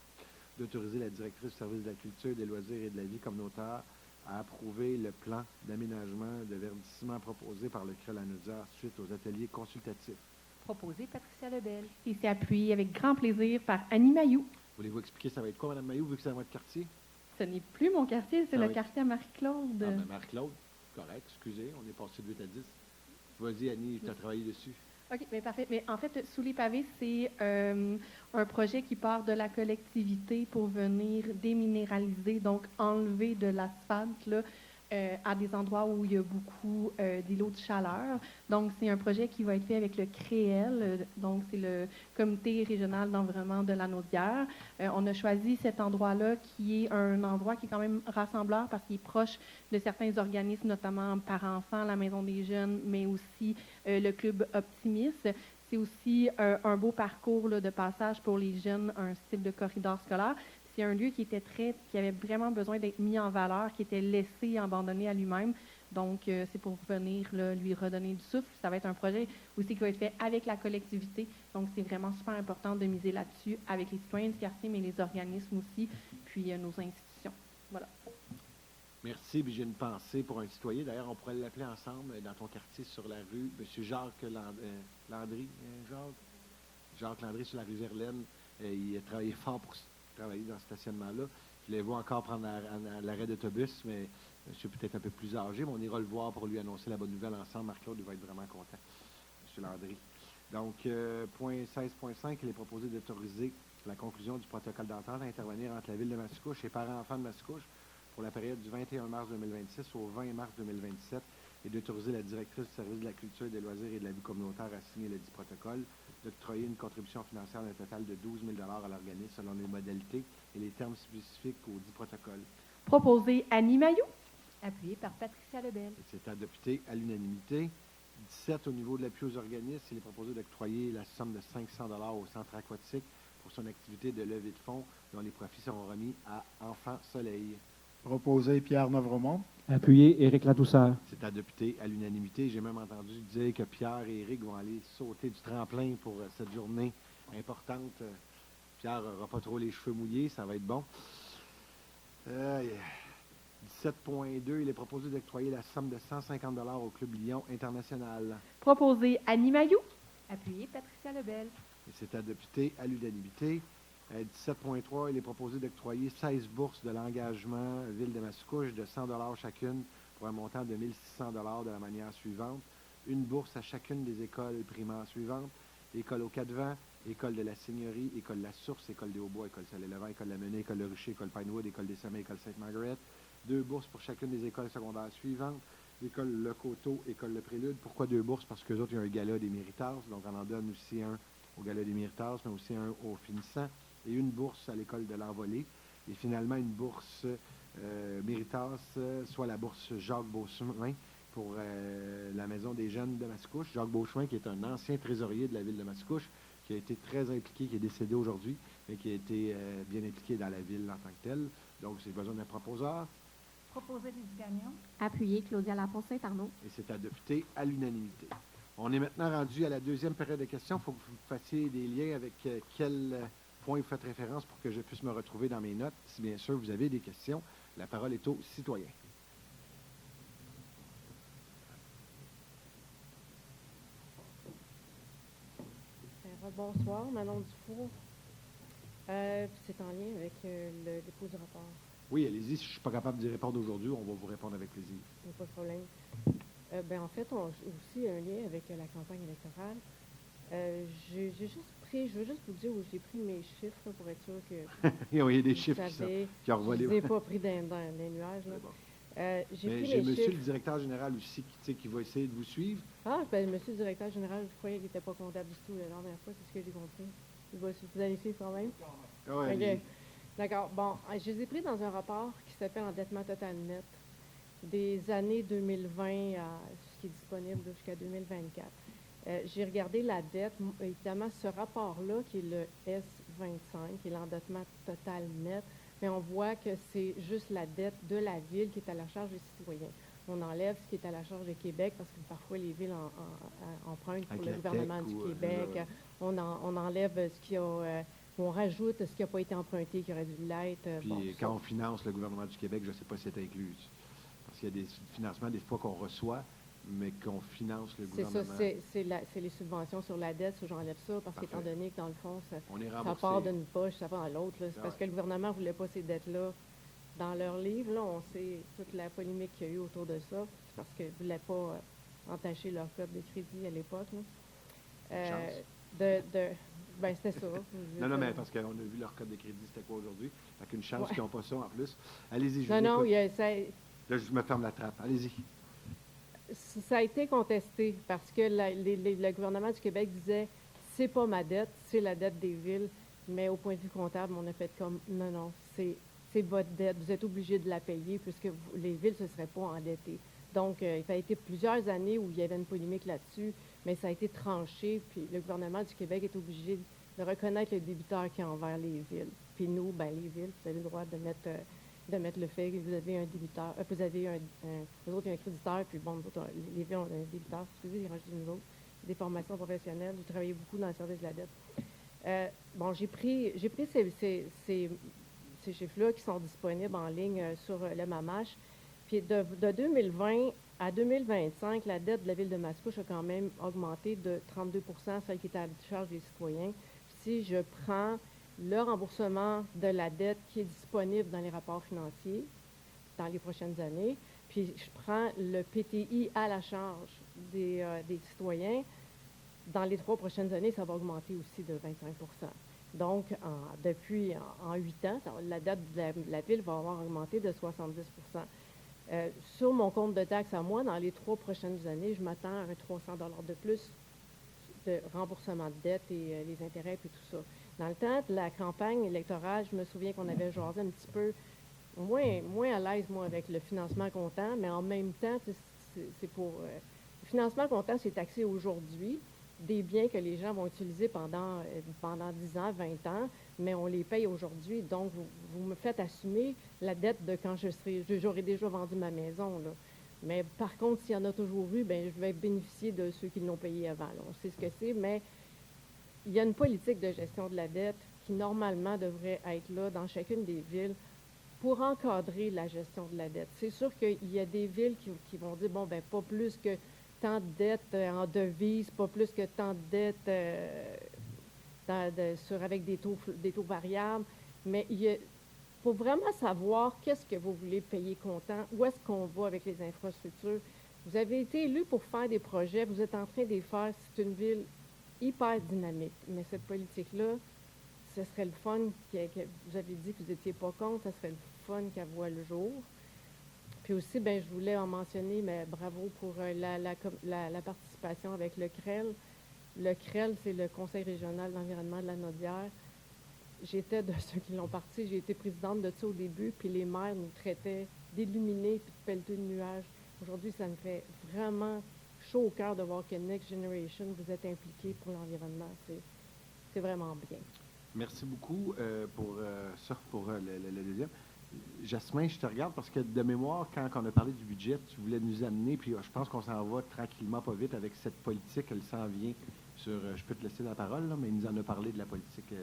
d'autoriser la directrice du service de la culture, des loisirs et de la vie communautaire à approuver le plan d'aménagement de verdissement proposé par le CRE Lanaudière suite aux ateliers consultatifs. Proposé Patricia Lebel. Et c'est appuyé avec grand plaisir par Annie Mailloux. Voulez-vous expliquer ça va être quoi, Mme Mailloux, vu que c'est dans votre quartier? Ce n'est plus mon quartier, c'est Ça le va quartier à Marie-Claude. Ah, ben Marie-Claude, correct, excusez, on est passé de 8 à 10. Vas-y, Annie, tu as travaillé dessus. OK, mais parfait. Mais en fait, Sous les pavés, c'est un projet qui part de la collectivité pour venir déminéraliser, donc enlever de l'asphalte là, à des endroits où il y a beaucoup d'îlots de chaleur. Donc, c'est un projet qui va être fait avec le CREEL, donc c'est le Comité régional d'environnement de la Naudière. On a choisi cet endroit-là qui est un endroit qui est quand même rassembleur parce qu'il est proche de certains organismes, notamment par enfants, la Maison des jeunes, mais aussi le Club Optimiste. C'est aussi un beau parcours là, de passage pour les jeunes, un style de corridor scolaire. C'est un lieu qui avait vraiment besoin d'être mis en valeur, qui était laissé, abandonné à lui-même. Donc, c'est pour venir là, lui redonner du souffle. Ça va être un projet aussi qui va être fait avec la collectivité. Donc, c'est vraiment super important de miser là-dessus avec les citoyens du quartier, mais les organismes aussi, puis nos institutions. Voilà. Merci. Puis j'ai une pensée pour un citoyen. D'ailleurs, on pourrait l'appeler ensemble dans ton quartier sur la rue. M. Jacques Landry. Jacques Landry sur la rue Verlaine. Il a travaillé fort pour travailler dans ce stationnement-là. Je l'ai vu encore prendre l'arrêt d'autobus, mais je suis peut-être un peu plus âgé, mais on ira le voir pour lui annoncer la bonne nouvelle ensemble. Marc-Claude va être vraiment content, M. Landry. Donc, point 16.5, il est proposé d'autoriser la conclusion du protocole d'entente à intervenir entre la Ville de Mascouche et parents-enfants de Mascouche pour la période du 21 mars 2026 au 20 mars 2027 et d'autoriser la directrice du service de la culture, des loisirs et de la vie communautaire à signer le dit protocole, d'octroyer une contribution financière d'un total de 12 000 $ à l'organisme selon les modalités et les termes spécifiques au dit protocole. Proposé Annie Mailloux. Appuyé par Patricia Lebel. C'est adopté à l'unanimité. 17, au niveau de l'appui aux organismes, il est proposé d'octroyer la somme de 500 $ au centre aquatique pour son activité de levée de fonds dont les profits seront remis à Enfants Soleil. Proposé Pierre Novremont. Appuyé Éric Ladouceur. C'est adopté à l'unanimité. J'ai même entendu dire que Pierre et Éric vont aller sauter du tremplin pour cette journée importante. Pierre n'aura pas trop les cheveux mouillés, ça va être bon. 17.2, il est proposé d'octroyer la somme de 150 $ au Club Lyon International. Proposé Annie Mailloux. Appuyé Patricia Lebel. Et c'est adopté à l'unanimité. 17.3, il est proposé d'octroyer 16 bourses de l'engagement Ville de Mascouche de 100 $ chacune pour un montant de 1 600 $ de la manière suivante. Une bourse à chacune des écoles primaires suivantes. École aux Quatre Vents, École de la Seigneurie, École La Source, École des Hauts-Bois, École Salé-Levant, École La Menée, École Le Rucher, École Pinewood, École des Sommets, École Sainte-Margaret. 2 bourses pour chacune des écoles secondaires suivantes. École Le Coteau, École Le Prélude. Pourquoi 2 bourses? Parce qu'eux autres, il y a un gala des Méritas. Donc, on en donne aussi un au gala des Méritas, mais aussi un au finissant. Et une bourse à l'école de l'Envolée. Et finalement, une bourse Méritas, soit la bourse Jacques Beauchemin pour la Maison des jeunes de Mascouche. Jacques Beauchemin, qui est un ancien trésorier de la ville de Mascouche, qui a été très impliqué, qui est décédé aujourd'hui, mais qui a été bien impliqué dans la ville en tant que tel. Donc, c'est besoin d'un proposeur. Proposé Lydie Gagnon. Appuyé Claudia Laponce-Saint-Arnaud. Et c'est adopté à l'unanimité. On est maintenant rendu à la deuxième période de questions. Il faut que vous fassiez des liens avec quel point vous faites référence pour que je puisse me retrouver dans mes notes. Si bien sûr vous avez des questions, la parole est aux citoyens. Bonsoir, Manon Dufour. C'est en lien avec le dépôt du rapport. Oui, allez-y. Si je ne suis pas capable d'y répondre aujourd'hui, on va vous répondre avec plaisir. Il n'y a pas de problème. En fait, on a aussi un lien avec la campagne électorale. Je veux juste vous dire où j'ai pris mes chiffres là, pour être sûr que. Il y a des chiffres qui ont revolé. Je ne les ai pas pris dans les nuages. Là. J'ai pris j'ai mes monsieur chiffres. le directeur général aussi qui va essayer de vous suivre. Ah, monsieur le directeur général, je croyais qu'il n'était pas comptable du tout la dernière fois, c'est ce que j'ai compris. Vous allez suivre quand même? Ah ouais, Okay. D'accord. Bon, je les ai pris dans un rapport qui s'appelle Endettement total net des années 2020 à ce qui est disponible jusqu'à 2024. J'ai regardé la dette. Évidemment, ce rapport-là, qui est le S25, qui est l'endettement total net, mais on voit que c'est juste la dette de la Ville qui est à la charge des citoyens. On enlève ce qui est à la charge de Québec, parce que parfois les villes empruntent pour le gouvernement du Québec. On enlève ce qui a... on rajoute ce qui n'a pas été emprunté, qui aurait dû l'être. Puis quand on finance le gouvernement du Québec, je ne sais pas si c'est inclus. Parce qu'il y a des financements des fois qu'on reçoit, mais qu'on finance le gouvernement. C'est ça, c'est les subventions sur la dette, ça j'enlève ça, parce qu'étant donné que dans le fond, ça part d'une poche, ça part dans l'autre. C'est parce que le gouvernement ne voulait pas ces dettes-là dans leur livre. Là, on sait toute la polémique qu'il y a eu autour de ça. C'est parce qu'ils ne voulaient pas entacher leur code de crédit à l'époque. C'était ça. Non, mais parce qu'on a vu leur code de crédit, c'était quoi aujourd'hui? Fait qu'une chance qu'ils n'ont pas ça en plus. Allez-y, je vous écoute. Là, je me ferme la trappe. Allez-y. Ça a été contesté parce que le gouvernement du Québec disait c'est pas ma dette, c'est la dette des villes. Mais au point de vue comptable, on a fait comme non, c'est votre dette. Vous êtes obligé de la payer puisque les villes ne se seraient pas endettées. Donc, il a été plusieurs années où il y avait une polémique là-dessus, mais ça a été tranché. Puis le gouvernement du Québec est obligé de reconnaître le débiteur qui est envers les villes. Puis nous, les villes, vous avez le droit de mettre le fait que vous avez un débiteur, vous avez vous autres, il y a un créditeur, puis bon, nous autres, les villes ont un débiteur, excusez, j'ai rajouté nous autres, des formations professionnelles, j'ai travaillé beaucoup dans le service de la dette. J'ai pris ces chiffres-là qui sont disponibles en ligne sur le Mamache, puis de 2020 à 2025, la dette de la ville de Mascouche a quand même augmenté de 32 %, celle qui était à la charge des citoyens. Si je prends le remboursement de la dette qui est disponible dans les rapports financiers dans les prochaines années, puis je prends le PTI à la charge des citoyens, dans les 3 prochaines années, ça va augmenter aussi de 25 %. Donc, depuis 8 ans, la dette de la ville va avoir augmenté de 70 %. Sur mon compte de taxes à moi, dans les 3 prochaines années, je m'attends à un 300 $ de plus de remboursement de dette et les intérêts et tout ça. Dans le temps de la campagne électorale, je me souviens qu'on avait jasé un petit peu moins à l'aise, moi, avec le financement comptant, mais en même temps, c'est pour... le financement comptant, c'est taxé aujourd'hui des biens que les gens vont utiliser pendant 10 ans, 20 ans, mais on les paye aujourd'hui. Donc, vous me faites assumer la dette de quand j'aurai déjà vendu ma maison, là. Mais par contre, s'il y en a toujours eu, je vais bénéficier de ceux qui l'ont payé avant. Là. On sait ce que c'est, mais il y a une politique de gestion de la dette qui, normalement, devrait être là dans chacune des villes pour encadrer la gestion de la dette. C'est sûr qu'il y a des villes qui vont dire, pas plus que tant de dettes en devises, pas plus que tant de dettes avec des taux variables, mais il faut vraiment savoir qu'est-ce que vous voulez payer comptant, où est-ce qu'on va avec les infrastructures. Vous avez été élu pour faire des projets, vous êtes en train de les faire, c'est une ville hyper dynamique, mais cette politique-là, ce serait le fun, vous avez dit que vous n'étiez pas contre, ce serait le fun qu'elle voit le jour. Puis aussi, je voulais en mentionner, mais bravo pour la participation avec le CREL. Le CREL, c'est le Conseil régional d'environnement de la Naudière. J'étais de ceux qui l'ont parti. J'ai été présidente de ça au début, puis les maires nous traitaient d'illuminés puis de pelleteux de nuages. Aujourd'hui, ça me fait vraiment chaud au cœur de voir que Next Generation, vous êtes impliqués pour l'environnement. C'est vraiment bien. Merci beaucoup pour ça, pour le deuxième. Jasmin, je te regarde parce que de mémoire, quand on a parlé du budget, tu voulais nous amener, puis je pense qu'on s'en va tranquillement, pas vite, avec cette politique, elle s'en vient sur... je peux te laisser la parole, là, mais il nous en a parlé de la politique.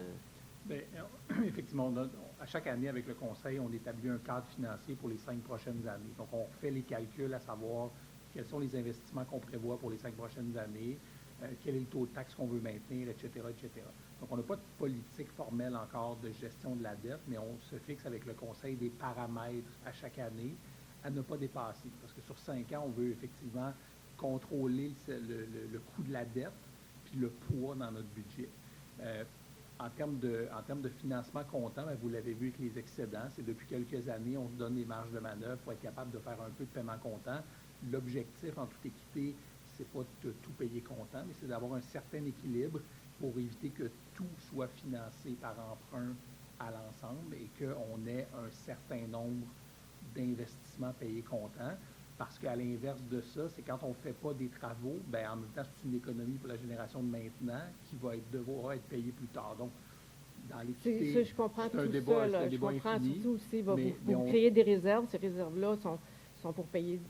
Effectivement, à chaque année, avec le Conseil, on établit un cadre financier pour les 5 prochaines années. Donc, on refait les calculs à savoir quels sont les investissements qu'on prévoit pour les 5 prochaines années. quel est le taux de taxe qu'on veut maintenir, etc., etc. Donc, on n'a pas de politique formelle encore de gestion de la dette, mais on se fixe avec le Conseil des paramètres à chaque année à ne pas dépasser. Parce que sur 5 ans, on veut effectivement contrôler le coût de la dette puis le poids dans notre budget. En termes de financement comptant, vous l'avez vu avec les excédents, c'est depuis quelques années, on se donne des marges de manœuvre pour être capable de faire un peu de paiement comptant. L'objectif, en toute équité, c'est pas de tout payer comptant, mais c'est d'avoir un certain équilibre pour éviter que tout soit financé par emprunt à l'ensemble et qu'on ait un certain nombre d'investissements payés comptant. Parce qu'à l'inverse de ça, c'est quand on ne fait pas des travaux, bien, en même temps, c'est une économie pour la génération de maintenant qui va devoir être payée plus tard. Donc, dans l'équité, je comprends c'est un tout débat, ça. Là. un Je débat comprends infini, tout aussi. mais Vous créez des réserves. Ces réserves-là sont pour payer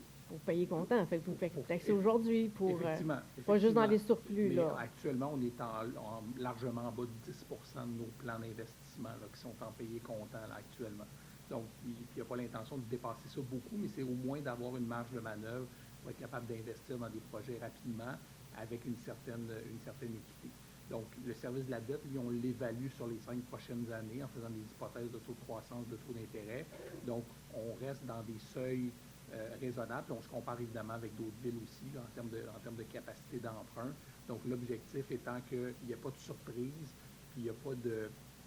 comptant. Fait que vous faites taxer aujourd'hui pour pas juste dans les surplus. Mais là. actuellement, on est largement en bas de 10 de nos plans d'investissement là, qui sont en payé comptant là, actuellement. Donc, il n'y a pas l'intention de dépasser ça beaucoup, mais c'est au moins d'avoir une marge de manœuvre pour être capable d'investir dans des projets rapidement avec une certaine équité. Donc, le service de la dette, lui, on l'évalue sur les 5 prochaines années en faisant des hypothèses de taux de croissance, de taux d'intérêt. Donc, on reste dans des seuils raisonnables. Puis on se compare évidemment avec d'autres villes aussi là, en termes de capacité d'emprunt. Donc, l'objectif étant qu'il n'y ait pas de surprise, puis il n'y a pas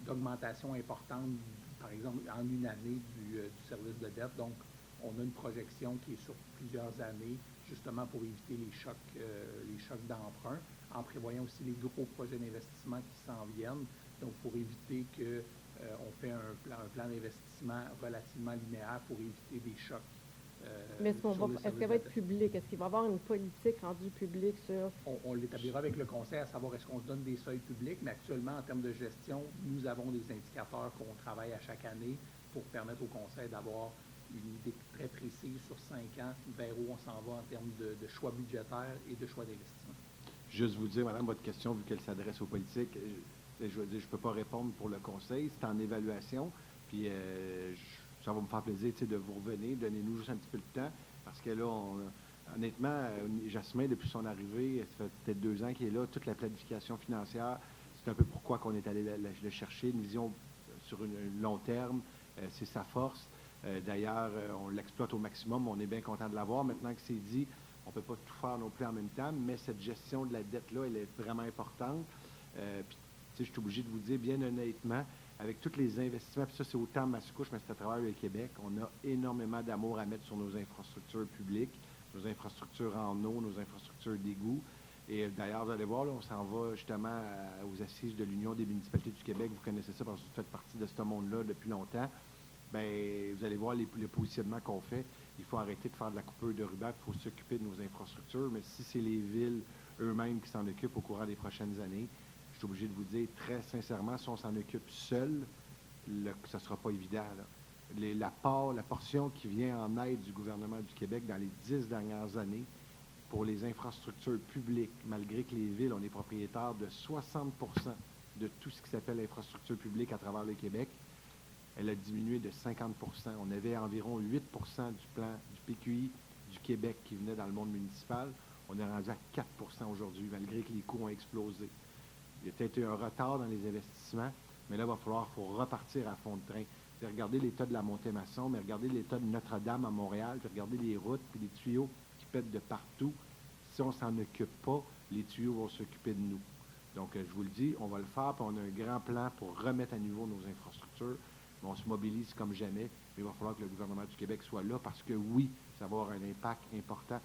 d'augmentation importante, par exemple, en une année du service de dette. Donc, on a une projection qui est sur plusieurs années, justement pour éviter les chocs d'emprunt, en prévoyant aussi les gros projets d'investissement qui s'en viennent. Donc, pour éviter qu'on fait un plan d'investissement relativement linéaire pour éviter des chocs. Mais est-ce qu'elle va être publique? Est-ce qu'il va y avoir une politique rendue publique sur... On l'établira avec le conseil à savoir est-ce qu'on se donne des seuils publics, mais actuellement, en termes de gestion, nous avons des indicateurs qu'on travaille à chaque année pour permettre au conseil d'avoir une idée très précise sur 5 ans vers où on s'en va en termes de choix budgétaires et de choix d'investissement. Juste vous dire, madame, votre question, vu qu'elle s'adresse aux politiques, je veux dire, je ne peux pas répondre pour le conseil, c'est en évaluation, puis ça va me faire plaisir de vous revenir, donnez-nous juste un petit peu de temps, parce que là, honnêtement, Jasmin, depuis son arrivée, ça fait peut-être 2 ans qu'il est là, toute la planification financière, c'est un peu pourquoi qu'on est allé le chercher, une vision sur un long terme, c'est sa force. D'ailleurs, on l'exploite au maximum, on est bien content de l'avoir. Maintenant que c'est dit, on ne peut pas tout faire non plus en même temps, mais cette gestion de la dette-là, elle est vraiment importante. Puis, je suis obligé de vous dire, bien honnêtement, avec tous les investissements, puis ça, c'est autant Mascouche, mais c'est à travers le Québec, on a énormément d'amour à mettre sur nos infrastructures publiques, nos infrastructures en eau, nos infrastructures d'égout. Et d'ailleurs, vous allez voir, là, on s'en va justement aux assises de l'Union des municipalités du Québec. Vous connaissez ça parce que vous faites partie de ce monde-là depuis longtemps. Bien, vous allez voir les positionnements qu'on fait. Il faut arrêter de faire de la coupure de ruban, il faut s'occuper de nos infrastructures. Mais si c'est les villes eux-mêmes qui s'en occupent au courant des prochaines années, je suis obligé de vous dire très sincèrement, si on s'en occupe seul, ça ne sera pas évident. Là. La portion qui vient en aide du gouvernement du Québec dans les 10 dernières années pour les infrastructures publiques, malgré que les villes, on est propriétaire de 60 de tout ce qui s'appelle infrastructure publique à travers le Québec, elle a diminué de 50 On avait environ 8 du plan du PQI du Québec qui venait dans le monde municipal. On est rendu à 4 aujourd'hui, malgré que les coûts ont explosé. Il y a peut-être eu un retard dans les investissements, mais là, il va falloir repartir à fond de train. Puis regardez l'état de la Montée-Masson, mais regardez l'état de Notre-Dame à Montréal, puis regardez les routes, puis les tuyaux qui pètent de partout. Si on ne s'en occupe pas, les tuyaux vont s'occuper de nous. Donc, je vous le dis, on va le faire, puis on a un grand plan pour remettre à niveau nos infrastructures. On se mobilise comme jamais, mais il va falloir que le gouvernement du Québec soit là parce que oui, ça va avoir un impact important.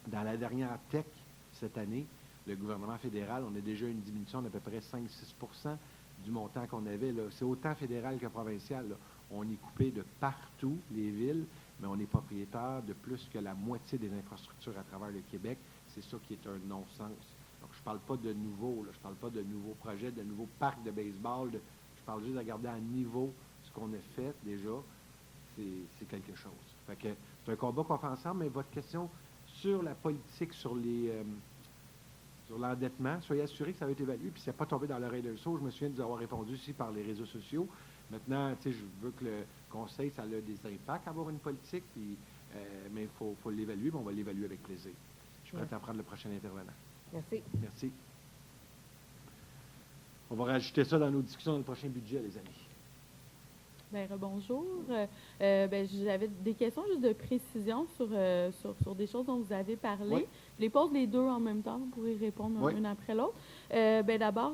Dans la dernière TEC cette année, le gouvernement fédéral, on a déjà une diminution d'à peu près 5-6 du montant qu'on avait. C'est autant fédéral que provincial. Là. On est coupé de partout, les villes, mais on est propriétaire de plus que la moitié des infrastructures à travers le Québec. C'est ça qui est un non-sens. Donc, je ne parle pas de nouveau, je ne parle pas de nouveaux projets, de nouveaux parcs de baseball. Je parle juste de garder à niveau ce qu'on a fait déjà. C'est quelque chose. Fait que c'est un combat qu'on fait ensemble, mais votre question sur la politique, sur l'endettement, soyez assurés que ça va être évalué, puis ça n'est pas tombé dans l'oreille d'un sourd. Je me souviens de vous avoir répondu aussi par les réseaux sociaux. Maintenant, je veux que le conseil, ça a des impacts à avoir une politique, puis, mais il faut l'évaluer, mais on va l'évaluer avec plaisir. Je suis prêt à prendre le prochain intervenant. Merci. Merci. On va rajouter ça dans nos discussions dans le prochain budget, les amis. Bien, bonjour. J'avais des questions juste de précision sur des choses dont vous avez parlé. Oui. Je les pose les deux en même temps, vous pourrez répondre Oui. une après l'autre. D'abord,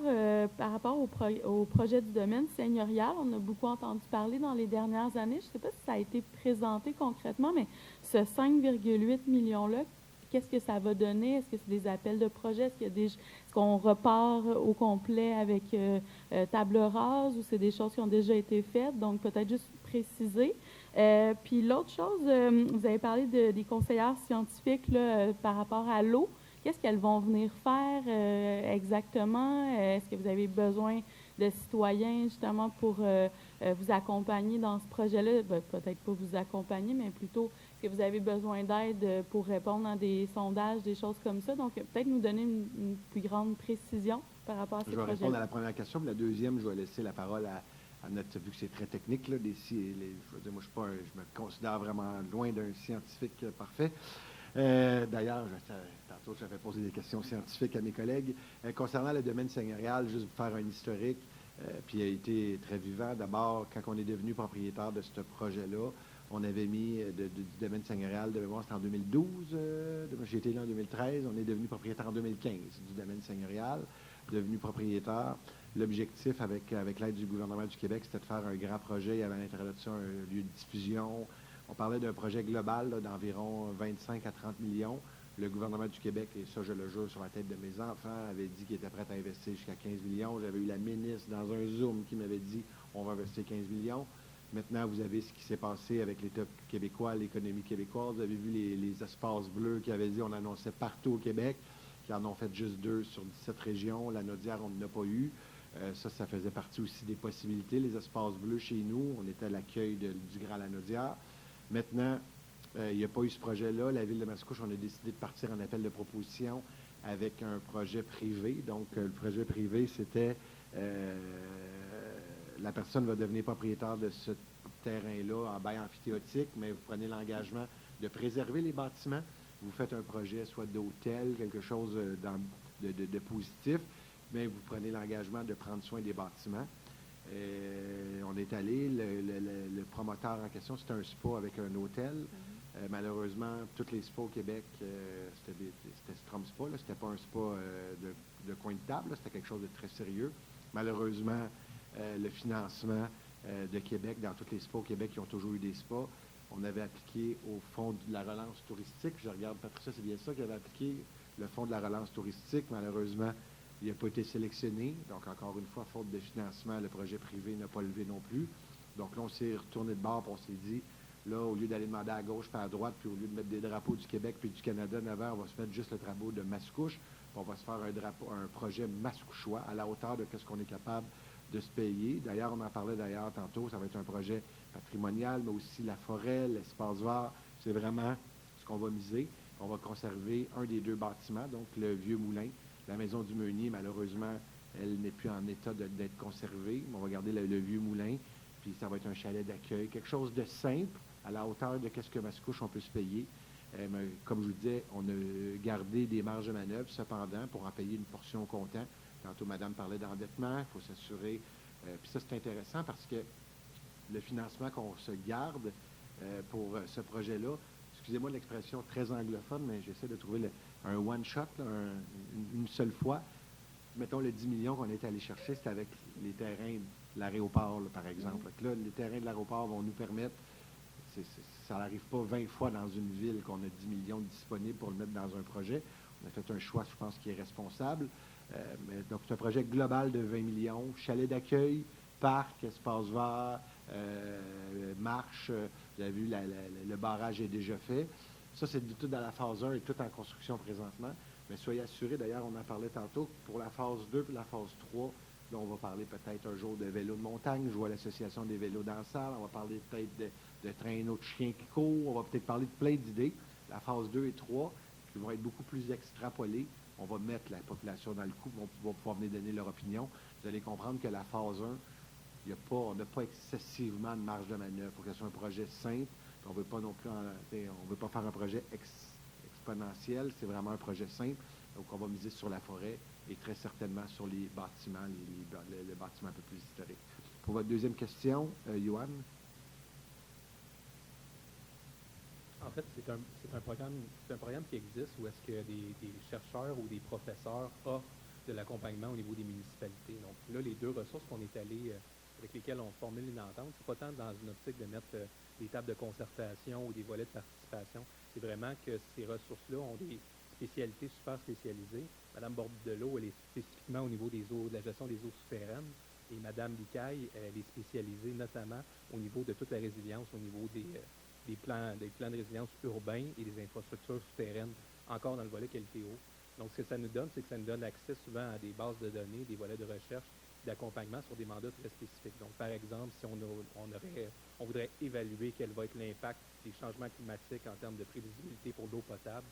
par rapport au projet du domaine seigneurial, on a beaucoup entendu parler dans les dernières années. Je ne sais pas si ça a été présenté concrètement, mais ce 5,8 millions-là, qu'est-ce que ça va donner? Est-ce que c'est des appels de projet? Est-ce qu'on repart au complet avec table rase ou c'est des choses qui ont déjà été faites? Donc, peut-être juste préciser. Puis l'autre chose, vous avez parlé des conseillères scientifiques là, par rapport à l'eau. Qu'est-ce qu'elles vont venir faire exactement? Est-ce que vous avez besoin de citoyens justement pour vous accompagner dans ce projet-là? Peut-être pas vous accompagner, mais plutôt est-ce que vous avez besoin d'aide pour répondre à des sondages, des choses comme ça? Donc, peut-être nous donner une plus grande précision par rapport à ces Je vais projets-là. répondre à la première question, puis la deuxième, je vais laisser la parole à notre, vu que c'est très technique, là, je veux dire, moi, je me considère vraiment loin d'un scientifique parfait. D'ailleurs, tantôt, j'avais posé des questions scientifiques à mes collègues. Concernant le domaine seigneurial, juste pour faire un historique, puis il a été très vivant. D'abord, quand on est devenu propriétaire de ce projet-là, on avait mis du domaine seigneurial, de mémoire, c'était en 2012. J'ai été là en 2013. On est devenu propriétaire en 2015 du domaine seigneurial, devenu propriétaire. L'objectif, avec l'aide du gouvernement du Québec, c'était de faire un grand projet. Il y avait à l'intérieur de ça un lieu de diffusion. On parlait d'un projet global là, d'environ 25 à 30 millions. Le gouvernement du Québec, et ça je le jure sur la tête de mes enfants, avait dit qu'il était prêt à investir jusqu'à 15 millions. J'avais eu la ministre dans un Zoom qui m'avait dit on va investir 15 millions. Maintenant, vous avez ce qui s'est passé avec l'État québécois, l'économie québécoise. Vous avez vu les espaces bleus qui avaient dit on annonçait partout au Québec, qui en ont fait juste 2 sur 17 régions. La Naudière, on n'en a pas eu. Ça faisait partie aussi des possibilités. Les espaces bleus chez nous, on était à l'accueil du Grand Lanaudière. Maintenant, il n'y a pas eu ce projet-là. La Ville de Mascouche, on a décidé de partir en appel de proposition avec un projet privé. Donc, le projet privé, c'était la personne va devenir propriétaire de ce terrain-là en bail amphithéotique, mais vous prenez l'engagement de préserver les bâtiments. Vous faites un projet soit d'hôtel, quelque chose de positif, mais vous prenez l'engagement de prendre soin des bâtiments. On est allé, le promoteur en question, c'était un spa avec un hôtel. Malheureusement, tous les spas au Québec, c'était Strom Spa, c'était pas un spa de coin de table, c'était quelque chose de très sérieux. Malheureusement, le financement de Québec, dans tous les spas au Québec, qui ont toujours eu des spas, on avait appliqué au fonds de la relance touristique. Je regarde Patricia, c'est bien ça qui avait appliqué le fonds de la relance touristique. Malheureusement, il n'a pas été sélectionné. Donc, encore une fois, faute de financement, le projet privé n'a pas levé non plus. Donc là, on s'est retourné de bord et on s'est dit, là, au lieu d'aller demander à gauche puis à droite, puis au lieu de mettre des drapeaux du Québec puis du Canada en avant, on va se mettre juste le drapeau de Mascouche. Puis on va se faire un projet mascouchois à la hauteur de ce qu'on est capable de se payer. D'ailleurs, on en parlait tantôt, ça va être un projet patrimonial, mais aussi la forêt, l'espace vert. C'est vraiment ce qu'on va miser. On va conserver un des 2 bâtiments, donc le vieux moulin. La maison du meunier, malheureusement, elle n'est plus en état d'être conservée. On va garder le vieux moulin, puis ça va être un chalet d'accueil, quelque chose de simple, à la hauteur de ce que Mascouche on peut se payer. Mais comme je vous disais, on a gardé des marges de manœuvre, cependant, pour en payer une portion au comptant. Tantôt, madame parlait d'endettement, il faut s'assurer. Puis ça, c'est intéressant parce que le financement qu'on se garde pour ce projet-là, excusez-moi l'expression très anglophone, mais j'essaie de trouver un one-shot, une seule fois. Mettons le 10 millions qu'on est allé chercher, c'était avec les terrains de l'aéroport, par exemple. Donc là, les terrains de l'aéroport vont nous permettre, ça n'arrive pas 20 fois dans une ville qu'on a 10 millions disponibles pour le mettre dans un projet. On a fait un choix, je pense, qui est responsable. Donc, c'est un projet global de 20 millions, chalet d'accueil, parc, espace vert, marche. Vous avez vu, le barrage est déjà fait. Ça, c'est tout dans la phase 1 et tout en construction présentement. Mais soyez assurés, d'ailleurs, on en parlait tantôt, pour la phase 2 et la phase 3, là, on va parler peut-être un jour de vélo de montagne. Je vois l'association des vélos dans la salle. On va parler peut-être de traîneaux de chiens qui courent. On va peut-être parler de plein d'idées. La phase 2 et 3, qui vont être beaucoup plus extrapolées. On va mettre la population dans le coup, on va pouvoir venir donner leur opinion. Vous allez comprendre que la phase 1, on n'a pas excessivement de marge de manœuvre. Il faut que ce soit un projet simple. On ne veut pas non plus on veut pas faire un projet exponentiel. C'est vraiment un projet simple. Donc, on va miser sur la forêt et très certainement sur les bâtiments, le bâtiment un peu plus historique. Pour votre deuxième question, Johan. En fait, c'est un programme qui existe où est-ce que des chercheurs ou des professeurs offrent de l'accompagnement au niveau des municipalités. Donc là, les deux ressources qu'on est allés, avec lesquelles on formule une entente, c'est pas tant dans une optique de mettre des tables de concertation ou des volets de participation, c'est vraiment que ces ressources-là ont des spécialités super spécialisées. Madame Bordelot, elle est spécifiquement au niveau des eaux, de la gestion des eaux souterraines, et Madame Bicaille, elle est spécialisée notamment au niveau de toute la résilience, au niveau des plans de résilience urbains et des infrastructures souterraines, encore dans le volet qualité eau. Donc, ce que ça nous donne, c'est que ça nous donne accès souvent à des bases de données, des volets de recherche, d'accompagnement sur des mandats très spécifiques. Donc, par exemple, si on voudrait évaluer quel va être l'impact des changements climatiques en termes de prévisibilité pour l'eau potable,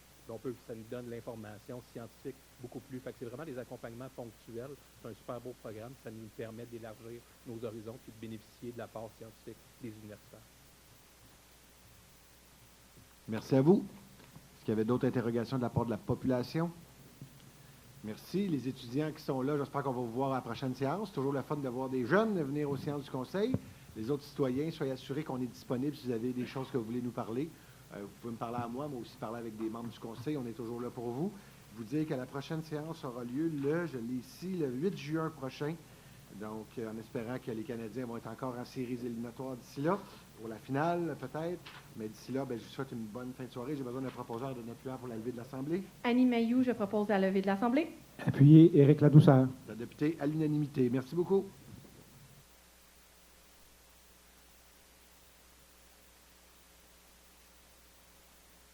ça nous donne l'information scientifique beaucoup plus. Fait que c'est vraiment des accompagnements ponctuels. C'est un super beau programme. Ça nous permet d'élargir nos horizons et de bénéficier de l'apport scientifique des universitaires. Merci à vous. Est-ce qu'il y avait d'autres interrogations de la part de la population? Merci. Les étudiants qui sont là, j'espère qu'on va vous voir à la prochaine séance. C'est toujours le fun de voir des jeunes venir aux séances du Conseil. Les autres citoyens, soyez assurés qu'on est disponible si vous avez des choses que vous voulez nous parler. Vous pouvez me parler à moi, mais aussi parler avec des membres du Conseil. On est toujours là pour vous. Vous dire que la prochaine séance aura lieu je l'ai ici, le 8 juin prochain. Donc, en espérant que les Canadiens vont être encore en séries éliminatoires d'ici là, pour la finale peut-être. Mais d'ici là, je vous souhaite une bonne fin de soirée. J'ai besoin d'un proposeur de notre appuyant pour la levée de l'Assemblée. Annie Mailloux, je propose la levée de l'Assemblée. Appuyez Éric Ladouceur. La députée à l'unanimité. Merci beaucoup.